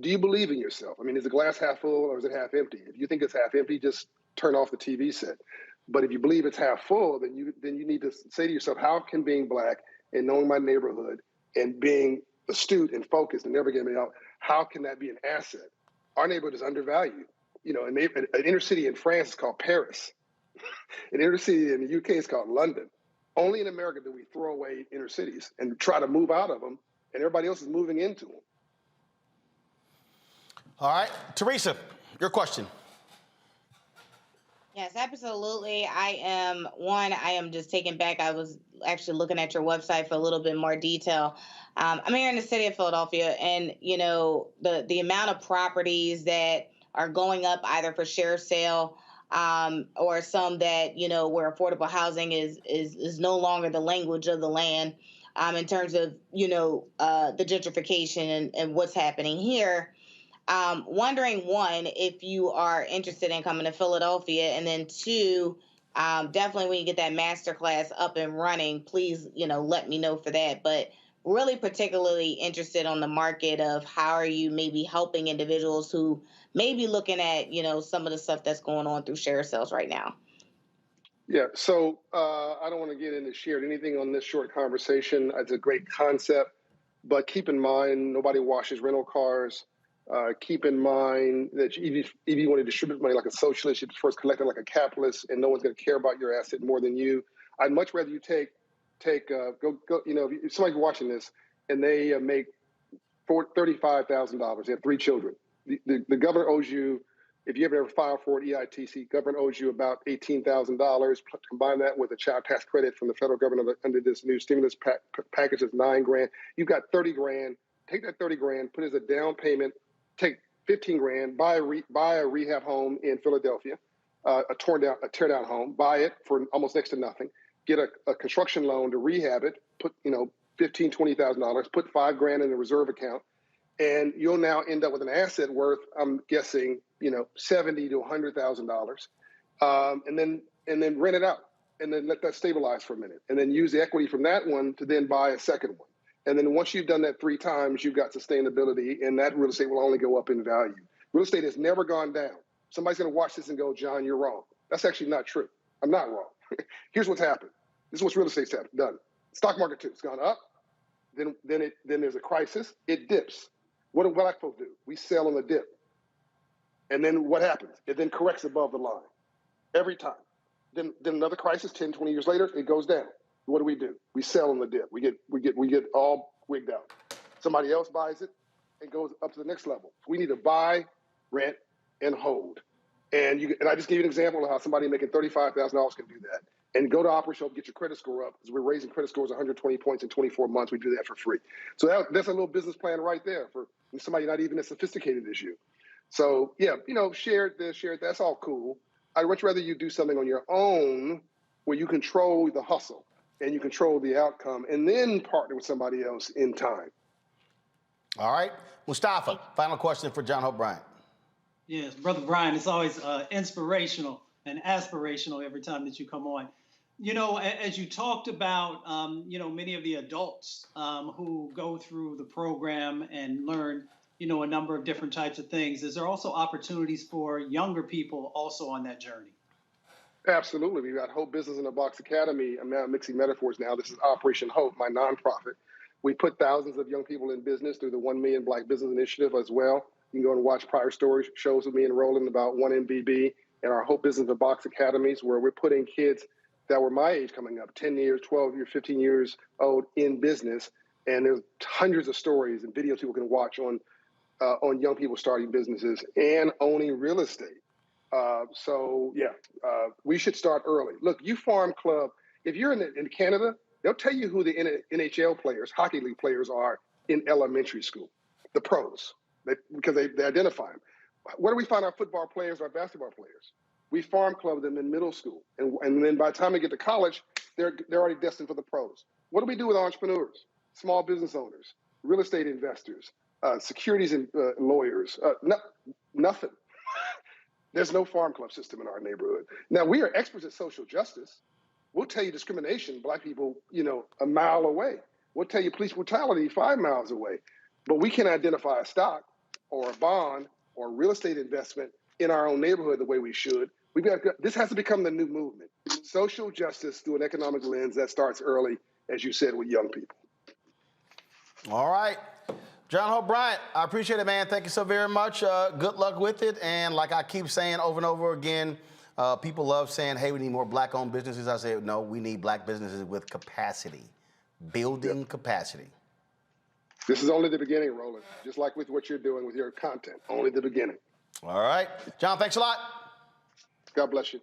Do you believe in yourself? Is the glass half full or is it half empty? If you think it's half empty, just turn off the TV set. But if you believe it's half full, then you need to say to yourself, how can being black and knowing my neighborhood and being astute and focused and never getting out, how can that be an asset? Our neighborhood is undervalued. An inner city in France is called Paris. An inner city in the UK is called London. Only in America do we throw away inner cities and try to move out of them, and everybody else is moving into them. All right, Teresa, your question. Yes, absolutely. I am just taken back. I was actually looking at your website for a little bit more detail. I'm here in the city of Philadelphia, and the amount of properties that are going up either for share sale or some that where affordable housing is no longer the language of the land in terms of the gentrification and what's happening here. Wondering, one, if you are interested in coming to Philadelphia, and then two, definitely when you get that masterclass up and running, please, let me know for that. But really particularly interested on the market of how are you maybe helping individuals who may be looking at, some of the stuff that's going on through share sales right now. Yeah, so I don't want to get into shared anything on this short conversation. It's a great concept, but keep in mind, nobody washes rental cars. Keep in mind that if you want to distribute money like a socialist, you first collect it like a capitalist, and no one's going to care about your asset more than you. I'd much rather you if somebody's watching this and they make $35,000, they have 3 children. The government owes you, if you ever filed for an EITC, government owes you about $18,000. Combine that with a child tax credit from the federal government under this new stimulus package of $9 grand. You've got 30 grand. Take that 30 grand, put it as a down payment. Take 15 grand, buy a rehab home in Philadelphia, a tear down home, buy it for almost next to nothing, get a construction loan to rehab it, put $15,000, $20,000, put $5 grand in the reserve account, and you'll now end up with an asset worth, I'm guessing, $70,000 to $100,000, and then rent it out, and then let that stabilize for a minute, and then use the equity from that one to then buy a second one. And then once you've done that 3 times, you've got sustainability, and that real estate will only go up in value. Real estate has never gone down. Somebody's going to watch this and go, John, you're wrong. That's actually not true. I'm not wrong. Here's what's happened. This is what real estate's done. Stock market too. It's gone up. Then there's a crisis. It dips. What do black folks do? We sell on the dip. And then what happens? It then corrects above the line every time. Then another crisis, 10, 20 years later, it goes down. What do? We sell on the dip. We get all wigged out. Somebody else buys it and goes up to the next level. We need to buy, rent, and hold. And I just gave you an example of how somebody making $35,000 can do that. And go to Opera Show, get your credit score up, because we're raising credit scores 120 points in 24 months. We do that for free. So that's a little business plan right there for somebody not even as sophisticated as you. So yeah, share this, share that. That's all cool. I'd much rather you do something on your own where you control the hustle and you control the outcome, and then partner with somebody else in time. All right, Mustafa, final question for John Hope Bryant. Yes, Brother Brian, it's always inspirational and aspirational every time that you come on. As you talked about, many of the adults who go through the program and learn, a number of different types of things, is there also opportunities for younger people also on that journey? Absolutely. We've got Hope Business in a Box Academy. I'm now mixing metaphors now. This is Operation Hope, my nonprofit. We put thousands of young people in business through the 1 Million Black Business Initiative as well. You can go and watch prior shows with me and Roland about 1MBB and our Hope Business in a Box Academies, where we're putting kids that were my age coming up, 10 years, 12 years, 15 years old, in business. And there's hundreds of stories and videos people can watch on young people starting businesses and owning real estate. We should start early. Look, you farm club, if you're in Canada, they'll tell you who the NHL players, hockey league players are in elementary school, the pros, because they identify them. Where do we find our football players, our basketball players? We farm club them in middle school. And then by the time they get to college, they're already destined for the pros. What do we do with entrepreneurs, small business owners, real estate investors, securities and lawyers? Nothing. There's no farm club system in our neighborhood. Now, we are experts at social justice. We'll tell you discrimination, black people, a mile away. We'll tell you police brutality 5 miles away. But we can identify a stock or a bond or real estate investment in our own neighborhood the way we should. This has to become the new movement. Social justice through an economic lens that starts early, as you said, with young people. All right. John Hope Bryant, I appreciate it, man. Thank you so very much. Good luck with it. And like I keep saying over and over again, people love saying, hey, we need more black-owned businesses. I say, no, we need black businesses with capacity, building capacity. This is only the beginning, Roland, just like with what you're doing with your content, only the beginning. All right. John, thanks a lot. God bless you.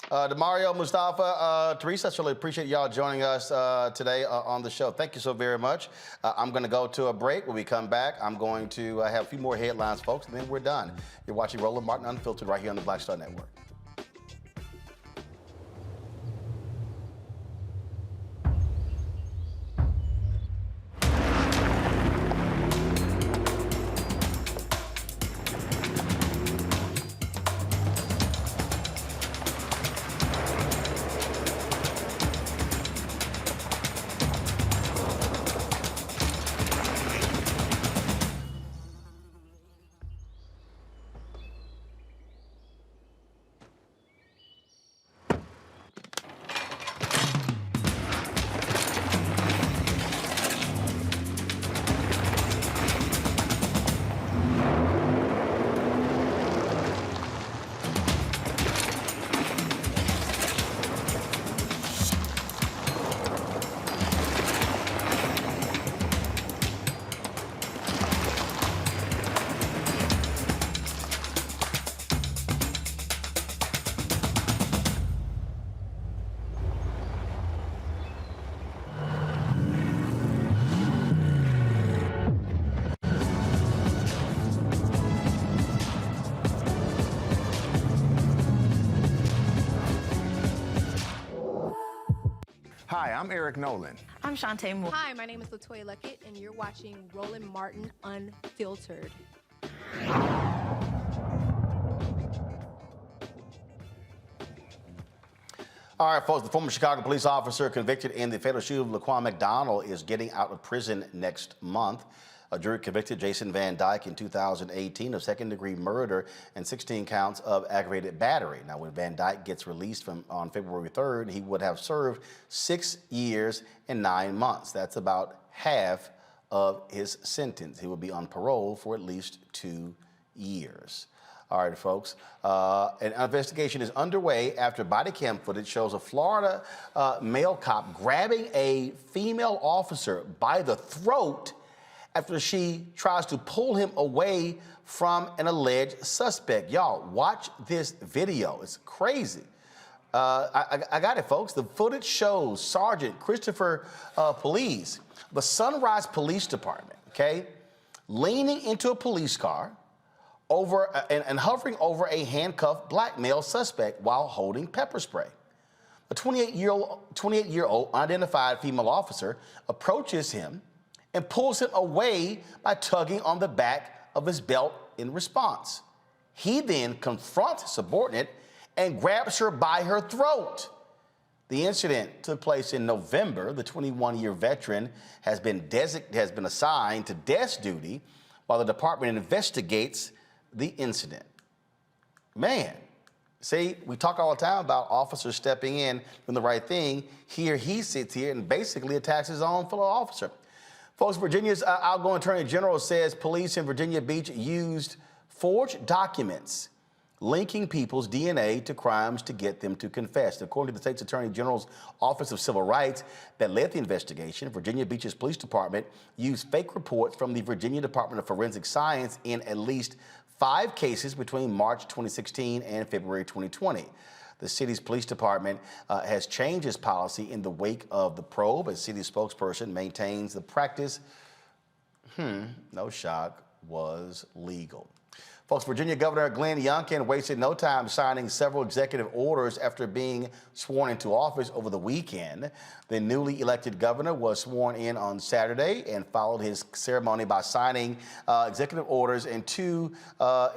Demario, Mustafa, Teresa, I really appreciate y'all joining us today on the show. Thank you so very much. I'm going to go to a break. When we come back, I'm going to have a few more headlines, folks, and then we're done. You're watching Roland Martin Unfiltered right here on the Black Star Network. Hi, I'm Eric Nolan. I'm Shantae Moore. Hi, my name is LaToya Luckett, and you're watching Roland Martin Unfiltered. All right, folks, the former Chicago police officer convicted in the fatal shooting of Laquan McDonald is getting out of prison next month. A jury convicted Jason Van Dyke in 2018 of second-degree murder and 16 counts of aggravated battery. Now, when Van Dyke gets released on February 3rd, he would have served 6 years and 9 months. That's about half of his sentence. He will be on parole for at least 2 years. All right, folks. An investigation is underway after body cam footage shows a Florida male cop grabbing a female officer by the throat after she tries to pull him away from an alleged suspect. Y'all, watch this video. It's crazy. I got it, folks. The footage shows Sergeant Christopher Police, the Sunrise Police Department, okay, leaning into a police car and hovering over a handcuffed black male suspect while holding pepper spray. A 28-year-old unidentified female officer approaches him and pulls him away by tugging on the back of his belt in response. He then confronts a subordinate and grabs her by her throat. The incident took place in November. The 21-year veteran has been assigned to desk duty while the department investigates the incident. Man, see, we talk all the time about officers stepping in, doing the right thing. Here he sits here and basically attacks his own fellow officer. Folks, Virginia's outgoing Attorney General says police in Virginia Beach used forged documents linking people's DNA to crimes to get them to confess. According to the state's Attorney General's Office of Civil Rights that led the investigation, Virginia Beach's police department used fake reports from the Virginia Department of Forensic Science in at least 5 cases between March 2016 and February 2020. The city's police department has changed its policy in the wake of the probe. A city spokesperson maintains the practice, no shock, was legal. Folks, Virginia Governor Glenn Youngkin wasted no time signing several executive orders after being sworn into office over the weekend. The newly elected governor was sworn in on Saturday and followed his ceremony by signing executive orders and 2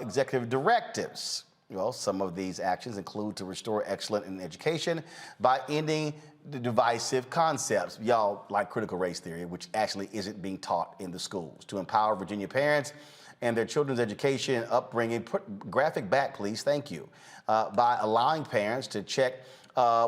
executive directives. Well, some of these actions include to restore excellence in education by ending the divisive concepts, y'all, like critical race theory, which actually isn't being taught in the schools, to empower Virginia parents and their children's education and upbringing. Put graphic back, please, thank you, by allowing parents to check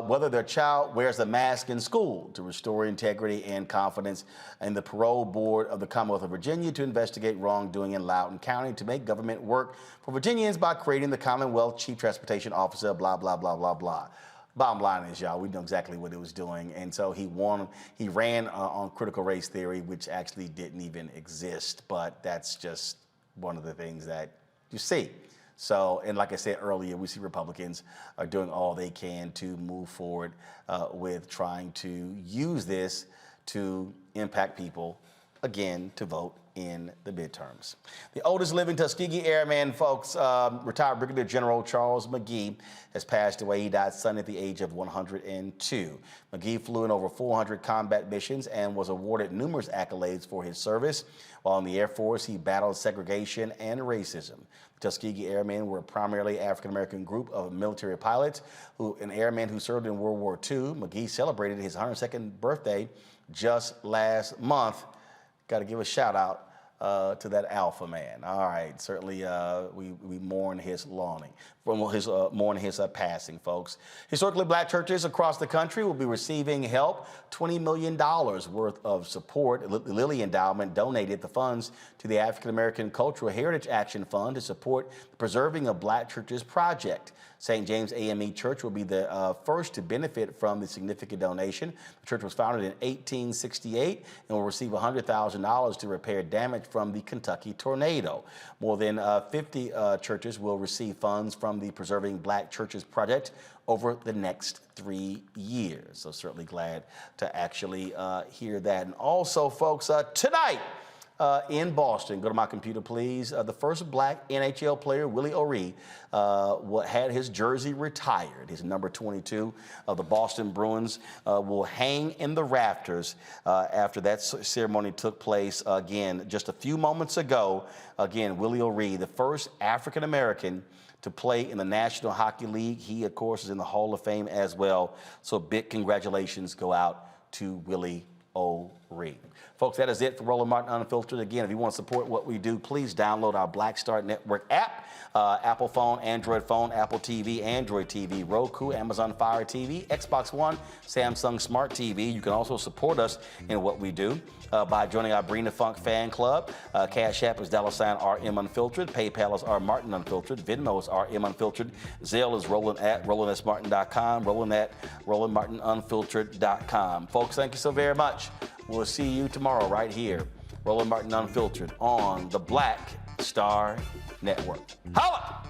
whether their child wears a mask in school, to restore integrity and confidence in the parole board of the Commonwealth of Virginia, to investigate wrongdoing in Loudoun County, to make government work for Virginians by creating the Commonwealth Chief Transportation Officer, blah, blah, blah, blah, blah. Bottom line is, y'all, we know exactly what it was doing. And so he ran on critical race theory, which actually didn't even exist. But that's just one of the things that you see. So, and like I said earlier, we see Republicans are doing all they can to move forward with trying to use this to impact people, again, to vote in the midterms. The oldest living Tuskegee Airman, folks, retired Brigadier General Charles McGee, has passed away. He died Sunday at the age of 102. McGee flew in over 400 combat missions and was awarded numerous accolades for his service. While in the Air Force, he battled segregation and racism. The Tuskegee Airmen were a primarily African-American group of military pilots, and airmen who served in World War II. McGee celebrated his 102nd birthday just last month. Got to give a shout out to that alpha man. All right, certainly we mourn his mourn his passing, folks. Historically black churches across the country will be receiving help. $20 million worth of support. The Lilly Endowment donated the funds to the African American Cultural Heritage Action Fund to support the Preserving of Black Churches project. St. James AME Church will be the first to benefit from the significant donation. The church was founded in 1868 and will receive $100,000 to repair damage from the Kentucky tornado. More than 50 churches will receive funds from the Preserving Black Churches project over the next 3 years. So certainly glad to actually hear that. And also, folks, tonight, in Boston, go to my computer, please. The first black NHL player, Willie O'Ree, had his jersey retired. His number 22 of the Boston Bruins will hang in the rafters after that ceremony took place again just a few moments ago. Again, Willie O'Ree, the first African-American to play in the National Hockey League. He, of course, is in the Hall of Fame as well. So big congratulations go out to Willie O'Ree. free. Folks, that is it for Roland Martin Unfiltered. Again, if you want to support what we do, please download our Black Star Network app. Apple phone, Android phone, Apple TV, Android TV, Roku, Amazon Fire TV, Xbox One, Samsung Smart TV. You can also support us in what we do by joining our Brina Funk fan club. Cash App is $RM Unfiltered. PayPal is R Martin Unfiltered. Venmo is RM Unfiltered. Zelle is Roland at RolandSMartin.com. Roland at RolandMartinUnfiltered.com. Folks, thank you so very much. We'll see you tomorrow right here. Roland Martin Unfiltered on the Black Star Network. Holla!